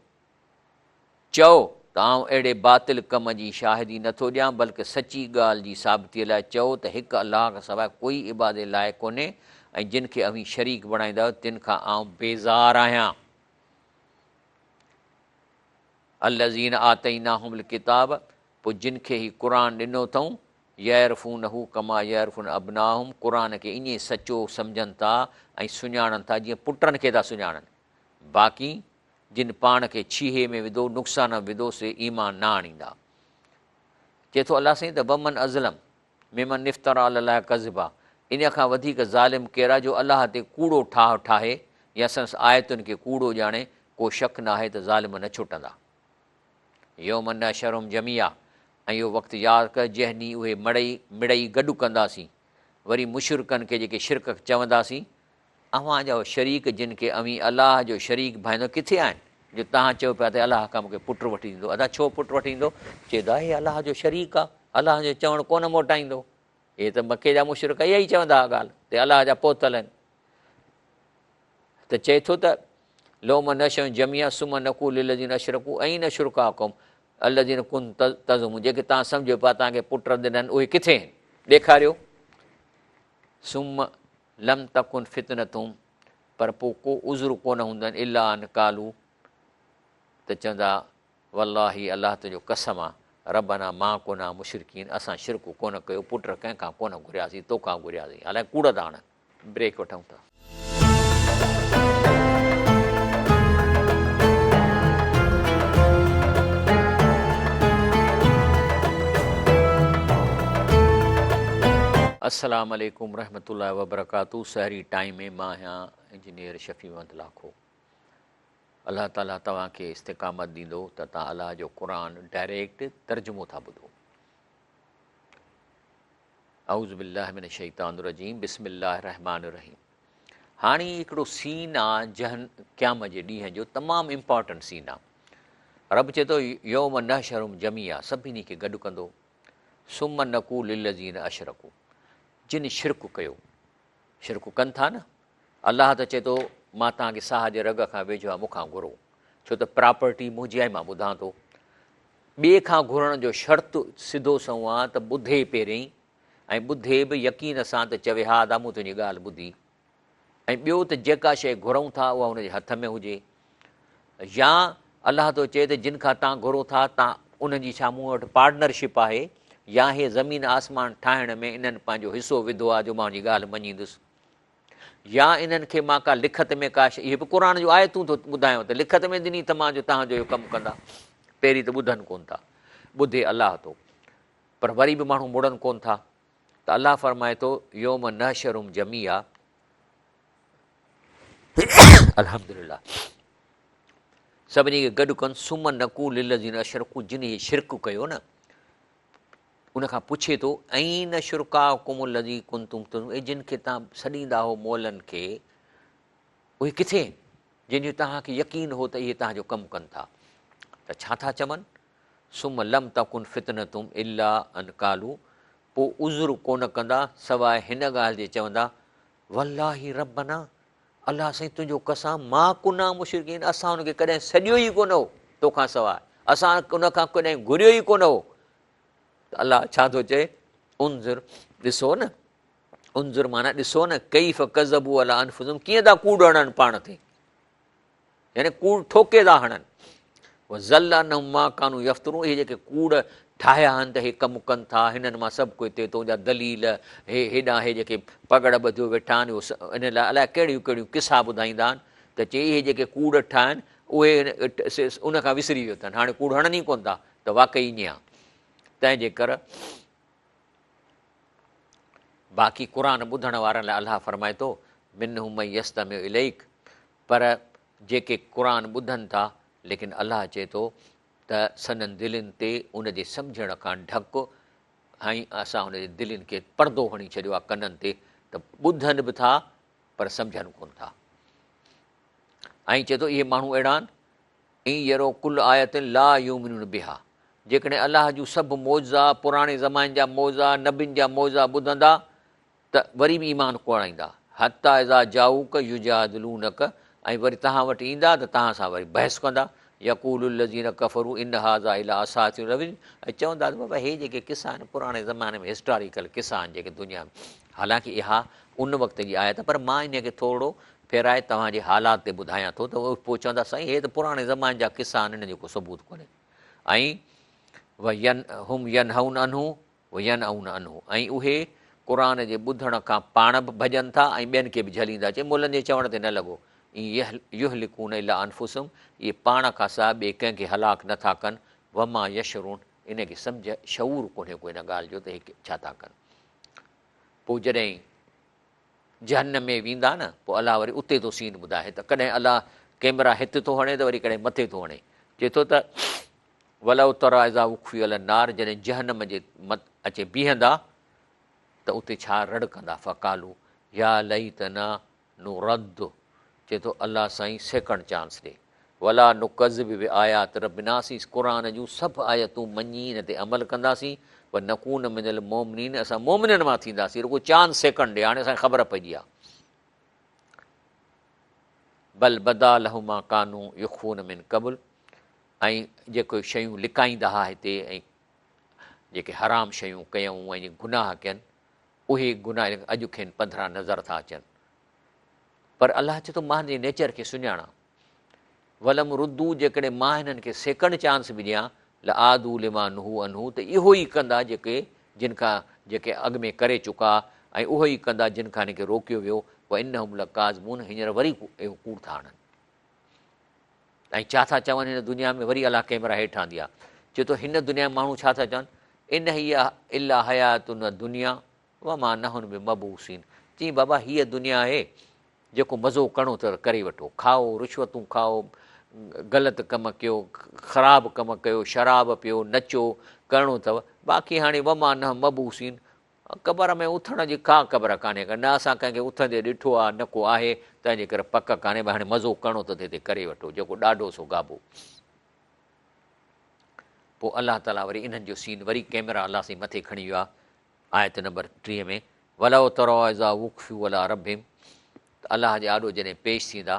A: चओ त आउं अहिड़े बातिल कम जी शाहिदी नथो ॾियां, बल्कि सची ॻाल्हि जी साबितीअ लाइ चओ त हिकु अलाह खां सवाइ कोई इबादत लाइक़ु कोन्हे, ऐं जिन खे अवी शरीक बणाईंदा आहियो तिन खां आउं बेज़ार आहियां। अल्लज़ीन आतईनाहुमुल किताब, पोइ जिन खे ही क़ुर ॾिनो अथऊं, यअरिफ़ूनहू कमा यअरिफ़ून अबनाहुम, क़ुर खे ईअं सचो सम्झनि था ऐं सुञाणनि था जीअं पुटनि खे था सुञाणनि। बाक़ी जिन पाण खे छीहे में विधो, नुक़सान विधो, से ईमान न आणींदा। चए थो अलाह साईं त वमन अज़लम मिमन निफ़्तरा अलाह कज़िबा, इन खां वधीक ज़ालिम केरु आहे जो अलाह ते कूड़ो ठाहे या संस आयतुनि खे कूड़ो ॼाणे। को शक न आहे त ज़ालिम न छुटंदा। यौमन नहशरुहुम जमीआ, ऐं इहो वक़्तु यादि कर जंहिं ॾींहुं उहे मिड़ई गॾु कंदासीं। वरी मुशरिकनि खे जेके शिरक चवंदासीं, अव्हां जा शरीक जिन खे अवी अलाह जो शरीक भाईंदो किथे आहिनि, जो तव्हां चओ पिया त अलाह खां मूंखे पुटु वठी ॾींदो। अदा छो पुटु वठी ईंदो? चवंदा हे अलाह जो शरीक आहे, अलाह जो चवणु कोन मोटाईंदो। इहे त मके जा मुशरिक इहा ई चवंदा हुआ ॻाल्हि, ते अलाह जा पोतल आहिनि। त चए थो त लोम नशम जमिया सुम नकूल लज़ीन अशरकू ऐं न शुरका क़ौम अल्लज़ीन कुन तज़ुम, जेके तव्हां सम्झो पिया तव्हांखे पुट ॾिननि उहे किथे आहिनि, ॾेखारियो। सुम लम तकुन फितनतुम, पर पोइ को उज़ुर कोन हूंदनि इला अन कालू, त चवंदा वल्लाही अलाह तुंहिंजो कसम आहे, रबना मां कोन्हा मुशरिकीन, असां शिरक कोन कयो, पुट कंहिंखां कोन घुरियासीं, तोखां घुरियासीं। हालांकि कूड़ था आणनि। ब्रेक वठूं था। अस्सलाम वालेकुम रहमतुल्लाहि व बरकातहू। सहरी टाइम में मां आहियां इंजीनियर शफ़ी अहमद लाखो। अलाह ताला तव्हांखे इस्तिक़ामत ॾींदो त तव्हां अलाह जो क़ुर डायरेक्ट तर्जुमो था ॿुधो। औज़ु बिल्लाहि मिन शैतानिर रजीम, बिस्मिल्लाहिर रहमानिर रहीम। हाणे हिकिड़ो सीन आहे क़यामत जे ॾींहं जो, तमामु इम्पॉर्टेंट सीन आहे। रब चए थो यौम नहशरुहुम जमीआ, सभिनी खे गॾु कंदो। सुम नक़ूलु लिल्लज़ीन अशरकू, जिन शिरक कयो, शिरक कनि था न। अलाह त चए थो मां तव्हांखे साह जे रग खां वेझो आहे, मूंखां घुरो, छो त प्रॉपर्टी मुंहिंजी आहे, मां ॿुधां थो। ॿिए खां घुरण जो शर्त सिधो सऊं आहे त ॿुधे पहिरियों, ऐं ॿुधे बि यकीन सां त चवे हा दा मूं तुंहिंजी ॻाल्हि ॿुधी। ऐं ॿियो त जेका शइ घुरूं था उहा हुनजे हथ में हुजे। या अलाह थो चए त जिन खां तव्हां घुरो था, तव्हां उन्हनि जी छा मूं वटि पार्टनरशिप आहे, या हे ज़मीन आसमान ठाहिण में इन्हनि पंहिंजो हिसो विधो आहे जो मां हुनजी ॻाल्हि मञींदुसि, या इन्हनि खे मां का लिखत में का शइ, इहे बि क़ुर जो आयतूं थो ॿुधायांव त लिखत में ॾिनी त मां जो तव्हांजो इहो कमु कंदा। पहिरीं त ॿुधनि कोन था, ॿुधे अलाह थो, पर वरी बि माण्हू मुड़नि कोन था। त अलाह फरमाए थो योम नहशरुम जमी आहे, अल्हम्दुलिल्लाह, सभिनी खे गॾु कनि, सुमन नकू लिलज़ीन अशरकू, जिन हीअ शिरक कयो न, उनखां पुछे थो ऐं न शुरका कुमुल लज़ी कुंतुम तुम, ऐं जिन खे तव्हां सॾींदा हो मोलनि खे, उहे किथे आहिनि जंहिंजो तव्हांखे यकीन हो त इहे तव्हांजो कमु कनि था। त छा था चवनि, सुम लम तकुन फितनतुम इल्ला अन कालू, पोइ उज़ुर कोन कंदा सवाइ हिन ॻाल्हि जे चवंदा वल्लाही रब्बना, अलाह साईं तुंहिंजो कसां मां कुना मुशरिकीन, असां हुनखे कॾहिं सॼियो ई कोन हो तोखां सवाइ, असां उनखां कॾहिं घुरियो ई कोन हो। त अलाह छा थो चए, उनज़ुर, ॾिसो न, उनज़ुर माना ॾिसो न, कईफ़ कज़बू अला अनफुसुहुम, कीअं था कूड़ हणनि पाण ते, यानी कूड़ ठोके था हणनि। ज़ल्ला न मां कानू यफ़्तरू, इहे जेके कूड़ ठाहिया आहिनि त हे कमु कनि था, हिननि मां सभु कोई हिते तुंहिंजा दलील हेॾां हे जेके पगड़ ॿधियो वेठा आहिनि, इन लाइ अलाए कहिड़ियूं कहिड़ियूं किसा ॿुधाईंदा आहिनि त चई इहे जेके कूड़ ठाहिनि उहे उनखां विसरी वियो अथनि, हाणे कूड़ हणनि ई कोन था, त वाक़ई ईअं आहे। तंहिंजे करे बाक़ी क़ुर ॿुधण वारनि लाइ अलाह फरमाए थो मिनहुम मन यस्तमिउ इलैक, पर जेके क़ुर ॿुधनि था, लेकिन अलाह चए थो त संदनि दिलनि ते उनजे सम्झण खां ढक, ऐं असां हुनजे दिलनि खे पर्दो हणी छॾियो आहे कननि ते, त ॿुधनि बि था पर सम्झनि कोन था। ऐं चए थो इहे माण्हू अहिड़ा आहिनि, ईं यरो कुल आयत ला यूमिनून बिहा, जेकॾहिं अलाह जूं सभु मौज़ा, पुराणे ज़माने जा मौज़ा, नबियुनि जा मौज़ा ॿुधंदा त वरी बि ईमान कोन आणींदा। हता इज़ा जाऊक युजादिलूनक, ऐं वरी तव्हां वटि ईंदा त तव्हां सां वरी बहस कंदा, यक़ूलुल लज़ीन कफ़रू इन हाज़ा इला असातिरुल अवीलिन, ऐं चवंदा बाबा हे जेके किसा आहिनि पुराणे ज़माने में हिस्टोरिकल किसा आहिनि जेके दुनिया में, हालांकि इहा उन वक़्त जी आयत, पर मां इन खे थोरो फेराए तव्हांजे हालात ते ॿुधायां थो, त उहे पोइ चवंदा साईं हे त पुराणे ज़माने जा किसा आहिनि, हिन जो को सबूत कोन्हे। ऐं हुम यनहउन अनहु व यनअउन अनहु, ऐं उहे क़ुर जे ॿुधण खां पाण बि भॼनि था ऐं ॿियनि खे बि झलींदा, चए मुलनि जे चवण ते न लॻो, ईअं युहलिकून इला अनफुसुहुम, इहे पाण खां सवाइ ॿिए कंहिंखे हलाक नथा कनि, वमा यशरून, इनखे सम्झ शऊर कोन्हे को इन ॻाल्हि जो त हे छा था कनि। पोइ जॾहिं जहन्नम में वेंदा न, पोइ अलाह वरी उते थो सीन ॿुधाए, त कॾहिं अलाह कैमरा हिते थो हणे त वरी कॾहिं मथे थो हणे, चए थो त वलउ तरा इज़ा उख़्फ़ियल नार, जॾहिं जहन्नम जे अचे बीहंदा त उते छा रड़कंदा, फ़कालू या लईतना नुरद, चए थो अलाह साईं सेकंड चांस ॾे, वला नुकज़िब बि आयात रब्बिनासीं, क़ुर जूं सभु आयतूं मञी हिन ते अमल कंदासीं, पर नकून मिनल मोमिनीन, असां मोमिननि मां थींदासीं, रुगो चांस सेकंड ॾे, हाणे असांखे ख़बर पइजी आहे। बल बदा लहुमा कानू युख़ून मिन क़बुल, ऐं जेको शयूं लिकाईंदा हुआ हिते, ऐं जेके हराम शयूं कयूं ऐं गुनाह कयनि, उहे गुनाह अॼु खेनि पधरा नज़र था अचनि। पर अलाह चए थो मां हिन जे नेचर खे सुञाणा, वलम रुदू, जेकॾहिं मां हिननि खे सेकंड चांस बि ॾियां, ल आदू लिमा नुहू अनहू, त इहो ई कंदा जिन खां जेके अॻु में करे चुका, ऐं उहो ई कंदा जिन खां हिनखे रोकियो वियो, पोइ इन हमल काज़मून, हींअर वरी इहो कूड़ था हणनि। ऐं छा था चवनि हिन दुनिया में, वरी अलाह कैमरा हेठां दी आहे, चए थो हिन दुनिया में माण्हू छा था चवनि, इन हीअ इला हयातुन दुनिया व मां नहुन में मबूसीन, चई बाबा हीअ दुनिया आहे, जेको मज़ो करिणो त करे वठो, खाओ, रिश्वतूं खाओ, ग़लति कमु कयो, ख़राबु कमु कयो, शराब पियो, नचो, करिणो अथव, बाक़ी हाणे वमा न मबूसीन, क़बर में उथण जी का क़बर कान्हे, न असां कंहिंखे उथंदे ॾिठो आहे, न को आहे, तंहिंजे करे पक कान्हे, भई हाणे मज़ो करिणो त हिते करे वठो, जेको ॾाढो सो गाबो। पोइ अलाह ताला वरी इन्हनि जो सीन वरी कैमरा अलाह साईं मथे खणी वियो आहे, आयत नंबर 30 में, वलउ तरो इज़ा उख़्फ़ियू अला रब्बिहिम, त अलाह जे आॾो जॾहिं पेश थींदा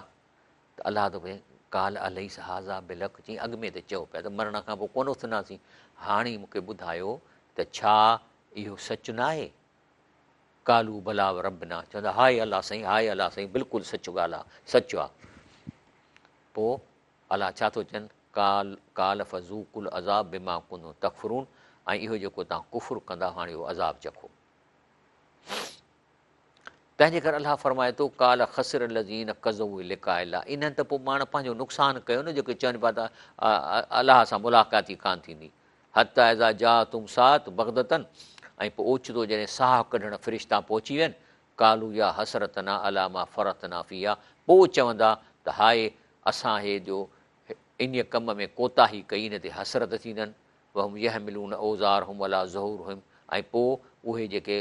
A: त अलाह थो भई काल अलैस हाज़ा बिलक, चई अॻु में त चओ पिया त मरण खां पोइ कोन उथंदासीं, हाणे मूंखे ॿुधायो त छा इहो सच न आहे, कालू भला रब्बना, चवंदा हाय अलाह साईं, हाय अलाह साईं, बिल्कुलु सच ॻाल्हि आहे, सचु आहे। पोइ अलाह छा थो चवनि, काल फज़ूकुल अज़ाब बिमा कुन्तुम तकफ़ुरून, ऐं इहो जेको तव्हां कुफ़ुर कंदा हाणे इहो अज़ाब चखो। तंहिंजे करे अलाह फरमाए थो काल ख़सर लज़ीन कज़ऊ लिका इला, इन्हनि त पोइ माण्हू पंहिंजो नुक़सानु कयो न, जेके चवनि पिया था अलाह सां मुलाक़ात ई कान थींदी। हत ऐज़ा जा तुम सात बग़दतन, ऐं पोइ ओचितो जॾहिं साह कढणु फ़रिश्ता पहुची वियनि, कालू या हसरत ना अला मां फ़रत ना फी आहे, पोइ चवंदा त हाय असां हे जो इन कम में कोताही कई, इन ते हसरत थींदनि। वहम यह मिलून औज़ार हुम अला ज़हूर हुम, ऐं पोइ उहे जेके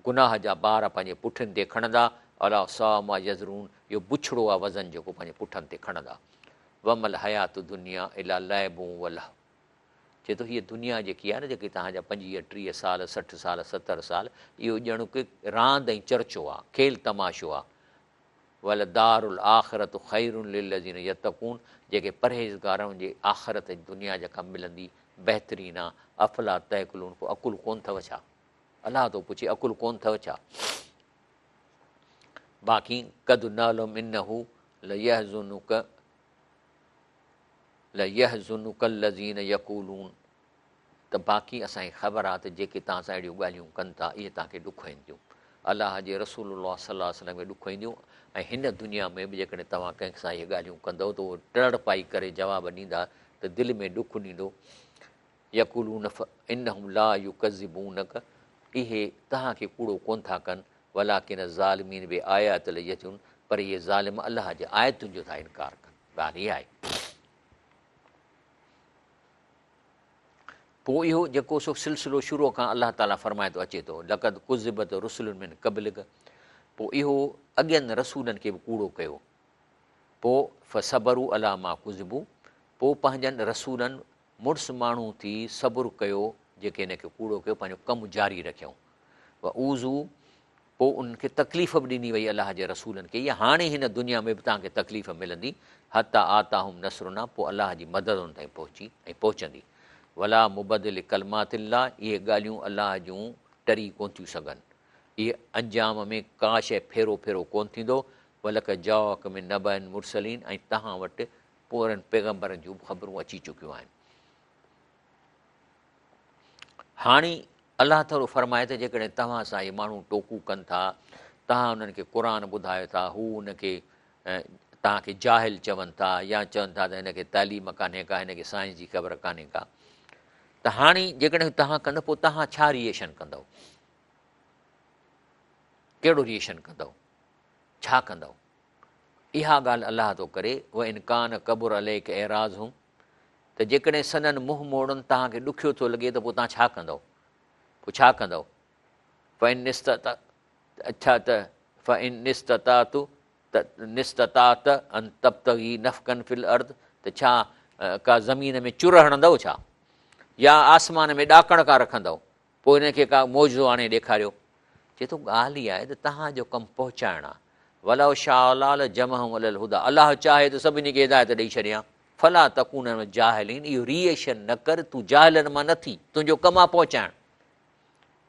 A: गुनाह जा ॿार पंहिंजे पुठियुनि ते खणंदा, अला सा मां यज़रून, इहो बुछड़ो आहे वज़न जेको पंहिंजे पुठनि ते खणंदा। वमल हयात दुनिया इला लैबूं वलह, चए थो हीअ दुनिया जेकी आहे न, जेकी तव्हांजा 25, 30 साल, 60 साल, 70 साल, इहो ॼण की रांदि ऐं चर्चो आहे, खेल तमाशो आहे। वल दारुल आख़िरत ख़ैरुन लिल्लज़ीन यत्तक़ून, जेके परहेज़गारनि जे आख़िरत दुनिया जेका मिलंदी बहितरीनु आहे। अफ़ला तअकुलून, पोइ अकुल कोन अथव छा? अलाह थो पुछे अकुल कोन अथव छा? बाक़ी कद नालुम इन्नहू लयहज़ुनुक लज़ीन यक़ूलून, त बाक़ी असांखे ख़बर आहे त जेके तव्हां सां अहिड़ियूं ॻाल्हियूं कनि था इहे तव्हांखे ॾुखु ईंदियूं, अलाह जे रसूलुल्लाह सल्लल्लाहु अलैहि वसल्लम खे ॾुखु ईंदियूं। ऐं हिन दुनिया में बि जेकॾहिं तव्हां कंहिं सां इहे ॻाल्हियूं कंदव त उहो टड़ पाई करे जवाबु ॾींदा त दिलि में ॾुखु ॾींदो। यक़ूलून इन्नहुम ला युकज़िबूनक, इहे तव्हांखे कूड़ो कोन था कनि, वलाकिन ज़ालिमीन बि आयात लयतुन, पर इहे ज़ालिम अलाह जे आयतुनि जो था इनकार कनि। ॻाल्हि इहा आहे। पोइ इहो जेको सो सिलसिलो शुरू खां अलाह ताला फरमाए थो अचे थो, लक़द कुज़िबत रुसुलुन मिन क़ब्लिक, पोइ इहो अॻियनि रसूलनि खे बि कूड़ो कयो। पोइ फ़सबरू अला मा कुज़िबू, पोइ पंहिंजनि रसूलनि मुड़ुसु माण्हू थी सबुरु कयो जेके हिन खे कूड़ो कयो, पंहिंजो कमु जारी रखियऊं। व उज़ू, पोइ उन्हनि खे तकलीफ़ बि ॾिनी वई अलाह जे रसूलनि खे, इहा हाणे हिन दुनिया में बि तव्हांखे तकलीफ़ मिलंदी। हता आताहुम नसरुना, पोइ अलाह जी मदद उन ताईं पहुची ऐं पहुचंदी। वला मुबदिल कलमातिल्ला, इहे ॻाल्हियूं अलाह जूं टरी कोन थियूं सघनि, इहे अंजाम में का शइ फेरो फेरो कोन थींदो। वलक जाक में नबअन मुरसलीन, ऐं तव्हां वटि पोरनि पैगम्बरनि जूं ख़बरूं अची चुकियूं आहिनि। हाणे अलाह तालो फरमाए त जेकॾहिं तव्हां सां इहे माण्हू टोकू कनि था, तव्हां उन्हनि खे क़ुर ॿुधायो था, हू उनखे तव्हांखे जाहिल चवनि था या चवनि था त हिनखे तालीम कान्हे का, हिनखे साइंस जी ख़बर कान्हे का, त हाणे जेकॾहिं तव्हां कंदव पोइ तव्हां छा रिएक्शन कंदव? कहिड़ो रिएक्शन कंदव? छा कंदव? इहा ॻाल्हि अलाह थो करे। उहा इनकान कबुर अलेक एराज़ हुम, त जेकॾहिं सननि मुंहुं मोड़नि तव्हांखे ॾुखियो थो लॻे त पोइ तव्हां छा कंदव? पोइ छा कंदव? अच्छा त फ़इन निस्ततातु त निस्ततात अन तब्तगी नफ़कन फिल अर्द, त छा का ज़मीन में चुर हणंदव छा, या आसमान में ॾाकण का रखंदव, पोइ हिनखे का मौजो आणे ॾेखारियो? चए थो ॻाल्हि इहा आहे त तव्हांजो कमु पहुचाइणु आहे। वलव शाह लाल जमह अल हुदा, अलाह चाहे त सभिनी खे हिदायत ॾेई छॾियां। फला तकून जाहिलीन, इहो रिएक्शन न कर, तूं जाहिलनि मां न थी, तुंहिंजो कमु आहे पहुचाइणु।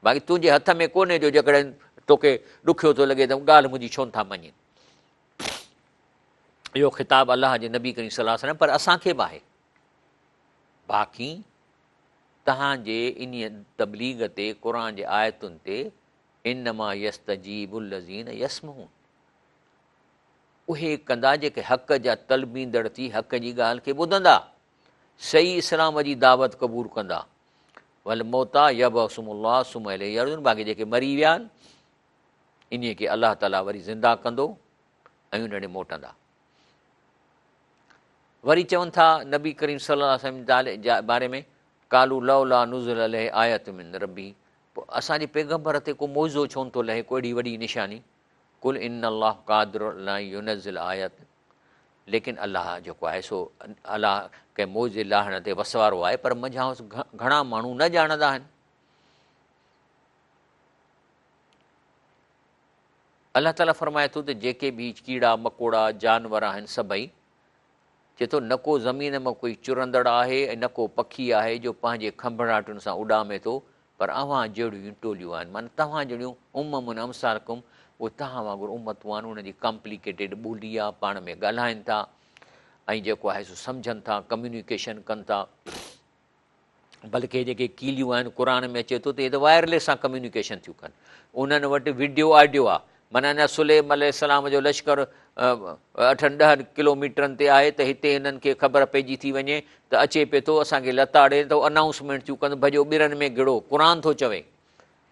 A: बाक़ी तुंहिंजे हथ में कोन्हे जो जेकॾहिं तोखे ॾुखियो थो लॻे त ॻाल्हि मुंहिंजी छो नथा मञनि। इहो ख़िताबु अलाह जे नबी करीम सल्लल्लाहु अलैहि वसल्लम, पर असांखे बि आहे। बाक़ी तव्हांजे इन तबलीग ते, क़ुर जे आयतुनि ते, इनमा यस्तजीबुल लज़ीन यसमऊन, उहे कंदा जेके हक़ जा तलबींदड़ थी हक़ जी ॻाल्हि खे ॿुधंदा, सही इस्लाम जी दावत क़बूल कंदा। वल मोता यबअसुमुल्लाह सुम्मा इलैहि यरजिऊन, बाक़ी जेके मरी विया आहिनि इन खे अलाह ताला वरी ज़िंदा कंदो ऐं उन ॾे मोटंदा। वरी चवनि था नबी करीम सल्लल्लाहु अलैहि वसल्लम जे बारे में, कालू लौला नुज़िल अलैहि आयत मिन रब्बी, पोइ असांजे पैगम्बर ते को मौज़ो छो नथो लहे, को एॾी वॾी निशानी। कुल इन अलाह क़ादिर अला युनज़िल आयत, लेकिन अलाह जेको आहे सो अलाह कंहिं मौज़े लाहण ते वसवारो आहे, पर मंझां घणा माण्हू न ॼाणंदा आहिनि। अलाह ताला फरमाए थो त जेके बि कीड़ा मकोड़ा जानवर आहिनि सभई, चए थो न को ज़मीन में कोई चुरंदड़ आहे ऐं न को पखी आहे जो पंहिंजे खंभड़ाटुनि सां उॾामे थो, पर अव्हां जहिड़ियूं टोलियूं आहिनि, माना तव्हां जहिड़ियूं उममुन अमसालकुम, उहे तव्हां वांगुरु उमतूं आहिनि। उनजी कॉम्प्लिकेटेड ॿोली आहे, पाण में ॻाल्हाइनि था ऐं जेको आहे सो सम्झनि था, कम्यूनिकेशन कनि था। बल्कि जेके कीलियूं आहिनि क़ुर में अचे थो त इहे त वायरलेस सां कम्यूनिकेशन थियूं कनि। उन्हनि वटि वीडियो ऑडियो आहे, माना अञा सुलेम अलैहिस्सलाम जो लश्कर 8-10 किलोमीटरनि ते आहे त हिते हिननि खे ख़बर पइजी थी वञे त अचे पिए थो असांखे लताड़े त अनाउंसमेंट थियूं कनि, भॼो ॿिरनि में गिड़ो, क़ुर थो चवे।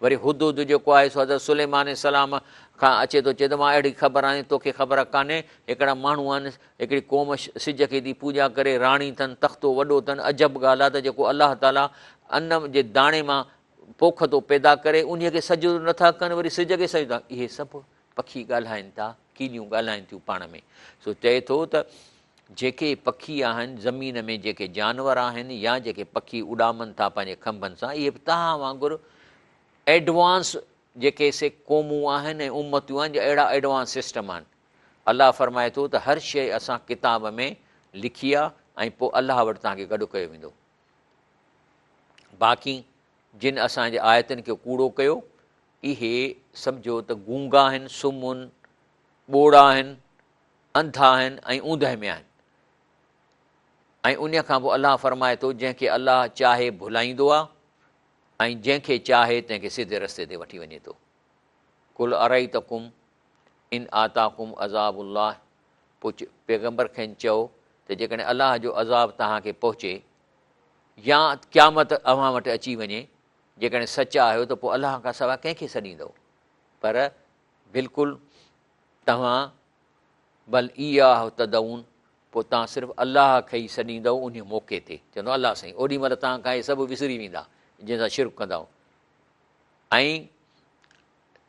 A: वरी हुदुद जेको आहे सो हज़रत सुलेमान सलाम खां अचे थो, चए त मां अहिड़ी ख़बर आहे तोखे ख़बर कान्हे, हिकिड़ा माण्हू आहिनि, हिकिड़ी क़ौम सिज खे थी पूॼा करे, राणी अथनि, तख़्तो वॾो अथनि, अजब ॻाल्हि आहे त जेको अलाह ताला अन्न जे दाणे मां पोख थो पैदा करे उन खे सजो नथा कनि, वरी सिज खे सजदा। इहे सभु पखी ॻाल्हाइनि था, कीलियूं ॻाल्हाइनि थियूं पाण में। सो चए थो त जेके पखी आहिनि ज़मीन में, जेके जानवर आहिनि या जेके पखी उॾामनि था पंहिंजे खंभनि सां, इहे तव्हां वांगुरु एडवांस जेके से क़ौमूं आहिनि ऐं उम्मतियूं आहिनि, अहिड़ा एडवांस सिस्टम आहिनि। अलाह फरमाए थो त हर शइ असां किताब में लिखी आहे ऐं पोइ अलाह वटि तव्हांखे गॾु कयो वेंदो। बाक़ी जिन असांजे आयतुनि खे कूड़ो कयो, इहे सम्झो त गूंगा आहिनि, सुम्ह आहिनि, ॿोड़ा आहिनि, अंधा आहिनि ऐं ऊंदहि में आहिनि। ऐं उन खां पोइ अलाह फरमाए थो जंहिंखे अलाह चाहे भुलाईंदो आहे ऐं जंहिंखे चाहे तंहिंखे सिधे रस्ते ते वठी वञे थो। कुल अरैतकुम इन आताकुम अज़ाबुल्लाह, पोइ पैगंबर खे चओ त जेकॾहिं अलाह जो अज़ाब तव्हांखे पहुचे या क़यामत अव्हां वटि अची वञे, जेकॾहिं सचा आहियो त पोइ अलाह खां सवाइ कंहिंखे सॾींदव? पर बिल्कुलु तव्हां बल इहा तदऊन, पोइ तव्हां सिर्फ़ु अलाह खे ई सॾींदव उन मौक़े ते। चवंदो अलाह साईं, ओॾी महिल तव्हां खां इहे सभु विसरी वेंदा जंहिंसां शिरक कंदव। ऐं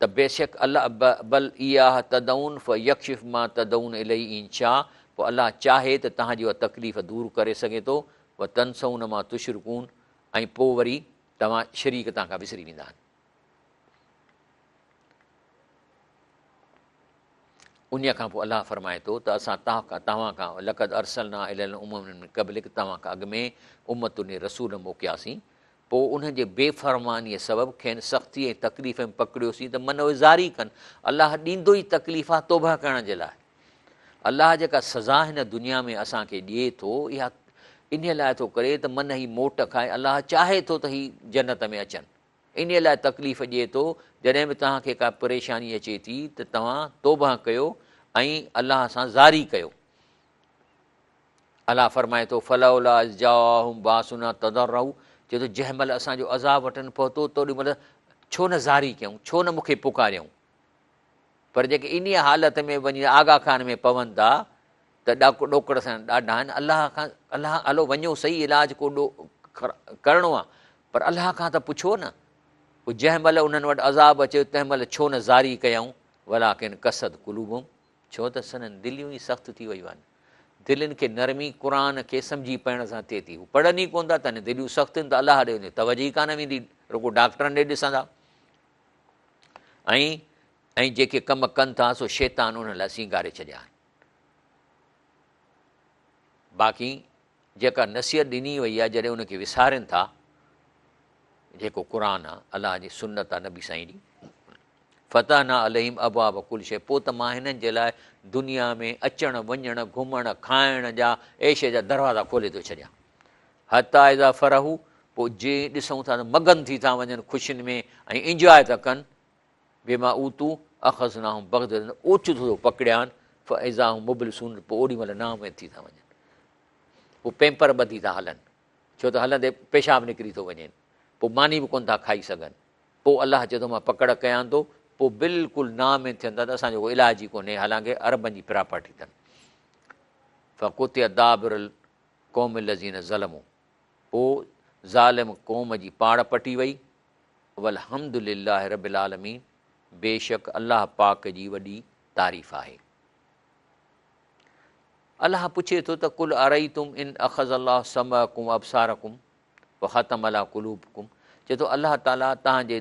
A: त बेशक अलाह बल इहा तदऊन फ यक्षिफ़ मां तदऊन इलही इंशा, पोइ अलाह चाहे त तव्हांजी उहा तकलीफ़ दूरि करे सघे थो। व तनसऊन मां तुशरकून, ऐं पोइ वरी तव्हां शरीक तव्हां खां विसरी वेंदा आहिनि। उन खां पोइ अलाह फरमाए थो त असां तव्हां खां लक़द अरसलना इलल उममिन क़बलिक, तव्हां खां अॻु में उम्मतुनि रसूल मोकियासीं, पोइ उनजे बेफ़रमानीअ सबबु खेनि सख़्ती ऐं तकलीफ़ में पकड़ियोसीं त मन उहे ज़ारी कनि। अलाह ॾींदो ई तकलीफ़ आहे तौबा करण जे लाइ। अलाह जेका सज़ा हिन दुनिया में असांखे ॾिए थो, इहा इन लाइ थो करे त मन ई मोट खाए। अलाह चाहे थो त ही जन्नत में अचनि, इन लाइ तकलीफ़ ॾिए थो। जॾहिं बि तव्हांखे का परेशानी अचे थी त तव्हां तौबा कयो ऐं अलाह सां ज़ारी कयो। अलाह फरमाए थो फलौला जाहुम बासुना तदर्रऊ, चए थो जंहिं महिल असांजो अज़ाब वठनि पहुतो तेॾी महिल छो न ज़ारी कयूं, छो न मूंखे पुकारियऊं। पर जेके इन हालत में वञी आगा खान में पवनि था त ॾोकड़ सां ॾाढा आहिनि। अलाह खां अलाह हलो वञो सही, इलाज को करिणो आहे, पर अलाह खां त पुछो न। पोइ जंहिं महिल उन्हनि वटि अज़ाब अचे तंहिं महिल छो न ज़ारी कयऊं। वलाकिन कसद कुलूबुम, छो त संदनि दिलियूं ई सख़्तु थी वियूं आहिनि। दिलनि खे नरमी क़ुर खे सम्झी पाइण सां थिए थी। हू पढ़नि ई कोन था, त दिलियूं सख़्तु आहिनि त अलाह ॾे वञे तवजो ई कान वेंदी, रुॻो डॉक्टरनि ॾे ॾिसंदा। ऐं जेके कम कनि था सो शैतान उन लाइ सींगारे छॾिया आहिनि। बाक़ी जेका नसीहत ॾिनी वई आहे, जॾहिं उनखे विसारनि था, जेको क़ुर आहे, अलाह जी सुन्नत आहे नबी साईं जी, फतह ना अलहिम अबाब कुल शइ, पोइ त मां हिननि जे लाइ दुनिया में अचणु वञणु घुमणु खाइण जा ऐश जा दरवाज़ा खोले थो छॾियां। हता इज़ा फरहू, पोइ जे ॾिसूं था त मगन थी था वञनि ख़ुशियुनि में ऐं इंजॉय था कनि। बेमा ऊतू अख़ज़नाहुम बग़ददन, ओचितो थो पकड़ियानि, फ़इज़ाहुम मुबलिसून, पोइ ओॾी महिल नाउमीद थी था वञनि। पोइ पैंपर ॿधी था हलनि, छो त हलंदे पेशाब निकिरी थो वञे, पोइ मानी बि कोन था खाई सघनि। पोइ अलाह चए थो मां पकड़ कयां थो, पोइ बिल्कुलु नाउमीद थियनि था त असांजो को इलाज ई कोन्हे, हालांकि अरबनि जी प्रॉपर्टी अथनि। फ़कुतिया दाबिरुल क़ौम लज़ीन ज़लमू, पोइ ज़ालिम क़ौम जी पाड़ पटी वई। वल्हम्दुलिल्लाहि रब्बिल आलमीन, बेशक अलाह पाक जी वॾी तारीफ़ आहे। अलाह पुछे थो त कुल अरईतुम इन अख़ज़ अल्लाह समअकुम अबसारकुम व ख़तम अला कुलूबकुम, चए थो अलाह ताला तव्हांजे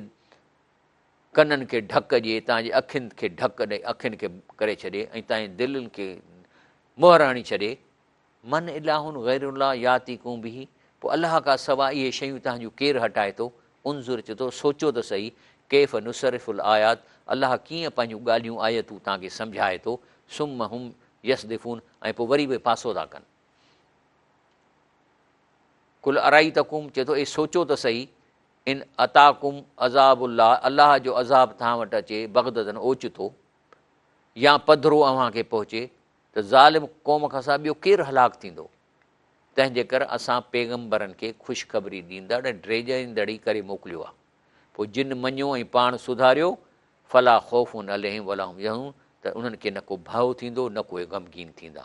A: कननि खे ढक ॾिए, तव्हांजे अखियुनि खे ढक ॾे, अखियुनि खे करे छॾे ऐं तव्हांजे दिलनि खे मोहर हणी छॾे। मन इलाहुन ग़ैरुल्लाह यातिकुम बिही, पोइ अलाह खां सवाइ इहे शयूं तव्हांजूं केरु हटाए थो। उनज़ुर चए थो सोचो त सही, कैफ़ नुसरिफ़ुल आयात, अलाह कीअं पंहिंजूं ॻाल्हियूं आयतूं तव्हांखे सम्झाए थो। सुम हुम यसदिफ़ून, ऐं पोइ वरी बि पासो था कनि। कुल अराई तकुम चए थो, ए सोचो त सही, इन अताकुम अज़ाबुल्लाह, अलाह जो अज़ाब तव्हां वटि अचे बग़ददन ओचितो, या पधरो अव्हांखे पहुचे, त ज़ालिम क़ौम खां सवाइ ॿियो केरु हलाकु थींदो। तंहिंजे करे असां पैगम्बरनि खे ख़ुशख़बरी ॾींदड़ ऐं ड्रेजाईंदड़ी करे मोकिलियो आहे। पोइ जिन मञियो ऐं पाण सुधारियो, फला ख़ौफ़ुन अलैहिम वला हुम यहज़नून, त उन्हनि खे न को भउ थींदो न को ग़मगीन थींदा।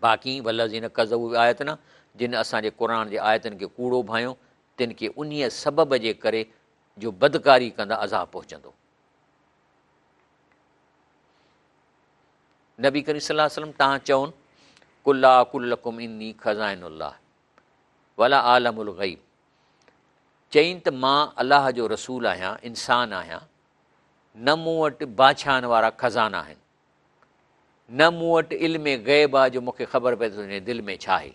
A: बाक़ी वलज़ीन कज़बू आयत न, जिन असांजे क़ुर जे आयतनि खे कूड़ो भायो, तिन खे उन्हीअ सबब जे करे जो बदकारी कंदा अज़ाब पहुचंदो। नबी करीम सल्लल्लाहु अलैहि वसल्लम तव्हां चवनि, कुल्ला कुल्लकुम इन्नी खज़ाइनुल्लाह वला आलमुल ग़ैब, चईनि त मां अलाह जो रसूल आहियां, इंसान आहियां, न मूं वटि बादशाहनि वारा खज़ाना आहिनि, न मूं वटि इल्म ग़ैब आहे जो मूंखे ख़बर पए थो वञे दिलि में छा आहे,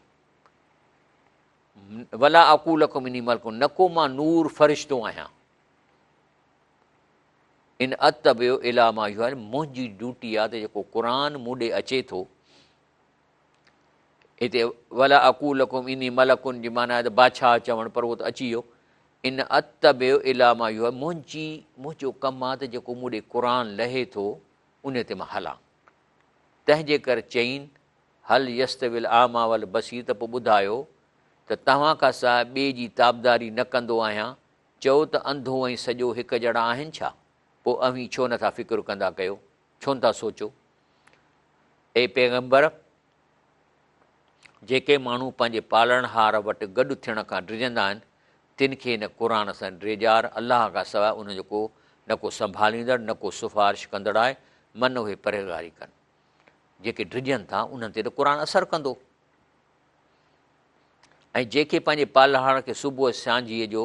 A: वला अकूलकुम इन्नी मलकुन, न को मां नूर फ़रिश्तो आहियां, इन अतबियो इला मा युहा, मुंहिंजी ड्यूटी आहे त जेको क़ुर मूं ॾे अचे थो, हिते वला अकूलकुम इन्नी मलकुन जी माना आहे त बादशाह चवणु, पर उहो त अची वियो। इन अतबियो इला मा युहा, मुंहिंजो कमु आहे त जेको मूं ॾे क़ुर लहे थो उन ते मां हलां। तंहिंजे करे चईनि, हल यस्तविल आमा वल बसीर, त पोइ ॿुधायो त तव्हां खां सवाइ ॿिए जी ताबदारी न कंदो आहियां, चओ त अंधो ऐं सॼो हिकु जहिड़ा आहिनि छा? पोइ अवीं छो नथा फ़िक्रु कंदा कयो, छो नथा सोचो? ए पैगम्बर, जेके माण्हू पंहिंजे पालणहार वटि गॾु थियण खां डिॼंदा आहिनि, तिन खे हिन क़ुर सां ड्रेजार अलाह खां सवाइ उनजो को न को संभालींदड़ न को सिफ़ारिश कंदड़ आहे, मन उहे परहेज़गारी कनि। जेके डिॼनि था उन्हनि ते त क़ुर असरु कंदो, ऐं जेके पंहिंजे पालणहार खे सुबुह सांझीअ जो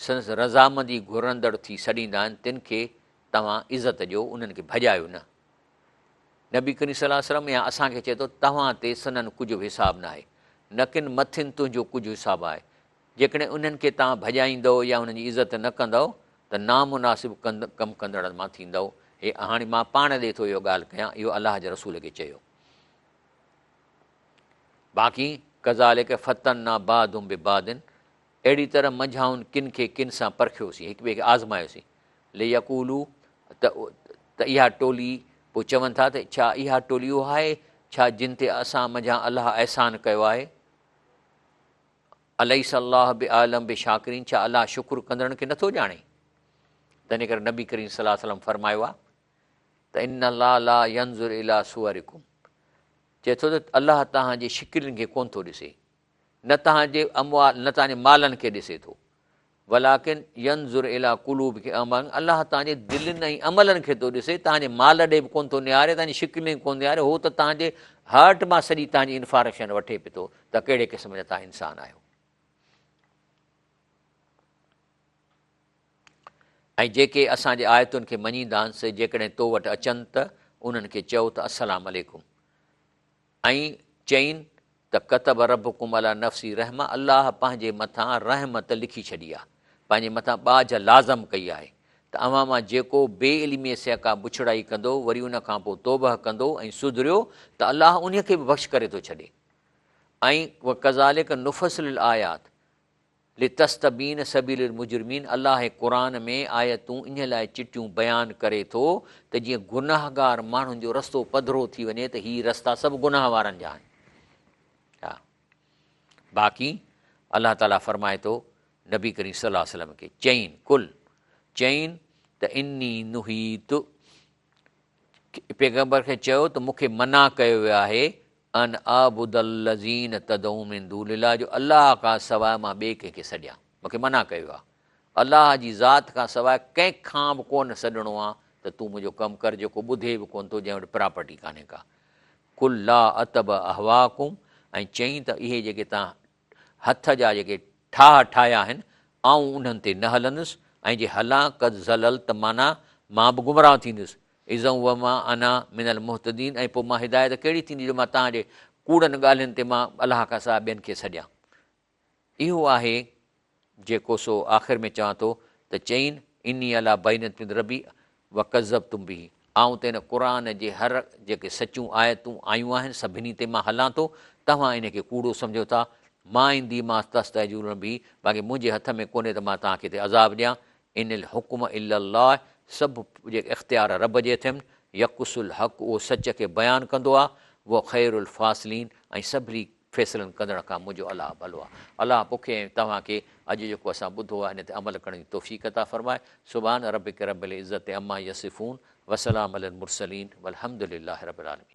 A: संदसि रज़ामंदी घुरंदड़ थी सॾींदा आहिनि, तिन खे तव्हां इज़त ॾियो, उन्हनि खे भॼायो न। नबी करीम सल्लल्लाहु अलैहि वसल्लम या असांखे चए थो, तव्हां ते सननि कुझु बि हिसाबु न आहे, न किन मथिन तुंहिंजो कुझु हिसाबु आहे। जेकॾहिं उन्हनि खे तव्हां भॼाईंदव या उन्हनि जी इज़त न कंदव, त नामुनासिबु कमु कंदड़नि मां थींदव। हे हाणे मां पाण ॾे थो इहो ॻाल्हि कयां, इहो अलाह जे रसूल खे चयो। बाक़ी कज़ालिक फतन्ना बादुम बिबादिन, अहिड़ी तरह मंझाउनि किन खे किन सां परखियोसीं, हिक ॿिए खे आज़मायोसीं। ले यकूलू, त इहा टोली, पोइ चवनि था त छा इहा टोली उहा आहे छा जिन ते असां मंझां अलाह अहसान कयो आहे? अलैस अल्लाह बि आलम बि शाकिरीन, छा अलाह शुकुरु कंदड़नि खे नथो ॼाणे? तंहिं करे नबी करीम सल्लल्लाहु अलैहि वसल्लम फरमायो आहे त इन अल्लाह ला यंज़ुर इला सुवरिकुम, चए थो त अलाह तव्हांजे शिकिलनि खे कोन थो ॾिसे, न तव्हांजे अमवाल न तव्हांजे मालनि खे ॾिसे थो, वलाकिन यंज़ुर इला कुलूब खे अमल, अलाह तव्हांजे दिलनि ऐं अमलनि खे थो ॾिसे, तव्हांजे माल ॾे बि कोन थो निहारे, तव्हांजी शिकिलनि खे कोन निहारे। हो त तव्हांजे हार्ट मां सॼी तव्हांजी इंफॉर्मेशन वठे पियो थो त कहिड़े क़िस्म जा तव्हां इंसान आहियो। ऐं जेके असांजे आयतुनि खे मञींदा आहिनि, से जेकॾहिं तो वटि अचनि त उन्हनि खे चओ त अस्सलाम अलैकुम, ऐं चईनि त कतब रब्बुकुम अला नफ़्सी रहमा, अलाह पंहिंजे मथां रहमत लिखी छॾी आहे, पंहिंजे मथां ॿाझ लाज़म कई आहे त अव्हां मां जेको बे इल्मीअ से का बुछड़ाई कंदो, वरी उन खां पोइ तौबह कंदो ऐं सुधरियो, त अलाह उन खे बि बख़्श करे थो छॾे। ऐं व कज़ालिक नुफ़सिल आयात लितस्तबीन सबील मुजरिमीन, अलाह क़ुर में आयतूं इन लाइ चिटियूं बयानु करे थो त जीअं गुनाहगार माण्हुनि जो रस्तो पधिरो थी वञे त हीअ रस्ता सभु गुनाह वारनि जा आहिनि। हा, बाक़ी अलाह ताला फरमाए थो नबी करीम सल्लल्लाहु अलैहि वसल्लम खे, चईनि त इन्नी नुहीत, पैगम्बर खे चयो त मूंखे मना कयो वियो आहे अन आबुदल्लज़ीन तदऊं मिन दूनिल्लाह, जो अलाह खां सवाइ मां ॿिए कंहिंखे सॾियां, मूंखे मना कयो आहे। अलाह जी ज़ात खां सवाइ कंहिंखां बि कोन सॾिणो आहे त तूं मुंहिंजो कमु कर, जेको ॿुधे बि कोन थो, जंहिं वटि प्रॉपर्टी कान्हे का। कुल ला अतब अहवाकुम, ऐं चईं त इहे जेके तव्हां हथ जा जेके ठाहिया आहिनि, आऊं उन्हनि ते न हलंदुसि, ऐं जे हलां कद ज़लल त माना मां बि गुमराह थींदुसि, इज़म व मां अना मिनल मुहतदीन, ऐं पोइ मां हिदायत कहिड़ी थींदी जो मां तव्हांजे कूड़नि ॻाल्हियुनि ते मां अलाह खां सवाइ ॿियनि खे सॾियां। इहो आहे जेको सो आख़िर में चवां थो त चईनि इनी अला बैनत मिन रबी व कज़ब तुम बि, आऊं त हिन क़ुर जे हर जेके सचूं आयतूं आयूं आहिनि सभिनी ते मां हलां थो, तव्हां इन खे कूड़ो सम्झो था, मां ईंदीमांसि तस्तहजून बि, बाक़ी मुंहिंजे हथ में कोन्हे त मां तव्हांखे हिते अज़ाब ॾियां। इन हुकुम इल्लाह, सभु जेके इख़्तियार रब जे थियनि। यकुसुल हक़, उहो सच खे बयानु कंदो आहे। उहो ख़ैरुल फ़ासिलीन, ऐं सभिनी फ़ैसिलनि कंदड़ खां मुंहिंजो अलाह भलो आहे। अलाह मूंखे ऐं तव्हांखे अॼु जेको असां ॿुधो आहे इन ते अमल करण जी तौफ़ीक़ अता फ़रमाए। सुभान रबिक रब्बिल इज़्ज़ति अम्मा यसिफ़ून, वसलाम अलल मुरसलीन, वल्हम्दुलिल्लाहि रब्बिल आलमीन।